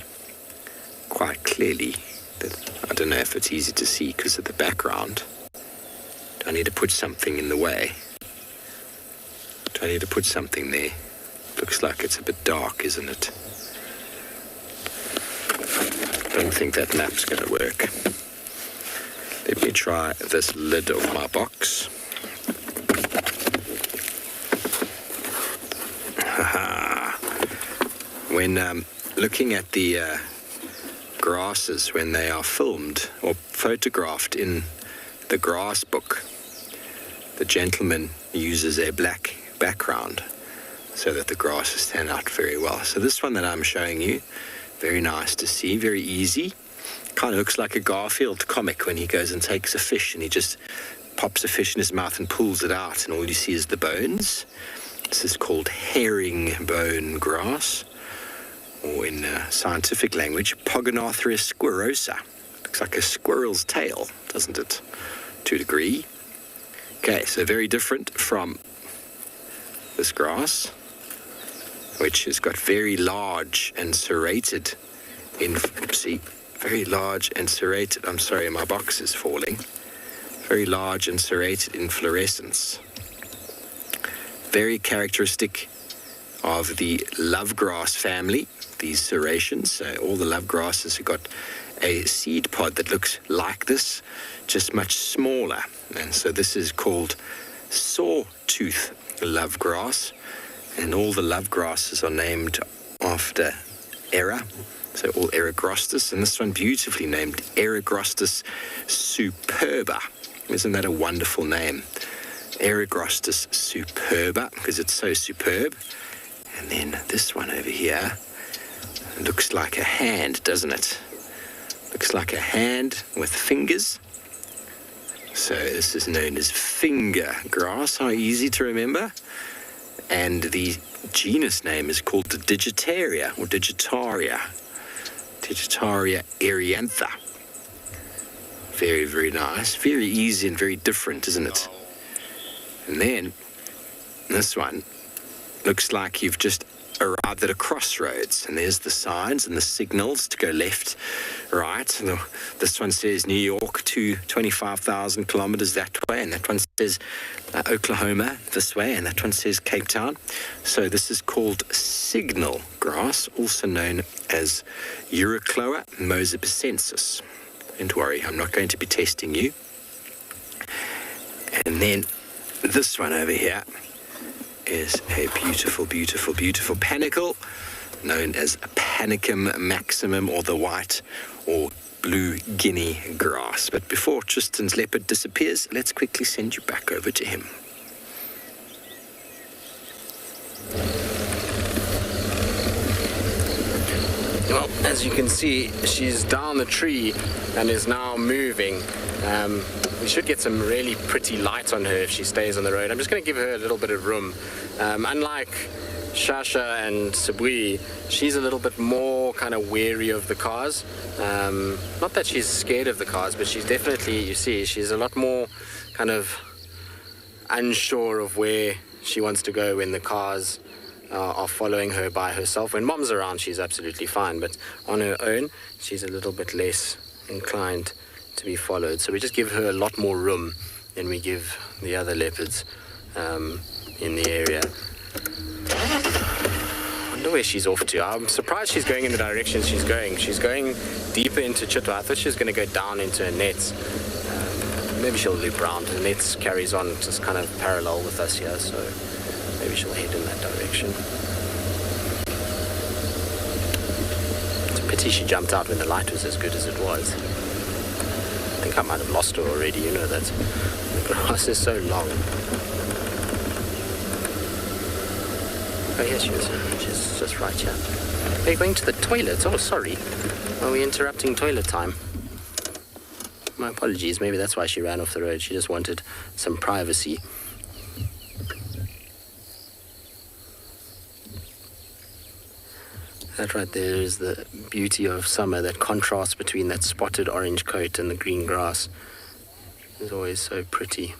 quite clearly that, I don't know if it's easy to see because of the background. Do I need to put something in the way? Do I need to put something there? Looks like it's a bit dark, isn't it? I don't think that map's going to work. Let me try this lid of my box. When looking at the grasses when they are filmed or photographed in the grass book, the gentleman uses a black background so that the grasses stand out very well. So this one that I'm showing you, very nice to see, very easy. Kind of looks like a Garfield comic when he goes and takes a fish and he just pops a fish in his mouth and pulls it out, and all you see is the bones. This is called herringbone grass, or in scientific language, Pogonathria squirrosa. Looks like a squirrel's tail, doesn't it? To a degree. Okay, so very different from this grass, which has got very large and serrated very large and serrated, I'm sorry, my box is falling. Very large and serrated inflorescence. Very characteristic of the lovegrass family, these serrations. So all the lovegrasses have got a seed pod that looks like this, just much smaller. And so this is called sawtooth lovegrass. And all the lovegrasses are named after Era. So all Eragrostis, and this one beautifully named Eragrostis superba. Isn't that a wonderful name? Eragrostis superba, because it's so superb. And then this one over here looks like a hand, doesn't it? Looks like a hand with fingers. So this is known as finger grass. How easy to remember. And the genus name is called the Digitaria or Digitaria. Digitaria eriantha. Very, very nice. Very easy and very different, isn't it? And then this one looks like you've just arrived at a crossroads, and there's the signs and the signals to go left, right. And this one says New York to 25,000 kilometers that way, and that one says Oklahoma this way, and that one says Cape Town. So this is called signal grass, also known as Eurycloa mosabicensis. Don't worry, I'm not going to be testing you. And then this one over here is a beautiful, beautiful, beautiful panicle known as Panicum maximum, or the white or blue Guinea grass. But before Tristan's leopard disappears, let's quickly send you back over to him. Well, as you can see, she's down the tree and is now moving. We should get some really pretty light on her if she stays on the road. I'm just going to give her a little bit of room. Unlike Shasha and Tswalu, she's a little bit more kind of wary of the cars. Not that she's scared of the cars, but she's definitely, you see, she's a lot more kind of unsure of where she wants to go when the cars are following her by herself. When mom's around, she's absolutely fine, but on her own, she's a little bit less inclined to be followed. So we just give her a lot more room than we give the other leopards in the area. I wonder where she's off to. I'm surprised she's going in the direction she's going. She's going deeper into Chitwa. I thought she was going to go down into her nets. Maybe she'll loop around. The nets carries on just kind of parallel with us here, so maybe she'll head in that direction. It's a pity she jumped out when the light was as good as it was. I think I might have lost her already, you know that the grass is so long. Oh, here she is. She's just right here. Are you going to the toilet? Oh, sorry. Are we interrupting toilet time? My apologies. Maybe that's why she ran off the road. She just wanted some privacy. That right there is the beauty of summer, that contrast between that spotted orange coat and the green grass is always so pretty.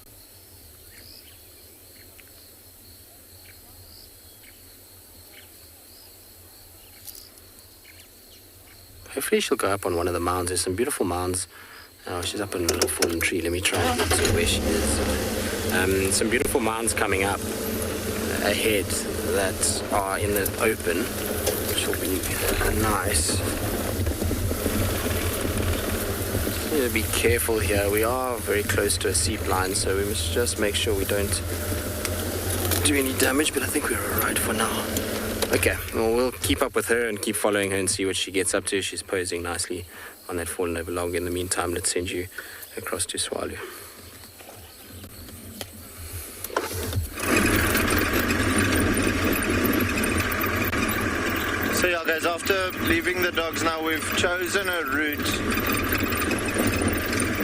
Hopefully she'll go up on one of the mounds. There's some beautiful mounds. Oh, she's up on a little fallen tree. Let me try and see where she is. Some beautiful mounds coming up ahead that are in the open, which will be nice. Just need to be careful here. We are very close to a seep line, so we must just make sure we don't do any damage, but I think we're all right for now. Okay, well, we'll keep up with her and keep following her and see what she gets up to. She's posing nicely on that fallen over log. In the meantime, let's send you across to Tswalu. So yeah, guys, after leaving the dogs now, we've chosen a route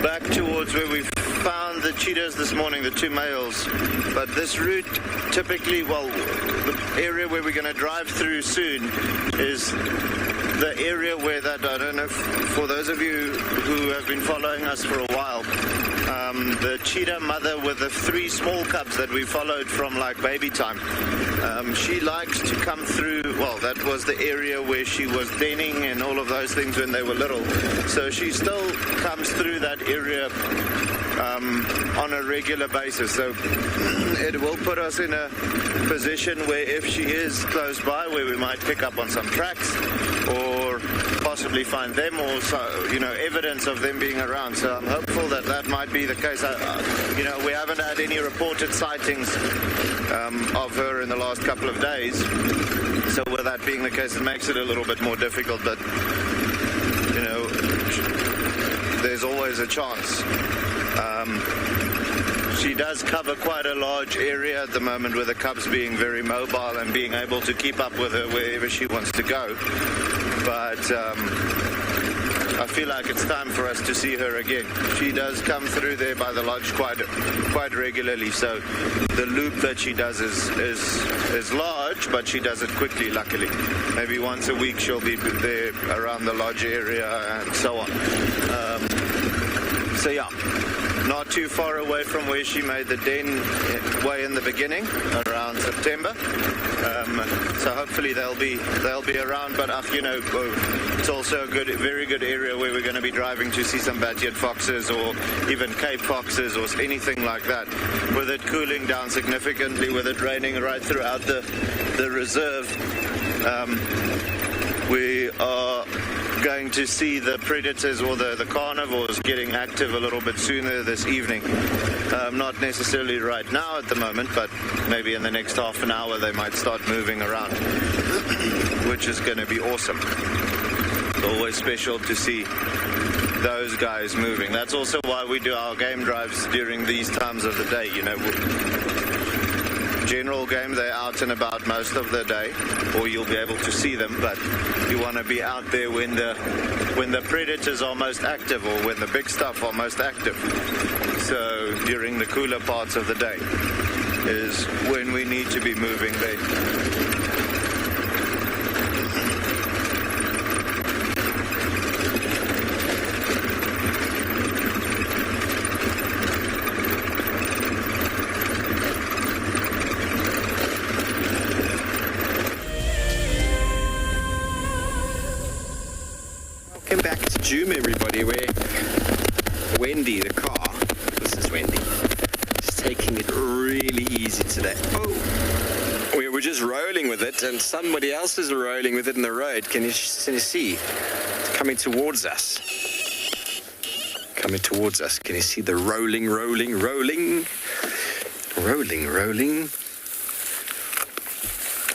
back towards where we found the cheetahs this morning, the two males. But this route typically, well, the area where we're going to drive through soon is the area where that, I don't know, for those of you who have been following us for a while, the cheetah mother with the 3 small cubs that we followed from like baby time. She likes to come through, well, that was the area where she was denning and all of those things when they were little. So she still comes through that area on a regular basis. So it will put us in a position where if she is close by, where we might pick up on some tracks or possibly find them, or evidence of them being around. So I'm hopeful that that might be the case. We haven't had any reported sightings of her in the last couple of days. So with that being the case, it makes it a little bit more difficult. But there's always a chance. She does cover quite a large area at the moment, with the cubs being very mobile and being able to keep up with her wherever she wants to go. But I feel like it's time for us to see her again. She does come through there by the lodge quite regularly. So the loop that she does is large, but she does it quickly, luckily. Maybe once a week she'll be there around the lodge area and so on. So yeah, not too far away from where she made the den way in the beginning, around September. So hopefully they'll be around. But it's also a very good area where we're going to be driving to see some bad-eared foxes, or even Cape foxes, or anything like that. With it cooling down significantly, with it raining right throughout the reserve, we are going to see the predators or the carnivores getting active a little bit sooner this evening. Not necessarily right now at the moment, but maybe in the next half an hour they might start moving around, which is going to be awesome. It's always special to see those guys moving. That's also why we do our game drives during these times of the day. General game, they're out and about most of the day, or you'll be able to see them, but you want to be out there when the predators are most active, or when the big stuff are most active. So during the cooler parts of the day is when we need to be moving there. Zoom, everybody, where Wendy, the car, this is Wendy, is taking it really easy today. Oh, we were just rolling with it, and somebody else is rolling with it in the road. Can you see? It's coming towards us. Coming towards us. Can you see the rolling?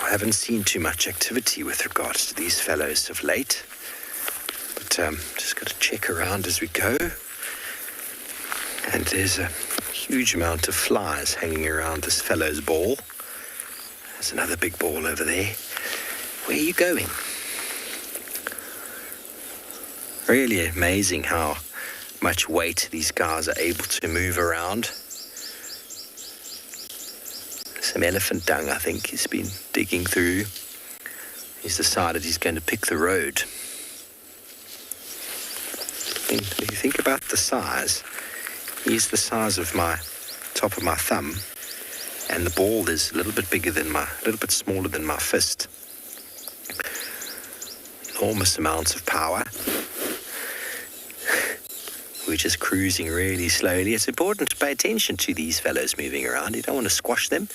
I haven't seen too much activity with regards to these fellows of late. Just got to check around as we go, and there's a huge amount of flies hanging around this fellow's ball. There's another big ball over there. Where are you going? Really amazing how much weight these guys are able to move around. Some elephant dung, I think, he's been digging through. He's decided he's going to pick the road. If you think about the size, he's the size of my top of my thumb, and the ball is a little bit smaller than my fist. Enormous amounts of power. We're just cruising really slowly. It's important to pay attention to these fellows moving around. You don't want to squash them.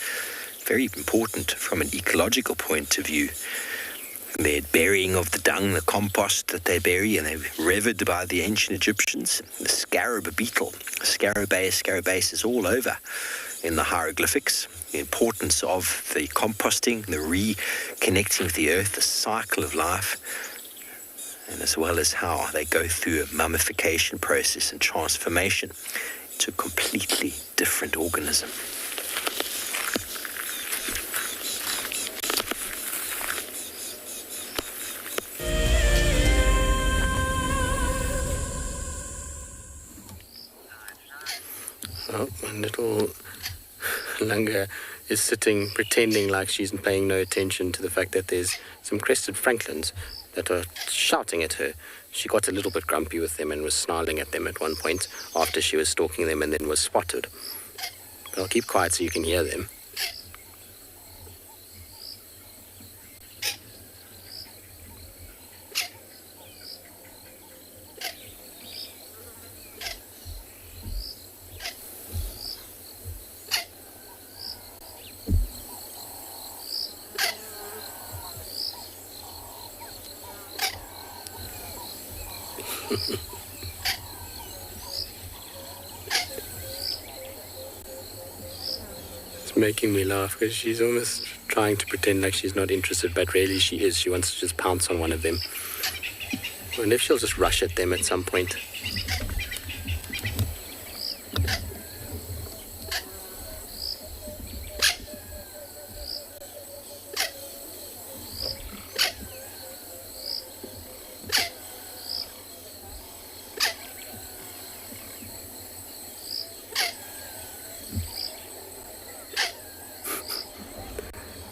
Very important from an ecological point of view. Their burying of the dung, the compost that they bury, and they're revered by the ancient Egyptians. The scarab beetle, scarabaeus all over in the hieroglyphics. The importance of the composting, the reconnecting with the earth, the cycle of life, and as well as how they go through a mummification process and transformation to a completely different organism. Oh, little Lunga is pretending like she's paying no attention to the fact that there's some crested francolins that are shouting at her. She got a little bit grumpy with them and was snarling at them at one point after she was stalking them and then was spotted. But I'll keep quiet so you can hear them. It's making me laugh because she's almost trying to pretend like she's not interested, but really she is. She wants to just pounce on one of them. I wonder if she'll just rush at them at some point.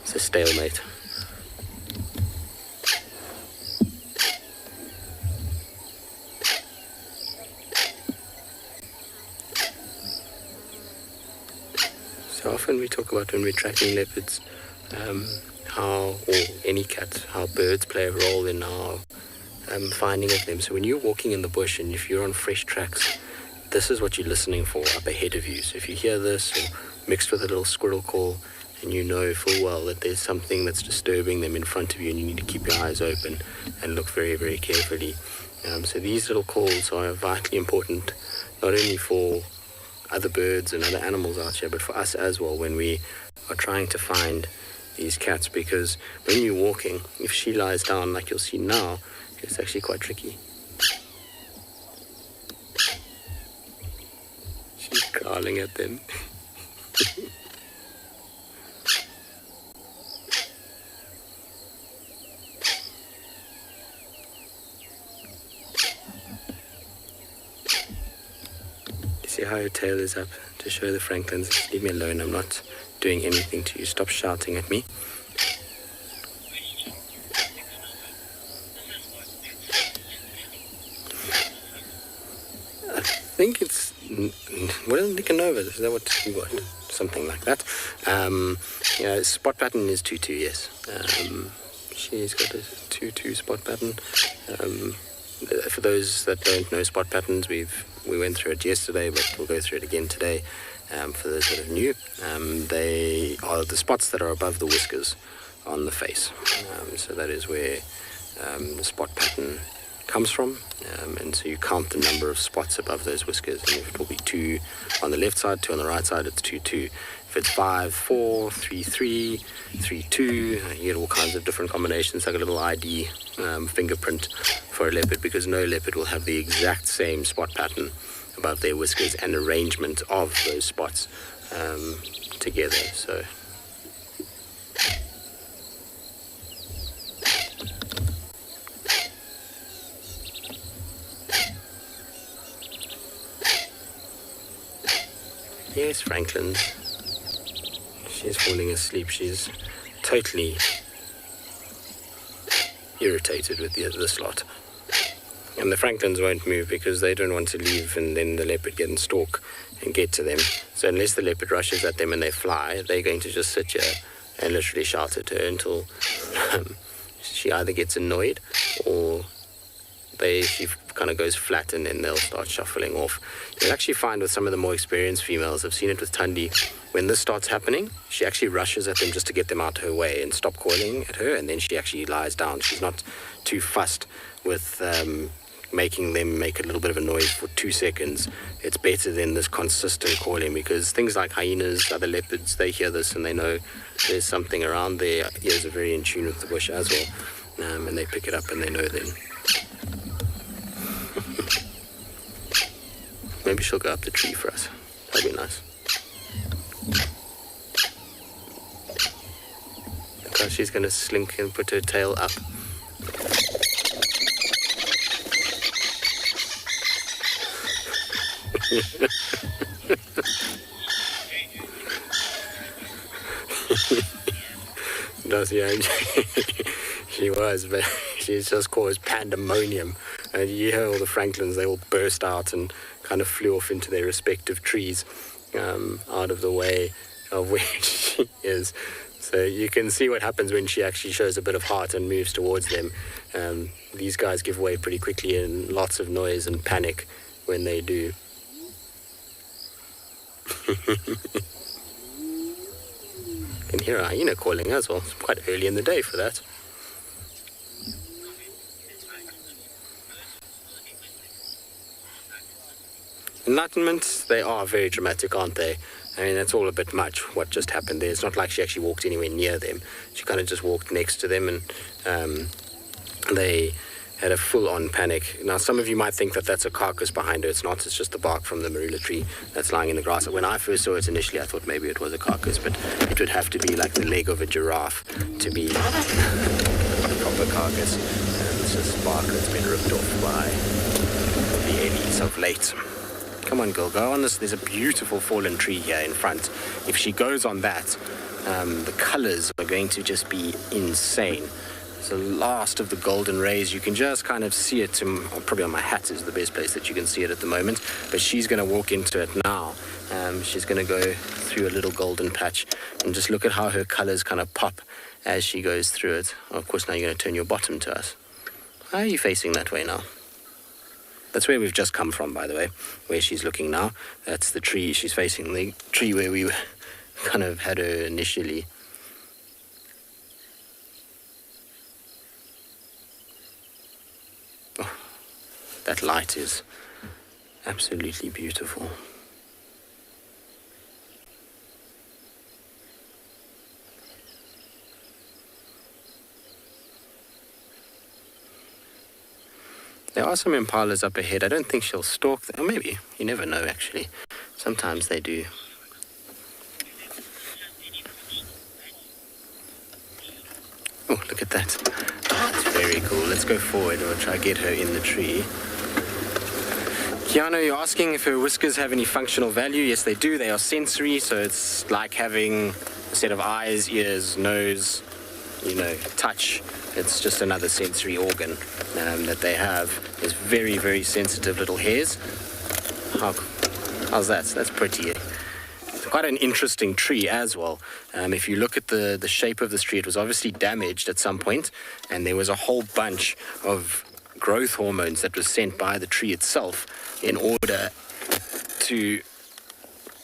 It's a stalemate. So often we talk about when we're tracking leopards, how, or any cat, how birds play a role in our finding of them. So when you're walking in the bush and if you're on fresh tracks, this is what you're listening for up ahead of you. So if you hear this or mixed with a little squirrel call, and you know full well that there's something that's disturbing them in front of you and you need to keep your eyes open and look very, very carefully. So these little calls are vitally important, not only for other birds and other animals out here, but for us as well when we are trying to find these cats, because when you're walking, if she lies down like you'll see now, it's actually quite tricky. She's growling at them. See how her tail is up to show the Franklins, leave me alone, I'm not doing anything to you, stop shouting at me. I think it's, what is Nicanova, is that what you got? Something like that. Yeah, spot pattern is 2-2, yes. She's got a 2-2 spot pattern. For those that don't know spot patterns, we went through it yesterday, but we'll go through it again today. For those that are new, they are the spots that are above the whiskers on the face. So that is where the spot pattern comes from. And so you count the number of spots above those whiskers, and if it will be 2 on the left side, 2 on the right side, it's 2-2. If it's 5-4, 3-3, 3-2, you get all kinds of different combinations, like a little ID fingerprint for a leopard, because no leopard will have the exact same spot pattern above their whiskers and arrangement of those spots together. So yes, Franklin. She's falling asleep. She's totally irritated with this lot. And the Franklins won't move because they don't want to leave and then the leopard get and stalk and get to them. So unless the leopard rushes at them and they fly, they're going to just sit here and literally shout at her until she either gets annoyed or she kind of goes flat, and then they'll start shuffling off. You'll actually find with some of the more experienced females, I've seen it with Thandi, when this starts happening, she actually rushes at them just to get them out of her way and stop calling at her, and then she actually lies down. She's not too fussed with making them make a little bit of a noise for 2 seconds. It's better than this consistent calling, because things like hyenas, other leopards, they hear this and they know there's something around there. Ears are very in tune with the bush as well, and they pick it up and they know then. Maybe she'll go up the tree for us. That'd be nice. Because she's going to slink and put her tail up. Does, yeah. She was, but She's just caused pandemonium. And you hear all the francolins, they all burst out and kind of flew off into their respective trees out of the way of where she is. So you can see what happens when she actually shows a bit of heart and moves towards them. These guys give way pretty quickly, and lots of noise and panic when they do. You can hear a hyena calling as well. It's quite early in the day for that. Enlightenment, they are very dramatic, aren't they? I mean, that's all a bit much, what just happened there. It's not like she actually walked anywhere near them. She kind of just walked next to them, and they had a full-on panic. Now, some of you might think that that's a carcass behind her. It's not. It's just the bark from the marula tree that's lying in the grass. When I first saw it initially, I thought maybe it was a carcass, but it would have to be like the leg of a giraffe to be a proper carcass. And it's just bark that's been ripped off by the elites of late. Come on, girl, go on this. There's a beautiful fallen tree here in front. If she goes on that, the colors are going to just be insane. It's the last of the golden rays. You can just kind of see it. Probably on my hat is the best place that you can see it at the moment. But she's going to walk into it now. She's going to go through a little golden patch. And just look at how her colors kind of pop as she goes through it. Oh, of course, now you're going to turn your bottom to us. Why are you facing that way now? That's where we've just come from, by the way, where she's looking now. That's the tree. She's facing the tree where we kind of had her initially. Oh, that light is absolutely beautiful. There are some impalas up ahead. I don't think she'll stalk them. Or maybe. You never know, actually. Sometimes they do. Oh, look at that. That's very cool. Let's go forward. We'll try to get her in the tree. Keanu, you're asking if her whiskers have any functional value. Yes, they do. They are sensory, so it's like having a set of eyes, ears, nose, touch. It's just another sensory organ that they have. There's very, very sensitive little hairs. How's that? That's pretty. It's quite an interesting tree as well. If you look at the shape of this tree, it was obviously damaged at some point, and there was a whole bunch of growth hormones that was sent by the tree itself in order to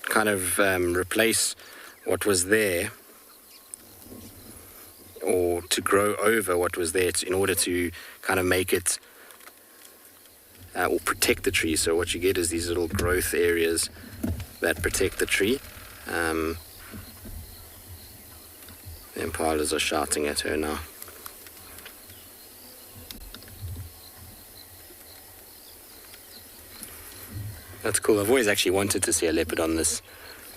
kind of replace what was there, or to grow over what was there in order to kind of make it or protect the tree. So what you get is these little growth areas that protect the tree. The impalas are shouting at her now. That's cool. I've always actually wanted to see a leopard on this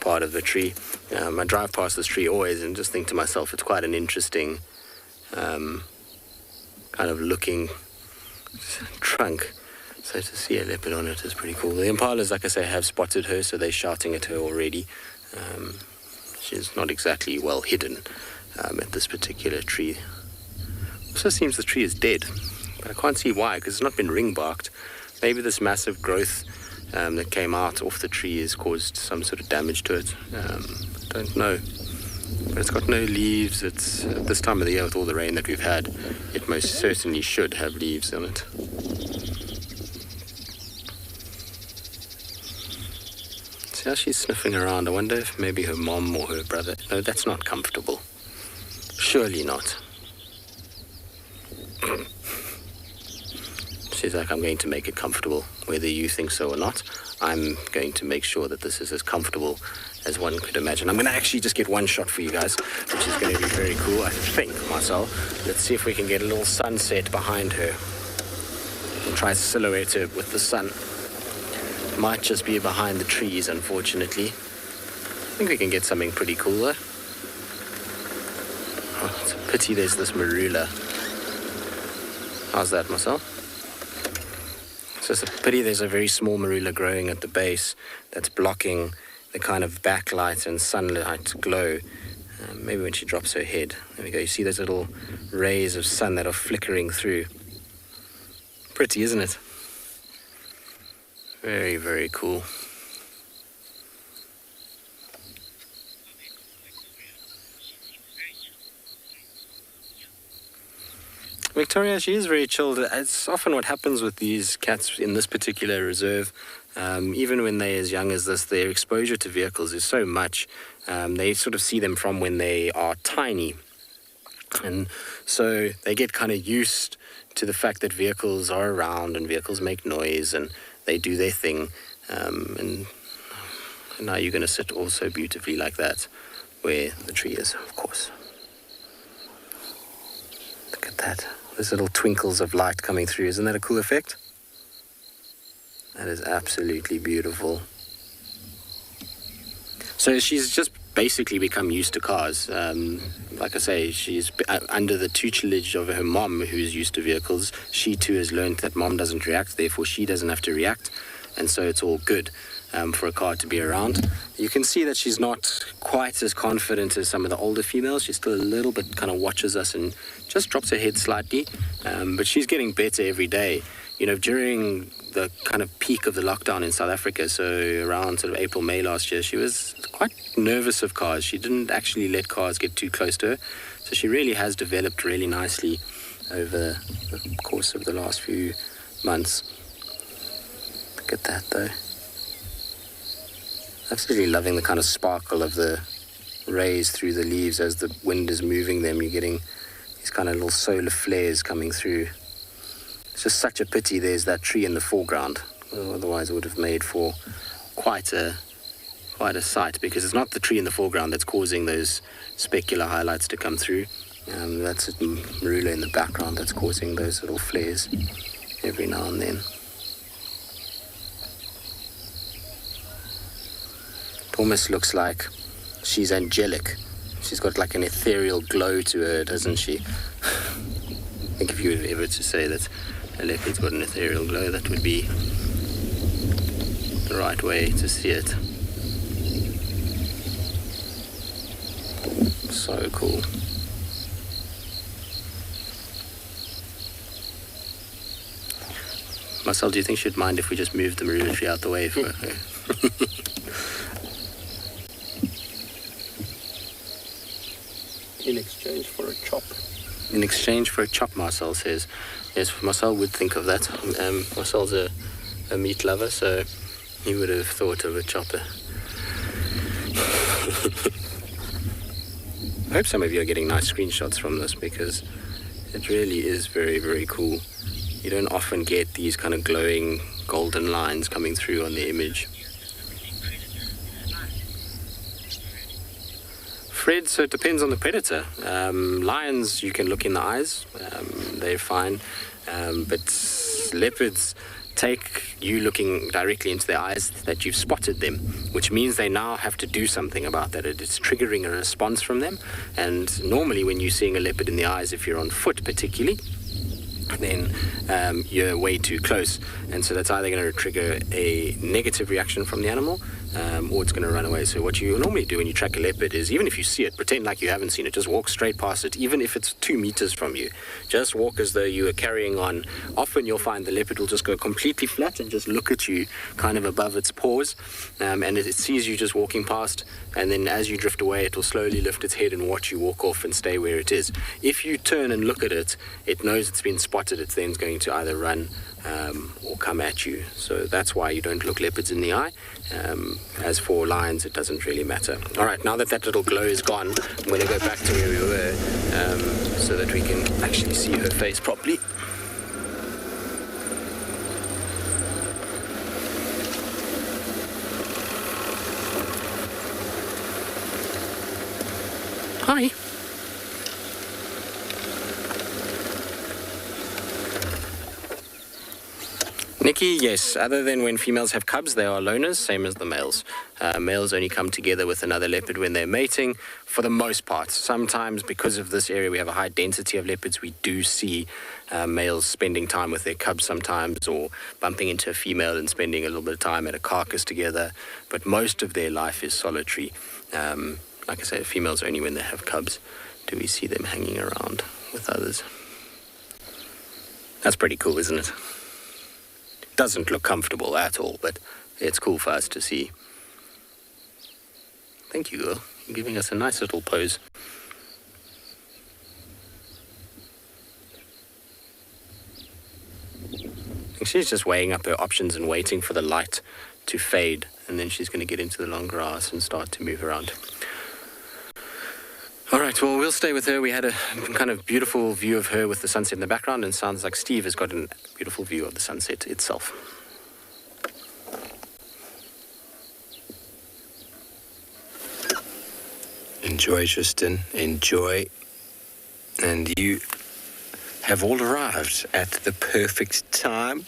part of the tree. I drive past this tree always and just think to myself, it's quite an interesting kind of looking trunk. So to see a leopard on it is pretty cool. The impalas, like I say, have spotted her, so they're shouting at her already. She's not exactly well hidden at this particular tree. Also seems the tree is dead, but I can't see why, because it's not been ring barked. Maybe this massive growth that came out off the tree has caused some sort of damage to it. Don't know. But it's got no leaves. It's at this time of the year with all the rain that we've had, it most certainly should have leaves on it. See how she's sniffing around. I wonder if maybe her mom or her brother... No, that's not comfortable. Surely not. She's like, I'm going to make it comfortable. Whether you think so or not, I'm going to make sure that this is as comfortable as one could imagine. I'm going to actually just get one shot for you guys, which is going to be very cool, I think, Marcel. Let's see if we can get a little sunset behind her. We'll try to silhouette her with the sun. Might just be behind the trees, unfortunately. I think we can get something pretty cool there. Oh, it's a pity there's this marula. How's that, Marcel? So it's a pity there's a very small marula growing at the base that's blocking the kind of backlight and sunlight glow. Maybe when she drops her head. There we go. You see those little rays of sun that are flickering through. Pretty, isn't it? Very, very cool. Victoria, she is very chilled. It's often what happens with these cats in this particular reserve. Even when they're as young as this, their exposure to vehicles is so much. They sort of see them from when they are tiny. And so they get kind of used to the fact that vehicles are around and vehicles make noise and they do their thing. And now you're going to sit also beautifully like that, where the tree is, of course. Look at that. Those little twinkles of light coming through. Isn't that a cool effect? That is absolutely beautiful. So she's just basically become used to cars. Like I say, she's under the tutelage of her mom, who's used to vehicles. She too has learned that mom doesn't react, therefore she doesn't have to react, and so it's all good for a car to be around. You can see that she's not quite as confident as some of the older females. She still a little bit kind of watches us and just drops her head slightly, but she's getting better every day. You know, during the kind of peak of the lockdown in South Africa, so around sort of April, May last year, she was quite nervous of cars. She didn't actually let cars get too close to her. So she really has developed really nicely over the course of the last few months. Look at that, though. Absolutely loving the kind of sparkle of the rays through the leaves as the wind is moving them. You're getting these kind of little solar flares coming through. It's just such a pity there's that tree in the foreground. Otherwise it would have made for quite a sight, because it's not the tree in the foreground that's causing those specular highlights to come through. That's a marula in the background that's causing those little flares every now and then. It almost looks like she's angelic. She's got like an ethereal glow to her, doesn't she? I think if you were ever to say that a leopard's got an ethereal glow, that would be the right way to see it. So cool. Marcel, do you think she'd mind if we just moved the marula tree out the way for her? In exchange for a chop. In exchange for a chop, Marcel says. Yes, Marcel would think of that. Marcel's a meat lover, so he would have thought of a chopper. I hope some of you are getting nice screenshots from this, because it really is very, very cool. You don't often get these kind of glowing golden lines coming through on the image. Fred, so it depends on the predator. Lions, you can look in the eyes. They're fine. But leopards take you looking directly into their eyes that you've spotted them, which means they now have to do something about that. It's triggering a response from them. And normally when you're seeing a leopard in the eyes, if you're on foot particularly, then you're way too close. And so that's either going to trigger a negative reaction from the animal, or it's going to run away. So what you normally do when you track a leopard is, even if you see it, pretend like you haven't seen it. Just walk straight past it, even if it's 2 meters from you. Just walk as though you were carrying on. Often you'll find the leopard will just go completely flat and just look at you kind of above its paws, and it sees you just walking past, and then as you drift away, it will slowly lift its head and watch you walk off and stay where it is. If you turn and look at it, it knows it's been spotted. It's then going to either run or come at you. So that's why you don't look leopards in the eye. As for lions, it doesn't really matter. All right, now that little glow is gone, I'm going to go back to where we were so that we can actually see her face properly. Hi. Nikki, yes, other than when females have cubs, they are loners, same as the males. Males only come together with another leopard when they're mating, for the most part. Sometimes, because of this area, we have a high density of leopards, we do see males spending time with their cubs sometimes, or bumping into a female and spending a little bit of time at a carcass together. But most of their life is solitary. Like I said, females only when they have cubs do we see them hanging around with others. That's pretty cool, isn't it? doesn't look comfortable at all, but it's cool for us to see. Thank you, girl. You're giving us a nice little pose. She's just weighing up her options and waiting for the light to fade, and then she's going to get into the long grass and start to move around. All right, well, we'll stay with her. We had a kind of beautiful view of her with the sunset in the background, and sounds like Steve has got a beautiful view of the sunset itself. Enjoy, Tristan. Enjoy. And you have all arrived at the perfect time.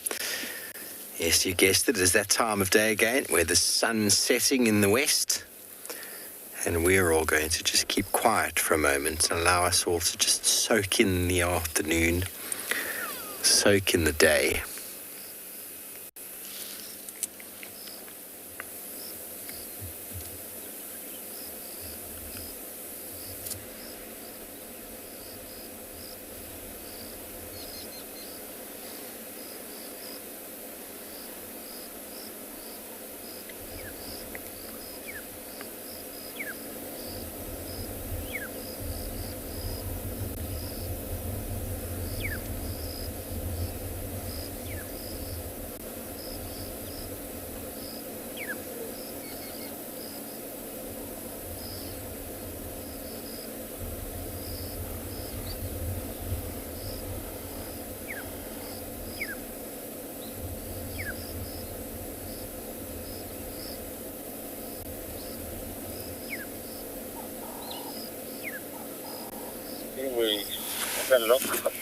Yes, you guessed it. It's that time of day again where the sun's setting in the west. And we're all going to just keep quiet for a moment and allow us all to just soak in the afternoon, soak in the day. We open lock.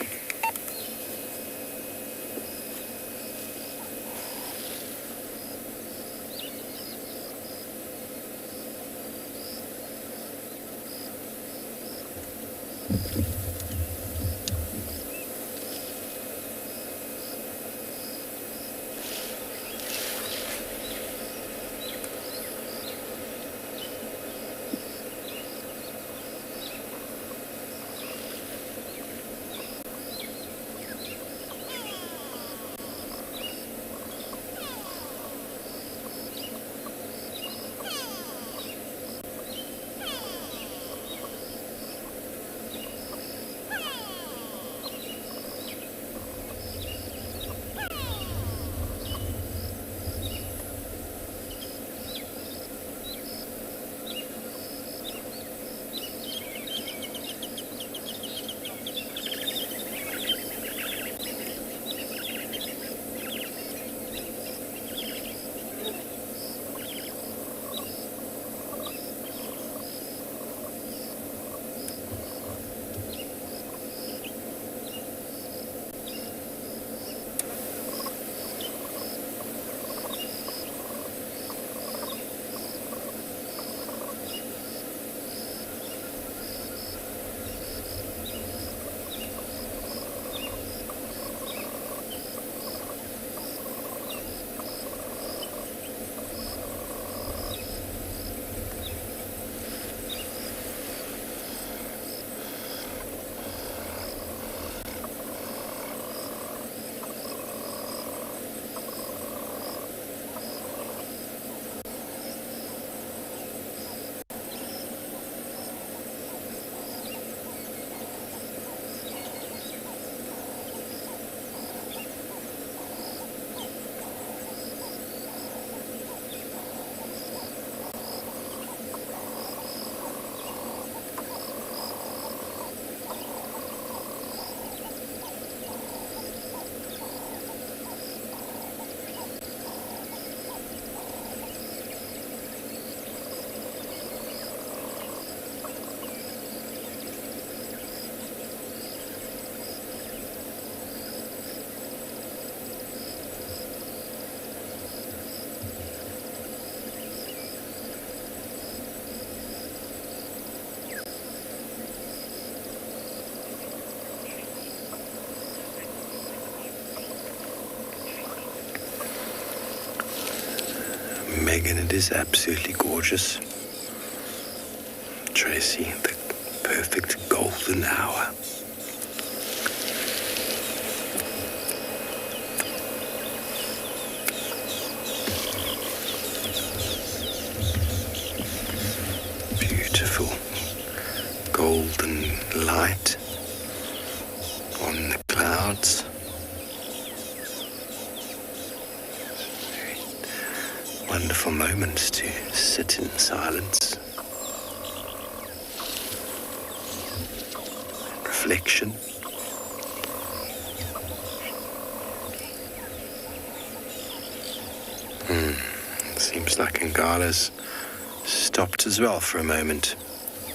Megan, it is absolutely gorgeous. Tracy, the perfect golden hour. wonderful moment to sit in silence. Reflection. Seems like Ngala's stopped as well for a moment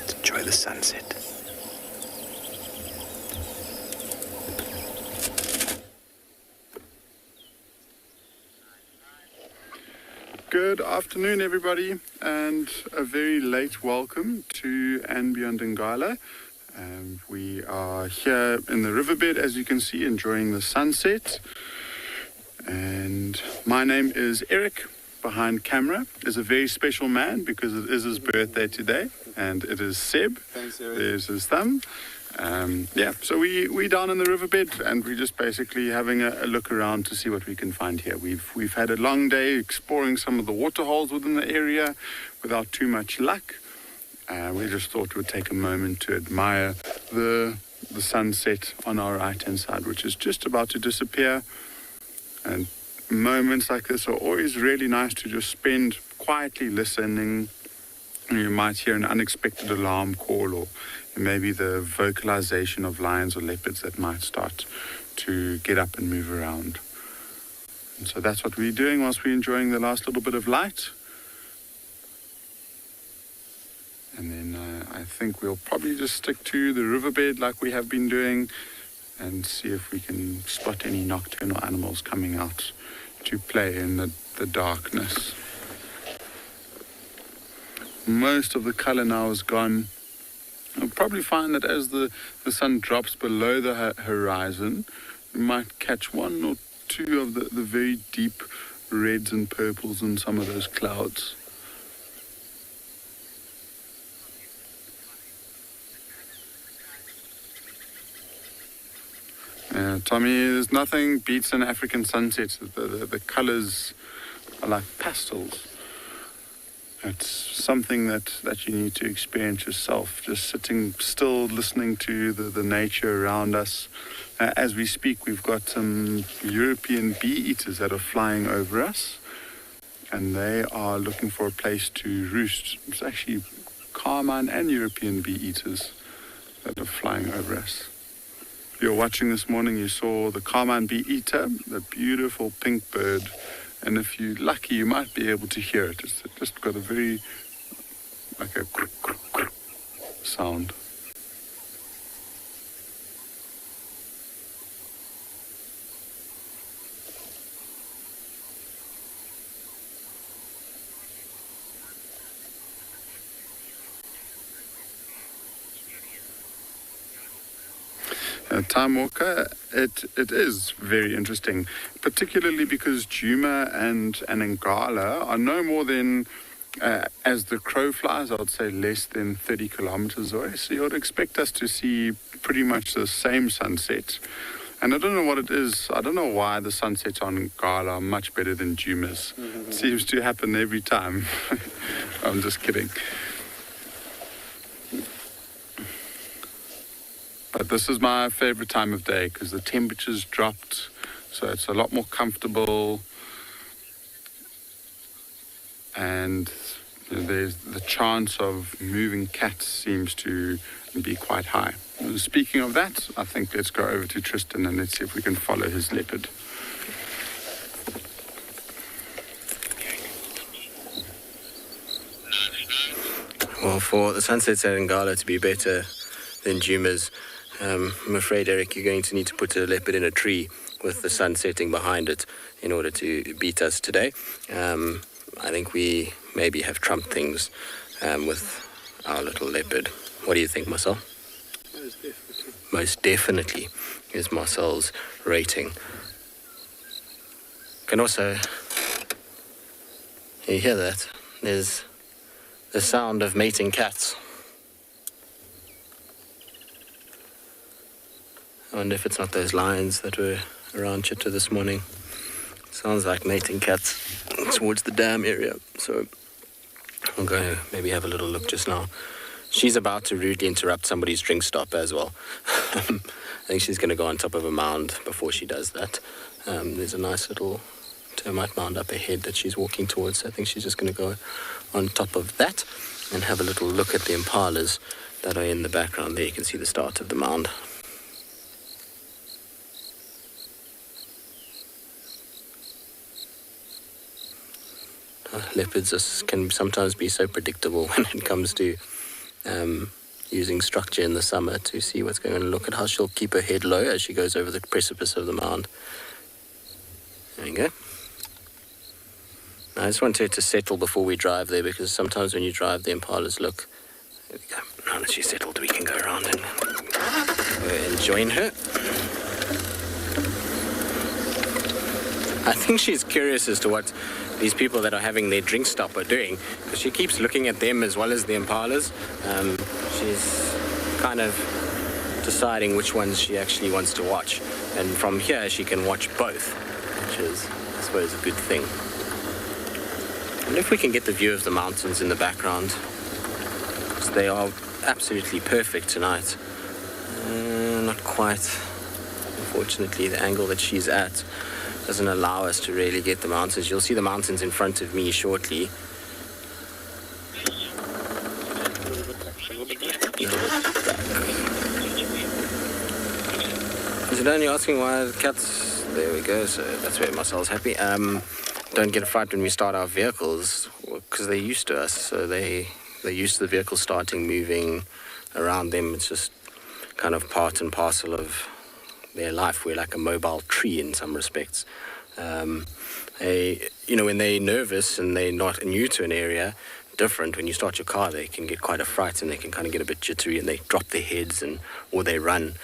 to enjoy the sunset. Good afternoon, everybody, and a very late welcome to And Beyond Ngala. We are here in the riverbed, as you can see, enjoying the sunset. And my name is Eric. Behind camera is a very special man because it is his birthday today, and it is Seb. Thanks, Eric. There's his thumb. So we down in the riverbed, and we're just basically having a look around to see what we can find here. We've had a long day exploring some of the water holes within the area without too much luck. We just thought we'd take a moment to admire the sunset on our right-hand side, which is just about to disappear. And moments like this are always really nice to just spend quietly listening. You might hear an unexpected alarm call, or maybe the vocalization of lions or leopards that might start to get up and move around. And so that's what we're doing whilst we're enjoying the last little bit of light. And then I think we'll probably just stick to the riverbed like we have been doing and see if we can spot any nocturnal animals coming out to play in the darkness. Most of the color now is gone. You'll probably find that as the sun drops below the horizon, you might catch one or two of the very deep reds and purples in some of those clouds. Tommy, there's nothing beats an African sunset. The colors are like pastels. It's something that you need to experience yourself, just sitting still, listening to the nature around us. As we speak, we've got some European bee-eaters that are flying over us, and they are looking for a place to roost. It's actually carmine and European bee-eaters that are flying over us. If you're watching this morning, you saw the carmine bee-eater, the beautiful pink bird. And if you're lucky, you might be able to hear it. It's just got a very, like a sound. Time Walker, it is very interesting, particularly because Djuma and Ngala are no more than, as the crow flies, I would say less than 30 kilometers away. So you would expect us to see pretty much the same sunset. And I don't know what it is. I don't know why the sunsets on Ngala are much better than Djuma's. It seems to happen every time. I'm just kidding. But this is my favorite time of day because the temperature's dropped, so it's a lot more comfortable. And there's the chance of moving cats seems to be quite high. Speaking of that, I think let's go over to Tristan and let's see if we can follow his leopard. Well, for the sunsets at Ngala to be better than Djuma's, I'm afraid, Eric, you're going to need to put a leopard in a tree with the sun setting behind it in order to beat us today. I think we maybe have trumped things with our little leopard. What do you think, Marcel? Most definitely. Most definitely is Marcel's rating. Can also, you hear that? There's the sound of mating cats. I wonder if it's not those lions that were around Chitta this morning. Sounds like mating cats towards the dam area. So I'll go maybe have a little look just now. She's about to rudely interrupt somebody's drink stop as well. I think she's going to go on top of a mound before she does that. There's a nice little termite mound up ahead that she's walking towards. So I think she's just going to go on top of that and have a little look at the impalas that are in the background there. You can see the start of the mound. Leopards can sometimes be so predictable when it comes to using structure in the summer to see what's going on. Look at how she'll keep her head low as she goes over the precipice of the mound. There you go. I just want her to settle before we drive there, because sometimes when you drive, the impalas look... There we go. Now that she's settled, we can go around and join her. I think she's curious as to what these people that are having their drink stop are doing, because she keeps looking at them as well as the impalas. She's kind of deciding which ones she actually wants to watch, and from here she can watch both, which is, I suppose, a good thing. And if we can get the view of the mountains in the background, because they are absolutely perfect tonight. Not quite, unfortunately, the angle that she's at doesn't allow us to really get the mountains. You'll see the mountains in front of me shortly. Is it only asking why the cats... There we go, so that's where Marcel's happy. Don't get a fright when we start our vehicles, because they're used to us, so they're used to the vehicle starting, moving around them. It's just kind of part and parcel of their life. We're like a mobile tree in some respects. When they're nervous and they're not new to an area, different. When you start your car, they can get quite a fright and they can kind of get a bit jittery and they drop their heads or they run.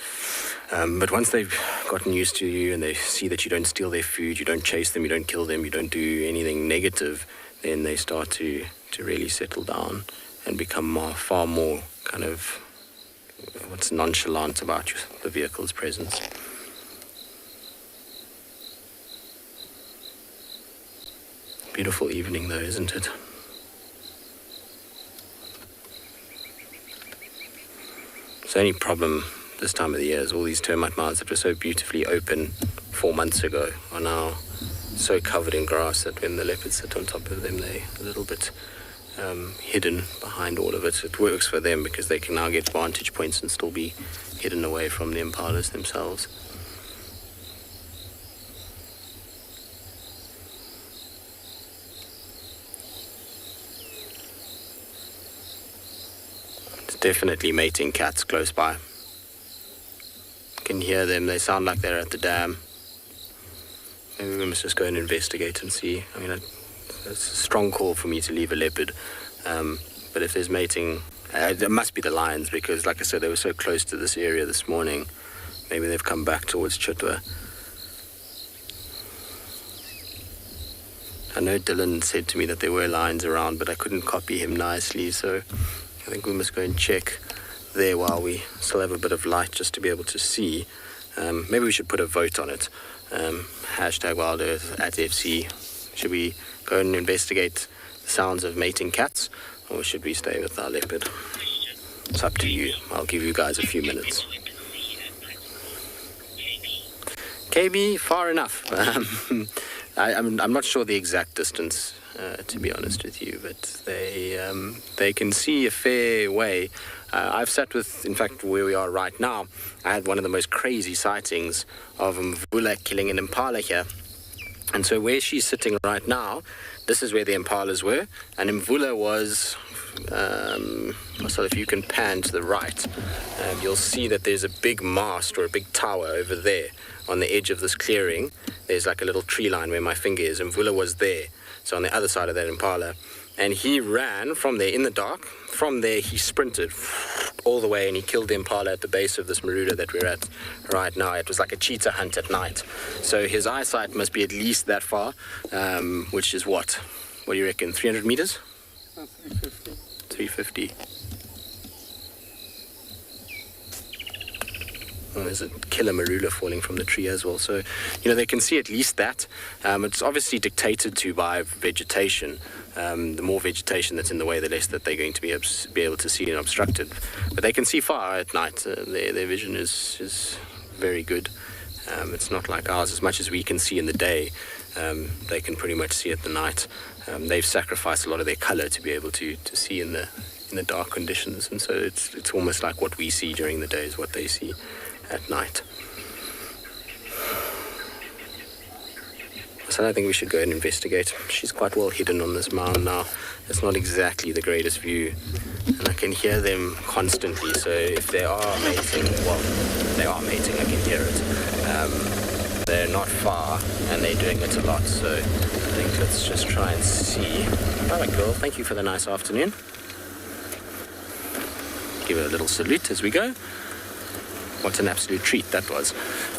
But once they've gotten used to you and they see that you don't steal their food, you don't chase them, you don't kill them, you don't do anything negative, then they start to really settle down and become far more kind of nonchalant about the vehicle's presence. Beautiful evening though, isn't it? The only problem this time of the year is all these termite mounds that were so beautifully open 4 months ago are now so covered in grass that when the leopards sit on top of them, they're a little bit hidden behind all of it. It works for them because they can now get vantage points and still be hidden away from the impalas themselves. It's definitely mating cats close by. You can hear them, they sound like they're at the dam. Maybe we must just go and investigate and see. I mean, it's a strong call for me to leave a leopard, but if there's mating, it must be the lions, because like I said, they were so close to this area this morning. Maybe they've come back towards Chitwa. I know Dylan said to me that there were lions around, but I couldn't copy him nicely, so I think we must go and check there while we still have a bit of light just to be able to see. Maybe we should put a vote on it. Hashtag Wild Earth at FC. Should we go and investigate the sounds of mating cats, or should we stay with our leopard? It's up to you. I'll give you guys a few minutes. KB, far enough. I'm not sure the exact distance, to be honest with you, but they can see a fair way. I've sat with, in fact, where we are right now, I had one of the most crazy sightings of Mvula killing an impala here. And so where she's sitting right now, this is where the impalas were, and Mvula was, so if you can pan to the right, you'll see that there's a big mast or a big tower over there on the edge of this clearing. There's like a little tree line where my finger is, and Mvula was there, so on the other side of that impala. And he ran from there in the dark. From there, he sprinted all the way and he killed the impala at the base of this Marula that we're at right now. It was like a cheetah hunt at night. So his eyesight must be at least that far, which is what? What do you reckon, 300 meters? 350. 350. Well, there's a killer Marula falling from the tree as well. So, they can see at least that. It's obviously dictated to by vegetation. The more vegetation that's in the way, the less that they're going to be able to see unobstructed. But they can see far at night. Their vision is very good. It's not like ours. As much as we can see in the day, they can pretty much see at the night. They've sacrificed a lot of their color to be able to see in the dark conditions, and so it's almost like what we see during the day is what they see at night. So I think we should go and investigate. She's quite well hidden on this mound now. It's not exactly the greatest view, and I can hear them constantly. So if they are mating, well, they are mating, I can hear it. They're not far, and they're doing it a lot. So I think let's just try and see. All right, girl, thank you for the nice afternoon. Give her a little salute as we go. What an absolute treat that was.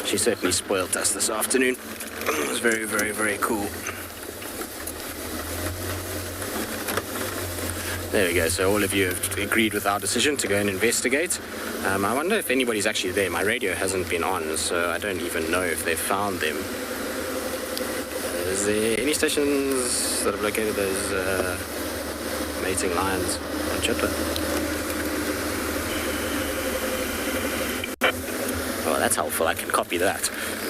She certainly spoiled us this afternoon. It was very, very, very cool. There we go. So all of you have agreed with our decision to go and investigate. I wonder if anybody's actually there. My radio hasn't been on, so I don't even know if they've found them. Is there any stations that have located those mating lions on Chitwa? Oh, that's helpful. I can copy that.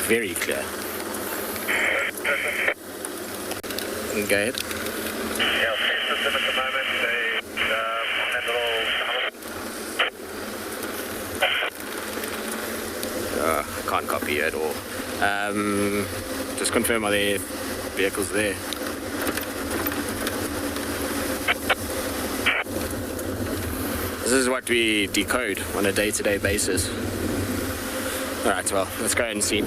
Very clear. Go ahead. Yeah, system at the moment. I can't copy you at all. Just confirm, are there vehicles there? This is what we decode on a day-to-day basis. Alright, well, let's go ahead and see.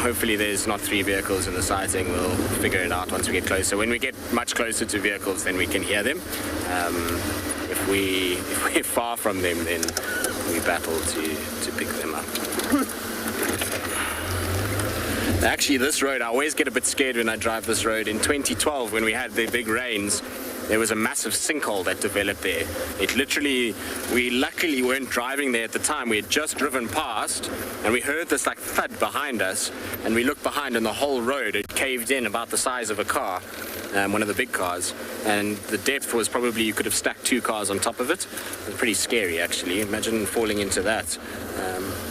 Hopefully there's not 3 vehicles in the sighting. We'll figure it out once we get closer. When we get much closer to vehicles, then we can hear them. If we're far from them, then we battle to pick them up. Actually, this road, I always get a bit scared when I drive this road. In 2012, when we had the big rains, there was a massive sinkhole that developed there. It literally, we luckily weren't driving there at the time. We had just driven past, and we heard this like thud behind us, and we looked behind, and the whole road had caved in about the size of a car, one of the big cars, and the depth was probably, you could have stacked 2 cars on top of it. It was pretty scary, actually. Imagine falling into that.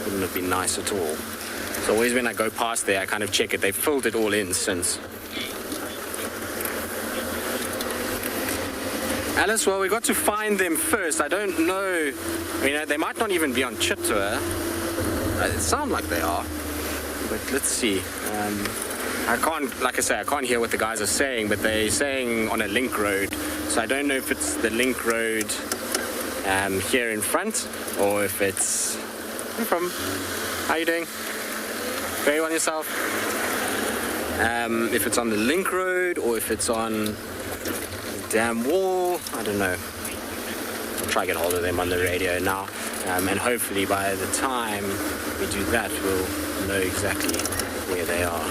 Wouldn't have been nice at all. So always when I go past there, I kind of check it. They've filled it all in since. Alice, well, we got to find them first. I don't know. They might not even be on Chitwa. It sounds like they are. But let's see. I can't, like I say, I can't hear what the guys are saying, but they're saying on a link road. So I don't know if it's the link road here in front, or if it's... Where from? How are you doing? Very well yourself? If it's on the link road, or if it's on the damn wall, I don't know. I'll try to get hold of them on the radio now, and hopefully by the time we do that, we'll know exactly where they are.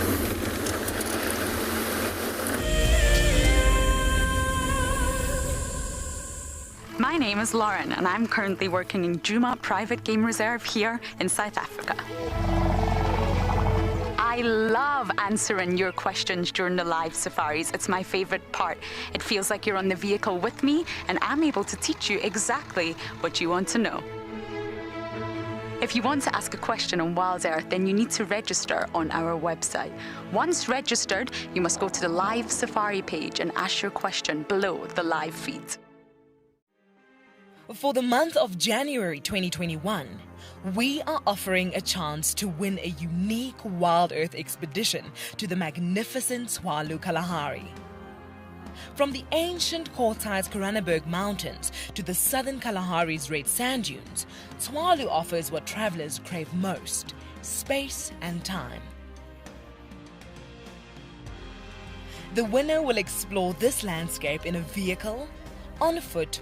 My name is Lauren, and I'm currently working in Djuma Private Game Reserve here in South Africa. I love answering your questions during the live safaris. It's my favorite part. It feels like you're on the vehicle with me, and I'm able to teach you exactly what you want to know. If you want to ask a question on Wild Earth, then you need to register on our website. Once registered, you must go to the live safari page and ask your question below the live feed. For the month of January 2021, we are offering a chance to win a unique Wild Earth expedition to the magnificent Tswalu Kalahari. From the ancient Kortai's Koranenberg Mountains to the southern Kalahari's red sand dunes, Tswalu offers what travelers crave most: space and time. The winner will explore this landscape in a vehicle, on foot,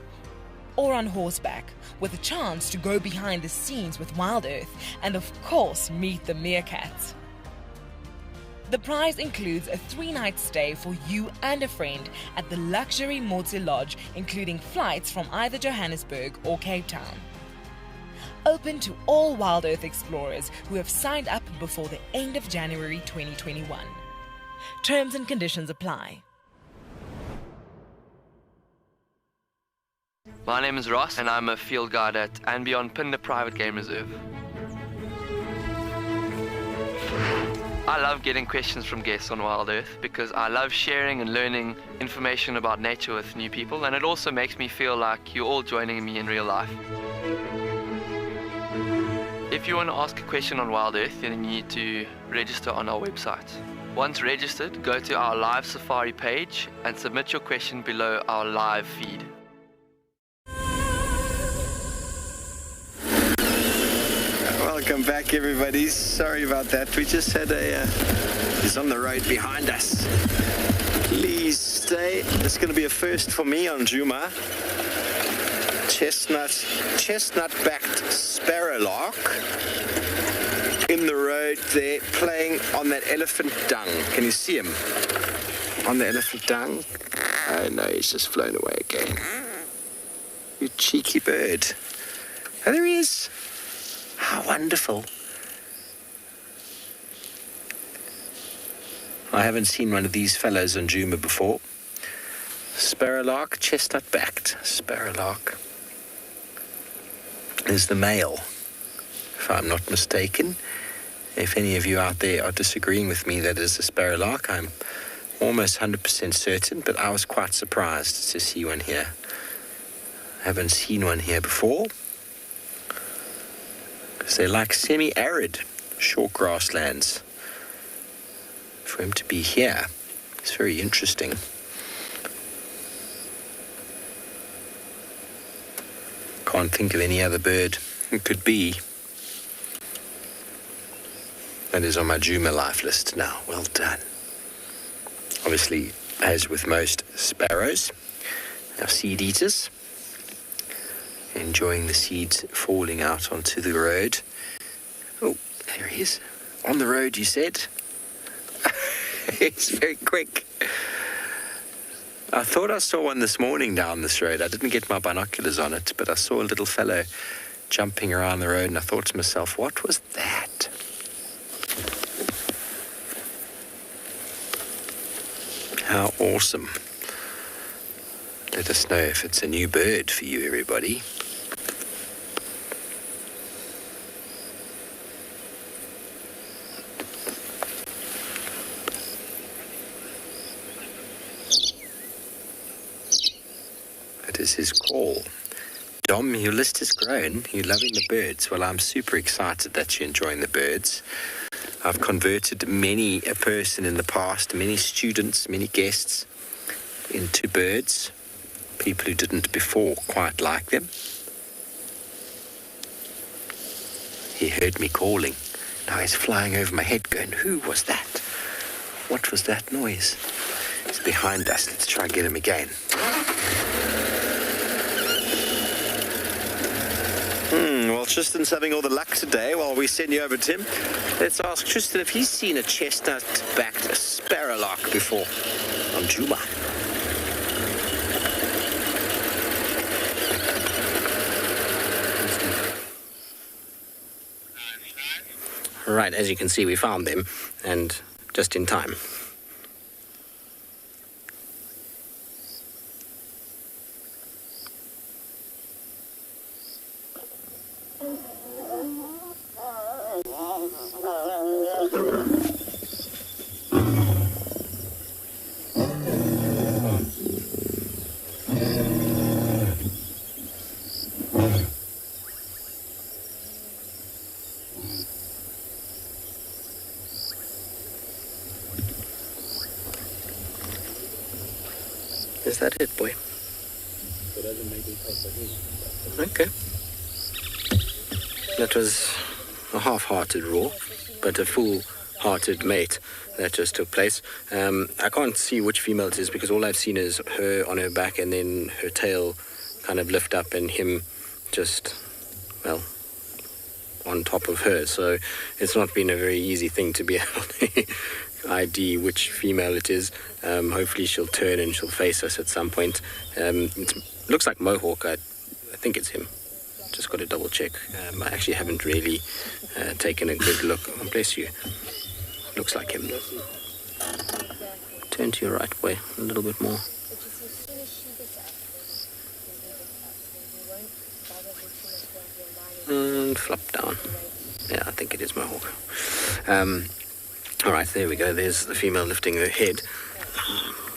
or on horseback, with a chance to go behind the scenes with Wild Earth and of course meet the meerkats. The prize includes a 3-night stay for you and a friend at the luxury Motse Lodge, including flights from either Johannesburg or Cape Town. Open to all Wild Earth explorers who have signed up before the end of January 2021. Terms and conditions apply. My name is Ross, and I'm a field guide at and beyond Pinde Private Game Reserve. I love getting questions from guests on Wild Earth because I love sharing and learning information about nature with new people, and it also makes me feel like you're all joining me in real life. If you want to ask a question on Wild Earth, then you need to register on our website. Once registered, go to our live safari page and submit your question below our live feed. Welcome back, everybody. Sorry about that. We just had he's on the road behind us. Please stay. It's going to be a first for me on Djuma. Chestnut-backed sparrowlark in the road there, playing on that elephant dung. Can you see him on the elephant dung? Oh no, he's just flown away again. You cheeky bird. Oh, there he is. How wonderful. I haven't seen one of these fellows on Djuma before. Sparrowlark, chestnut-backed sparrowlark. Is the male, if I'm not mistaken. If any of you out there are disagreeing with me that is a sparrowlark, I'm almost 100% certain, but I was quite surprised to see one here. I haven't seen one here before. Because they're like semi-arid short grasslands. For him to be here, it's very interesting. Can't think of any other bird it could be. That is on my Djuma life list now. Well done. Obviously, as with most sparrows, our seed eaters, enjoying the seeds falling out onto the road. Oh, there he is. On the road, you said? It's very quick. I thought I saw one this morning down this road. I didn't get my binoculars on it, but I saw a little fellow jumping around the road, and I thought to myself, what was that? How awesome. Let us know if it's a new bird for you, everybody. That is his call. Dom, your list has grown. You're loving the birds. Well, I'm super excited that you're enjoying the birds. I've converted many a person in the past, many students, many guests, into birds. People who didn't before quite like them. He heard me calling. Now he's flying over my head going, who was that? What was that noise? He's behind us. Let's try and get him again. Well, Tristan's having all the luck today while we send you over to him. Let's ask Tristan if he's seen a chestnut-backed sparrowlark before on Djuma. Right, as you can see, we found them, and just in time. Is that it, boy? Okay. That was a half-hearted roar, but a full-hearted mate that just took place. I can't see which female it is because all I've seen is her on her back and then her tail kind of lift up and him just, well, on top of her. So it's not been a very easy thing to be able to ID which female it is. Hopefully she'll turn and she'll face us at some point. It looks like Mohawk. I think it's him. Just got to double check. I actually haven't really taken a good look. Oh, bless you. Looks like him. Turn to your right, boy, a little bit more. And flop down. Yeah, I think it is Mohawk. All right, there we go. There's the female lifting her head.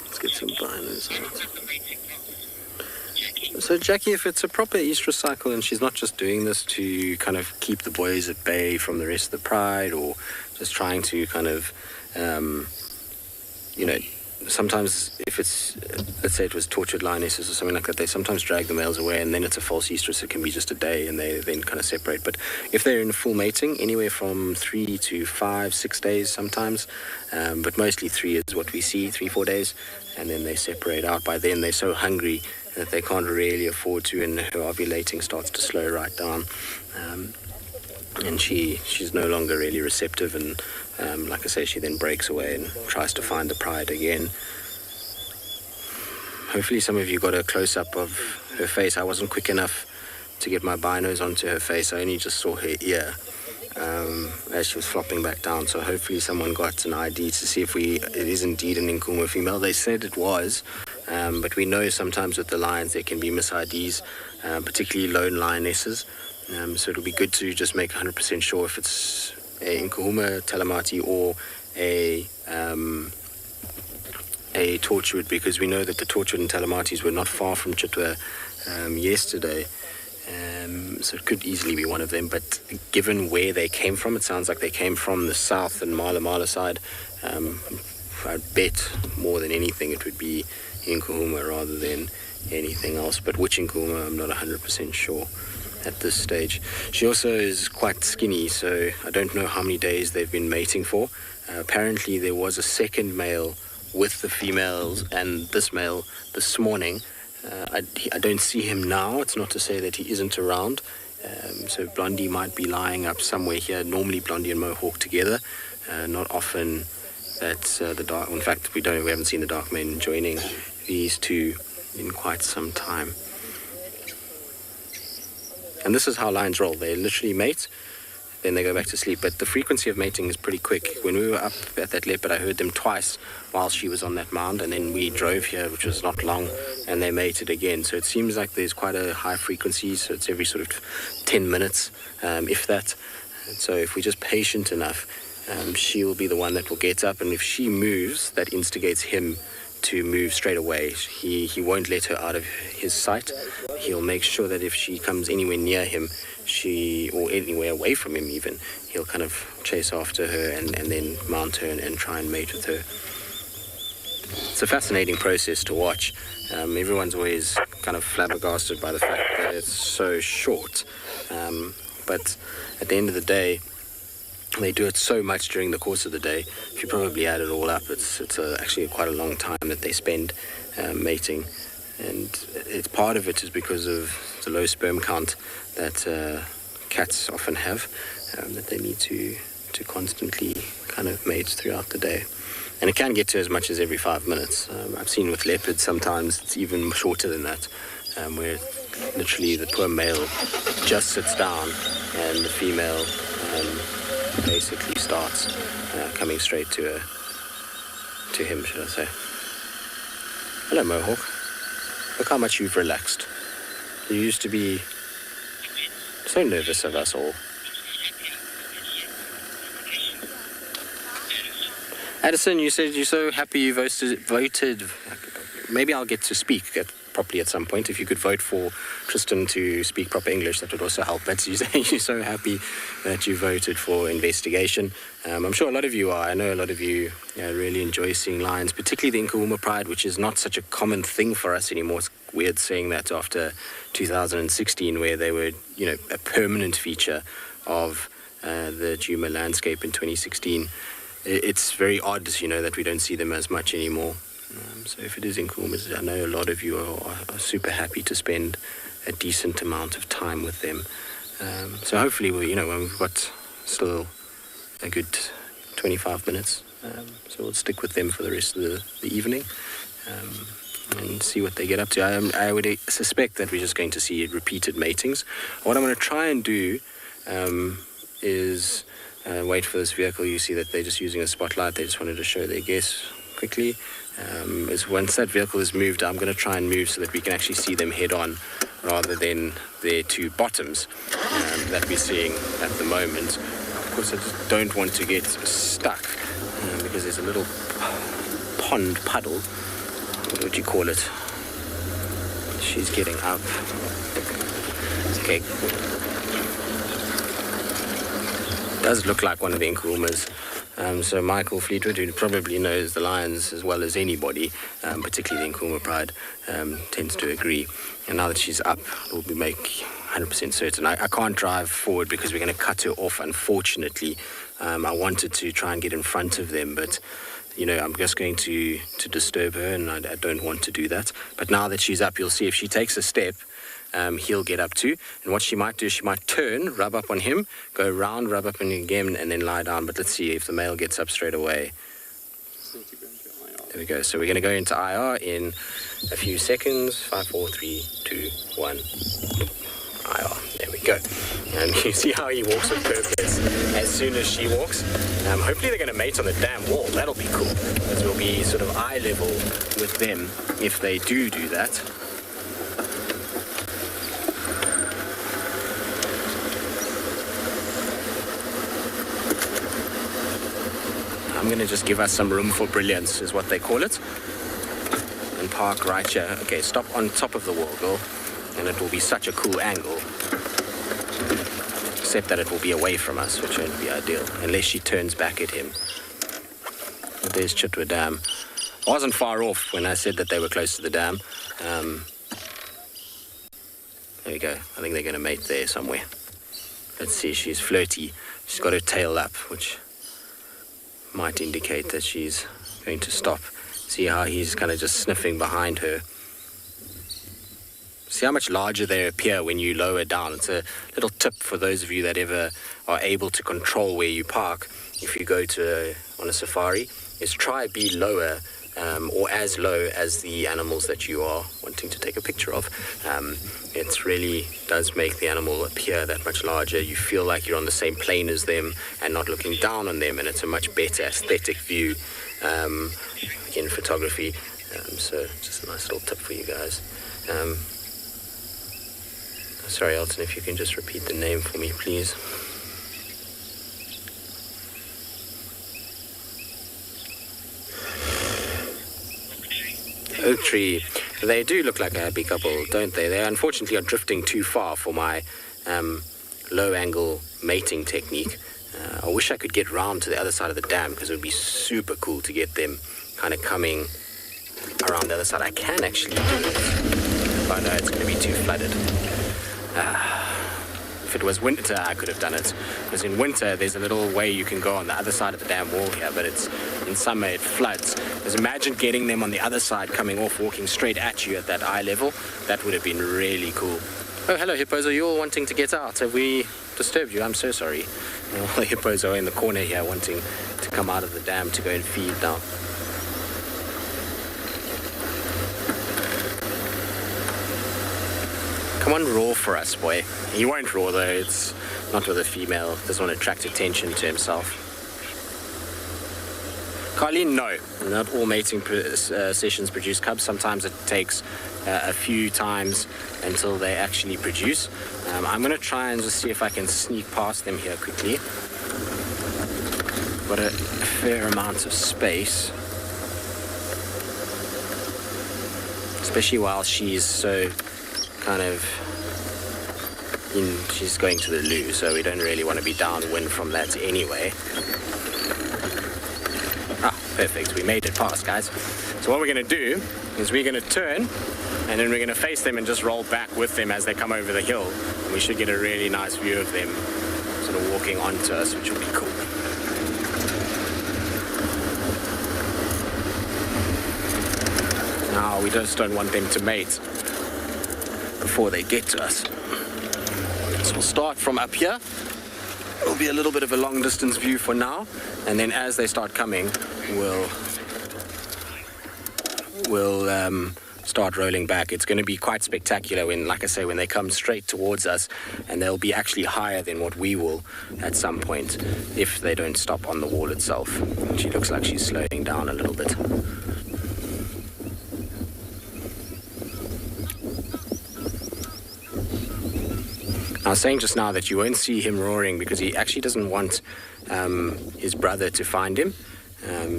Let's get some binos out. So, Jackie, if it's a proper estrus cycle and she's not just doing this to kind of keep the boys at bay from the rest of the pride, or just trying to kind of, sometimes if it's, let's say it was tortured lionesses or something like that, they sometimes drag the males away and then it's a false estrus. It can be just a day and they then kind of separate. But if they're in full mating, anywhere from 3 to 5, 6 days sometimes, but mostly 3 is what we see, 3-4 days, and then they separate out. By then they're so hungry that they can't really afford to, and her ovulating starts to slow right down. And she's no longer really receptive, and like I say, she then breaks away and tries to find the pride again. Hopefully some of you got a close-up of her face. I wasn't quick enough to get my binos onto her face. I only just saw her ear as she was flopping back down. So hopefully someone got an ID to see if it is indeed an Nkuhuma female. They said it was, but we know sometimes with the lions there can be mis-IDs, particularly lone lionesses. So it'll be good to just make 100% sure if it's a Nkuhuma Talamati or a tortured, because we know that the tortured and Talamatis were not far from Chitwa yesterday. So it could easily be one of them, but given where they came from, it sounds like they came from the south and Mala side. I'd bet more than anything it would be Nkuhuma rather than anything else, but which Nkuhuma I'm not 100% sure at this stage. She also is quite skinny, so I don't know how many days they've been mating for. Apparently there was a second male with the females and this male this morning. I don't see him now. It's not to say that he isn't around. So Blondie might be lying up somewhere here. Normally Blondie and Mohawk together. Not often that the dark. In fact, we haven't seen the dark men joining these two in quite some time. And this is how lions roll. They literally mate, then they go back to sleep. But the frequency of mating is pretty quick. When we were up at that leopard, I heard them twice while she was on that mound, and then we drove here, which was not long, and they mated again. So it seems like there's quite a high frequency, so it's every sort of 10 minutes, if that. And so if we're just patient enough, she will be the one that will get up, and if she moves, that instigates him to move straight away. He won't let her out of his sight. He'll make sure that if she comes anywhere near him, or anywhere away from him even, he'll kind of chase after her and then mount her and try and mate with her. It's a fascinating process to watch. Everyone's always kind of flabbergasted by the fact that it's so short. But at the end of the day, they do it so much during the course of the day. If you probably add it all up, it's actually quite a long time that they spend mating. And it's part of it is because of the low sperm count that cats often have, that they need to constantly kind of mate throughout the day. And it can get to as much as every 5 minutes. I've seen with leopards sometimes it's even shorter than that, where literally the poor male just sits down and the female basically starts coming straight to him, should I say. Hello, Mohawk. Look how much you've relaxed. You used to be so nervous of us all. Addison, you said you're so happy you voted. Maybe I'll get to speak properly at some point. If you could vote for Tristan to speak proper English, that would also help. But you say you're so happy that you voted for investigation. I'm sure a lot of you are. I know a lot of you really enjoy seeing lions, particularly the Nkuhuma Pride, which is not such a common thing for us anymore. It's weird saying that after 2016, where they were, a permanent feature of the Djuma landscape in 2016. It's very odd, that we don't see them as much anymore. So if it is Nkuhumas, I know a lot of you are super happy to spend a decent amount of time with them. So hopefully, when we've got still a good 25 minutes, so we'll stick with them for the rest of the evening and see what they get up to. I would suspect that we're just going to see repeated matings. What I'm going to try and do is wait for this vehicle. You see that they're just using a spotlight. They just wanted to show their guests quickly. Is once that vehicle is moved, I'm going to try and move so that we can actually see them head on rather than their two bottoms that we're seeing at the moment. Of course, I just don't want to get stuck because there's a little puddle. What would you call it? She's getting up. Okay. Does look like one of the Nkumas. So Michael Fleetwood, who probably knows the lions as well as anybody, particularly the Nkuma pride, tends to agree. And now that she's up, we'll be make 100% certain. I can't drive forward because we're going to cut her off, unfortunately. I wanted to try and get in front of them, but I'm just going to disturb her, and I don't want to do that. But now that she's up, you'll see if she takes a step, he'll get up too. And what she might do is she might turn, rub up on him, go around, rub up on him again, and then lie down. But let's see if the male gets up straight away. There we go. So we're going to go into IR in a few seconds. 5, 4, 3, 2, 1. IR. There we go. And you see how he walks with purpose as soon as she walks. Hopefully they're going to mate on the damn wall. That'll be cool, because we'll be sort of eye level with them if they do that. I'm going to just give us some room for brilliance, is what they call it. And park right here. Okay, stop on top of the wall, girl. And it will be such a cool angle. Except that it will be away from us, which won't be ideal. Unless she turns back at him. But there's Chitwa Dam. I wasn't far off when I said that they were close to the dam. There we go. I think they're going to mate there somewhere. Let's see, she's flirty. She's got her tail up, which might indicate that she's going to stop. See how he's kind of just sniffing behind her. See how much larger they appear when you lower down. It's a little tip for those of you that ever are able to control where you park. If you go on a safari, is try be lower or as low as the animals that you are wanting to take a picture of. It really does make the animal appear that much larger. You feel like you're on the same plane as them and not looking down on them, and it's a much better aesthetic view in photography. So just a nice little tip for you guys. Sorry, Elton, if you can just repeat the name for me, please. Oak Tree. They do look like a happy couple, don't they? They unfortunately are drifting too far for my low-angle mating technique. I wish I could get round to the other side of the dam, because it would be super cool to get them kind of coming around the other side. I can actually do it, but it's going to be too flooded. If it was winter, I could have done it. Because in winter, there's a little way you can go on the other side of the dam wall here, but in summer, it floods. Because imagine getting them on the other side, coming off, walking straight at you at that eye level. That would have been really cool. Oh, hello, hippos. Are you all wanting to get out? Have we disturbed you? I'm so sorry. All the hippos are in the corner here wanting to come out of the dam to go and feed now. Come on, roar for us, boy. He won't roar, though. It's not with a female. Doesn't want to attract attention to himself. Carlene, no. Not all mating sessions produce cubs. Sometimes it takes a few times until they actually produce. I'm going to try and just see if I can sneak past them here quickly. Got a fair amount of space. Especially while she's so kind of she's going to the loo, so we don't really want to be downwind from that anyway. Perfect, we made it past, guys. So what we're going to do is we're going to turn, and then we're going to face them and just roll back with them as they come over the hill. And we should get a really nice view of them sort of walking onto us, which will be cool. Now, we just don't want them to mate before they get to us. So we'll start from up here. It'll be a little bit of a long distance view for now, and then as they start coming, we'll start rolling back. It's going to be quite spectacular when, like I say, when they come straight towards us, and they'll be actually higher than what we will at some point if they don't stop on the wall itself. She looks like she's slowing down a little bit. I was saying just now that you won't see him roaring because he actually doesn't want his brother to find him.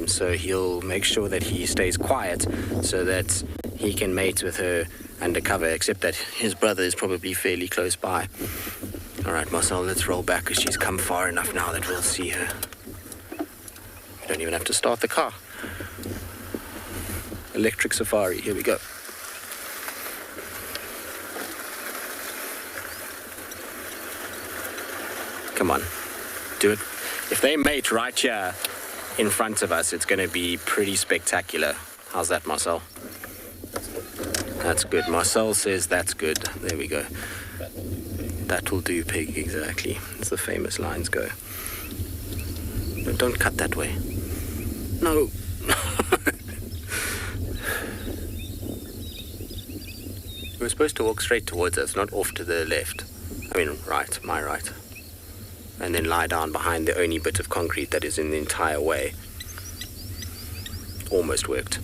So he'll make sure that he stays quiet so that he can mate with her undercover, except that his brother is probably fairly close by. All right, Marcel, let's roll back because she's come far enough now that we'll see her. You don't even have to start the car. Electric safari, here we go. Come on, do it. If they mate right here in front of us, it's going to be pretty spectacular. How's that, Marcel? That's good. Marcel says that's good. There we go. That will do, pig, exactly. As the famous lines go. No, don't cut that way. No. We're supposed to walk straight towards us, not off to the left. I mean, right, my right. And then lie down behind the only bit of concrete that is in the entire way. Almost worked.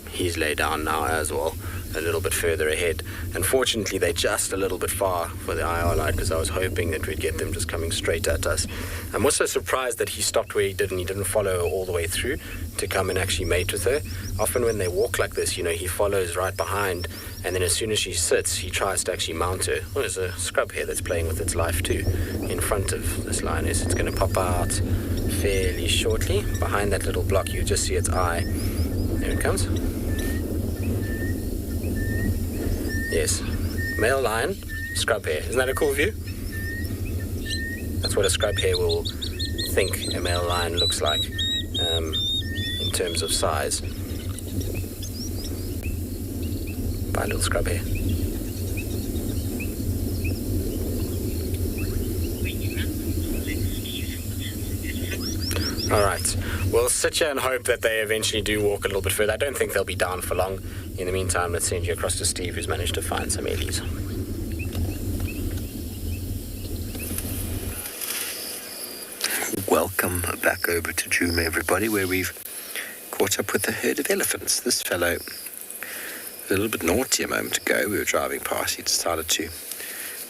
He's laid down now as well, a little bit further ahead. Unfortunately, they're just a little bit far for the IR light because I was hoping that we'd get them just coming straight at us. I'm also surprised that he stopped where he did and he didn't follow her all the way through to come and actually mate with her. Often when they walk like this, you know, he follows right behind, and then as soon as she sits, he tries to actually mount her. Oh, there's a scrub here that's playing with its life too in front of this lioness. It's going to pop out fairly shortly. Behind that little block, you just see its eye. There it comes. Yes, male lion, scrub hair. Isn't that a cool view? That's what a scrub hair will think a male lion looks like in terms of size. By a little scrub hair. All right, we'll sit here and hope that they eventually do walk a little bit further. I don't think they'll be down for long. In the meantime, let's send you across to Steve, who's managed to find some ellies. Welcome back over to Djuma, everybody, where we've caught up with a herd of elephants. This fellow was a little bit naughty a moment ago. We were driving past. He decided to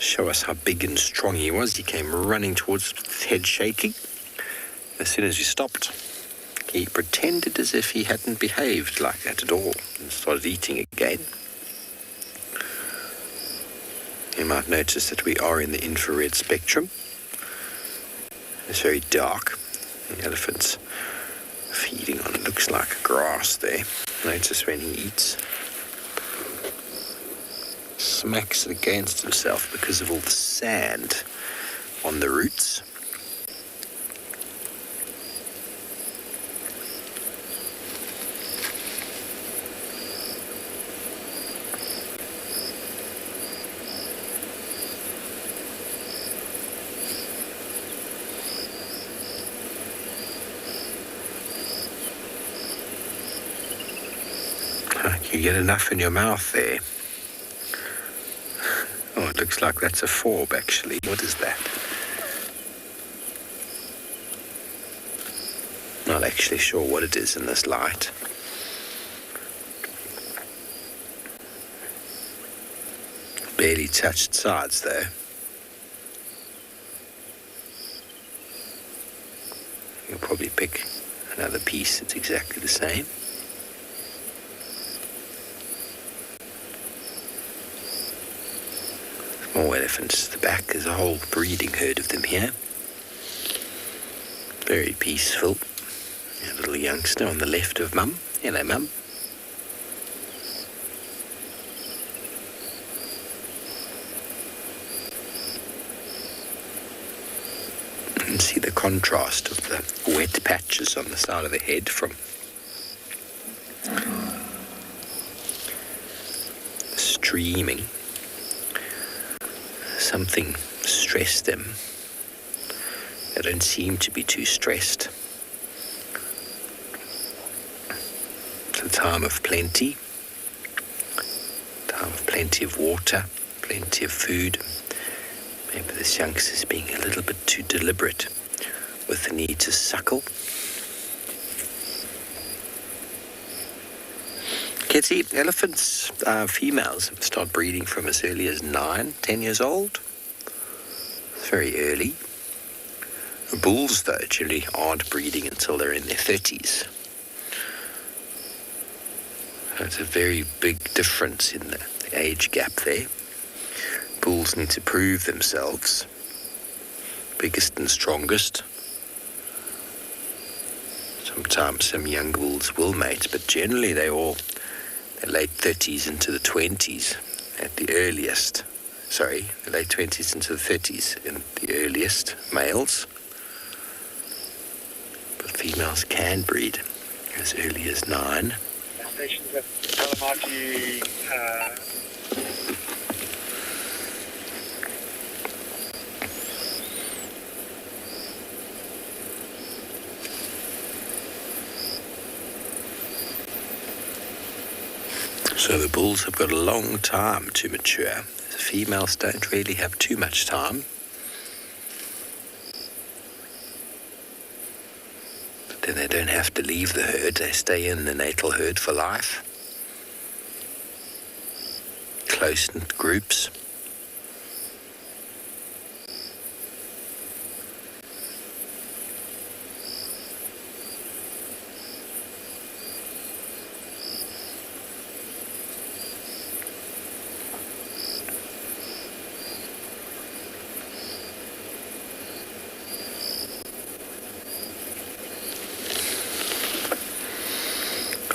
show us how big and strong he was. He came running towards us with his head shaking. As soon as we stopped, he pretended as if he hadn't behaved like that at all and started eating again. You might notice that we are in the infrared spectrum. It's very dark. The elephant's feeding on, it looks like grass there. Notice when he eats, smacks it against himself because of all the sand on the roots. You get enough in your mouth there. Oh, it looks like that's a forb, actually. What is that? Not actually sure what it is in this light. Barely touched sides, though. You'll probably pick another piece that's exactly the same. More elephants at the back. There's a whole breeding herd of them here. Very peaceful. A little youngster on the left of Mum. Hello, Mum. And see the contrast of the wet patches on the side of the head from streaming. Something stressed them. They don't seem to be too stressed. It's a time of plenty. Time of plenty of water, plenty of food. Maybe this youngster's being a little bit too deliberate with the need to suckle. Kitty, elephants, females start breeding from as early as 9, 10 years old. It's very early. Bulls, though, generally aren't breeding until they're in their 30s. There's a very big difference in the age gap there. Bulls need to prove themselves, biggest and strongest. Sometimes some young bulls will mate, but generally they're late 30s into the 20s at the earliest. Sorry, the late 20s into the 30s in the earliest males. But females can breed as early as 9. Stations at Kalahari So the bulls have got a long time to mature. The females don't really have too much time. But then they don't have to leave the herd. They stay in the natal herd for life. Close-knit groups.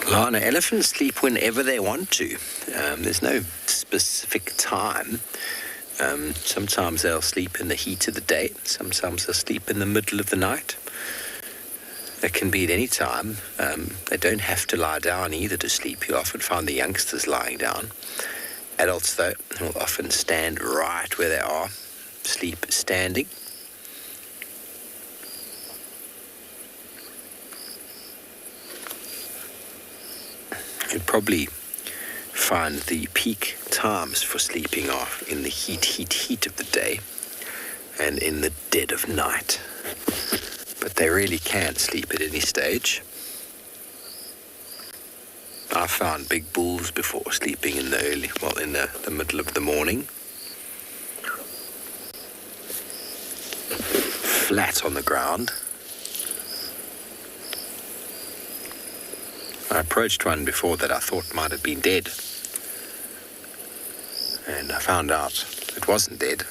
Lana, elephants sleep whenever they want to. There's no specific time. Sometimes they'll sleep in the heat of the day. Sometimes they'll sleep in the middle of the night. It can be at any time. They don't have to lie down either to sleep. You often find the youngsters lying down. Adults, though, will often stand right where they are, sleep standing. You'd probably find the peak times for sleeping are in the heat of the day and in the dead of night. But they really can sleep at any stage. I've found big bulls before sleeping in the middle of the morning. Flat on the ground. I approached one before that I thought might have been dead. And I found out it wasn't dead.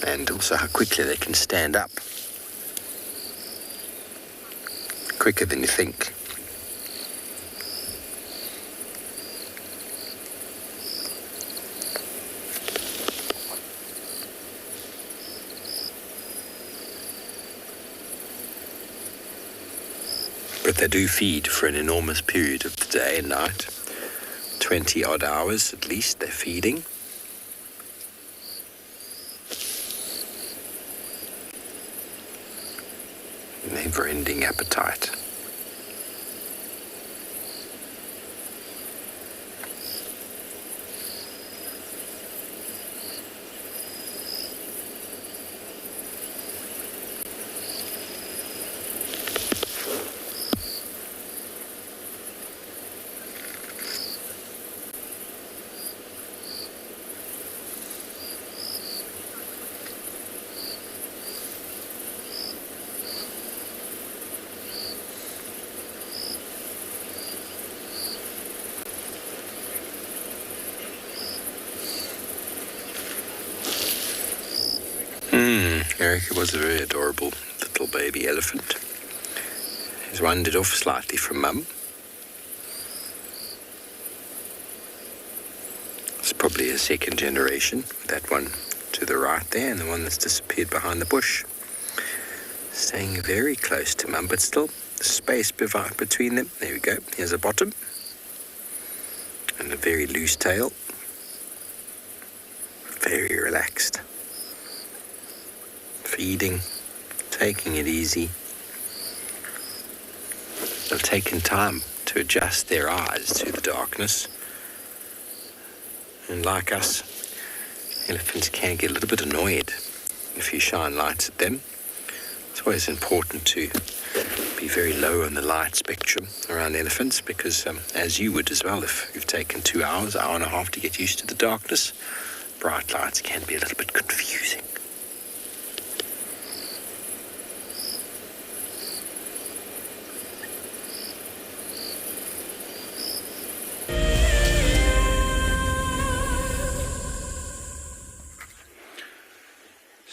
And also how quickly they can stand up. Quicker than you think. But they do feed for an enormous period of the day and night. 20 odd hours at least they're feeding. Never-ending appetite. Erica was a very adorable little baby elephant. He's wandered off slightly from Mum. It's probably a second generation, that one to the right there and the one that's disappeared behind the bush. Staying very close to Mum, but still space between them. There we go. Here's a bottom and a very loose tail. Very relaxed. Feeding, taking it easy. They've taken time to adjust their eyes to the darkness. And like us, elephants can get a little bit annoyed if you shine lights at them. It's always important to be very low on the light spectrum around elephants because, as you would as well, if you've taken 2 hours, hour and a half to get used to the darkness, bright lights can be a little bit confusing.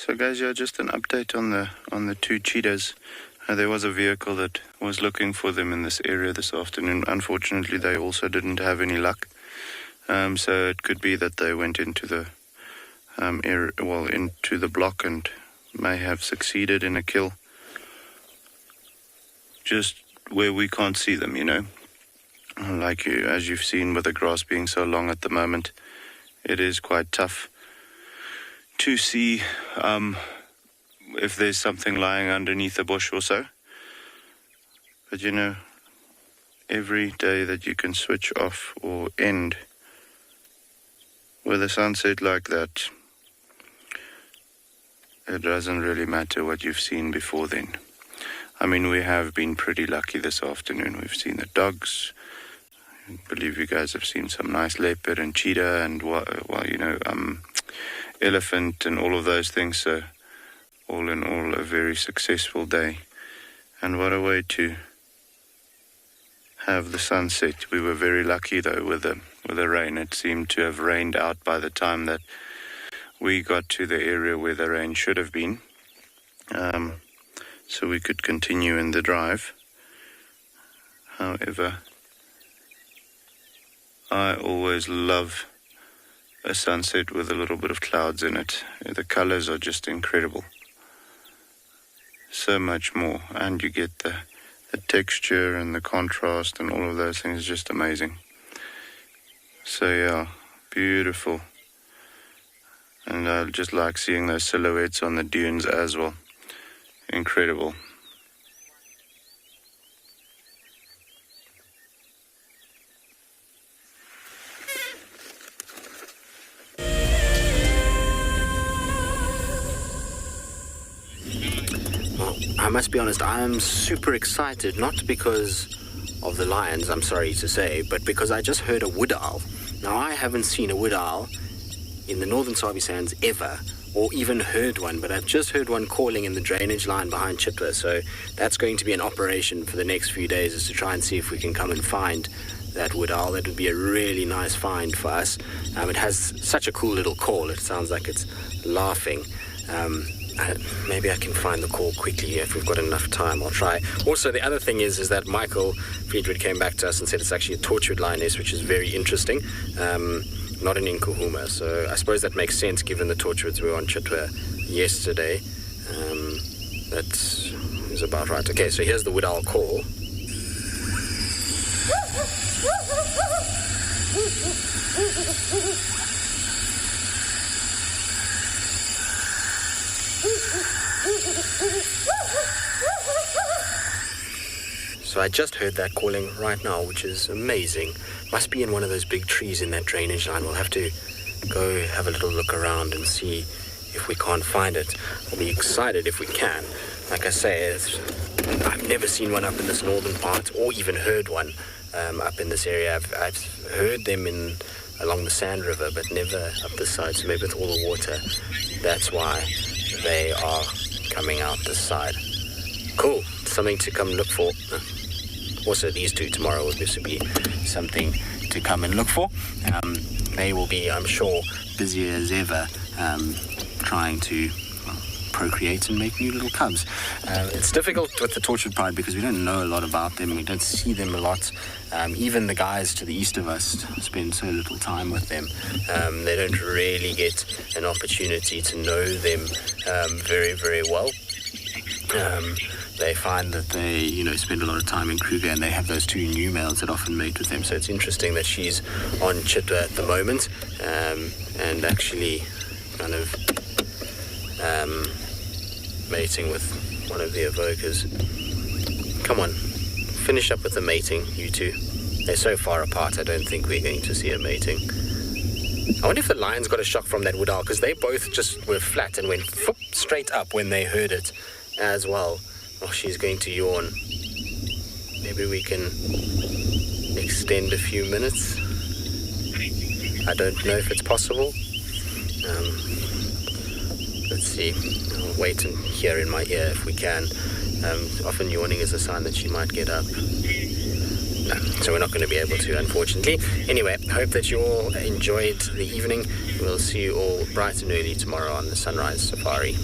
So guys, yeah, just an update on the two cheetahs. There was a vehicle that was looking for them in this area this afternoon. Unfortunately, they also didn't have any luck. So it could be that they went into the area, into the block, and may have succeeded in a kill. Just where we can't see them, you know. As you've seen with the grass being so long at the moment, it is quite tough to see if there's something lying underneath a bush or so. But you know, every day that you can switch off or end with a sunset like that, it doesn't really matter what you've seen before then. I mean, we have been pretty lucky this afternoon. We've seen the dogs. I believe you guys have seen some nice leopard and cheetah and, elephant and all of those things. So all in all, a very successful day. And what a way to have the sunset. We were very lucky though with the rain. It seemed to have rained out by the time that we got to the area where the rain should have been. So we could continue in the drive. However, I always love a sunset with a little bit of clouds in it. The colors are just incredible. So much more, and you get the texture and the contrast and all of those things, just amazing. So yeah, beautiful. And I just like seeing those silhouettes on the dunes as well. Incredible. I must be honest, I am super excited, not because of the lions, I'm sorry to say, but because I just heard a wood owl. Now, I haven't seen a wood owl in the Northern Sabi Sands ever, or even heard one, but I've just heard one calling in the drainage line behind Chitwa, so that's going to be an operation for the next few days, is to try and see if we can come and find that wood owl. That would be a really nice find for us. It has such a cool little call. It sounds like it's laughing. Maybe I can find the call quickly if we've got enough time. I'll try. Also, the other thing is that Michael Friedrich came back to us and said it's actually a tortured lioness, which is very interesting. Not an Inkuhuma. So I suppose that makes sense given the tortureds we were on Chitwa yesterday. That is about right. Okay, so here's the wood owl call. So I just heard that calling right now, which is amazing. Must be in one of those big trees in that drainage line. We'll have to go have a little look around and see if we can't find it. I'll be excited if we can. Like I say, I've never seen one up in this northern part, or even heard one up in this area. I've heard them along the Sand River, but never up this side. So maybe with all the water, that's why they are coming out this side. Cool, something to come look for. Also, these two tomorrow will just be something to come and look for. They will be, I'm sure, busier as ever, trying to procreate and make new little cubs. It's difficult with the tortured pride because we don't know a lot about them. We don't see them a lot. Even the guys to the east of us spend so little time with them. They don't really get an opportunity to know them very, very well. They find that they, spend a lot of time in Kruger, and they have those two new males that often mate with them. So it's interesting that she's on Chitwa at the moment, and actually kind of mating with one of the evokers. Come on, finish up with the mating, you two. They're so far apart, I don't think we're going to see a mating. I wonder if the lions got a shock from that wood owl, because they both just were flat and went straight up when they heard it as well. Oh, she's going to yawn. Maybe we can extend a few minutes. I don't know if it's possible. Let's see. I'll wait and hear in my ear if we can. Often yawning is a sign that she might get up. No, so we're not going to be able to, unfortunately. Anyway, hope that you all enjoyed the evening. We'll see you all bright and early tomorrow on the Sunrise Safari.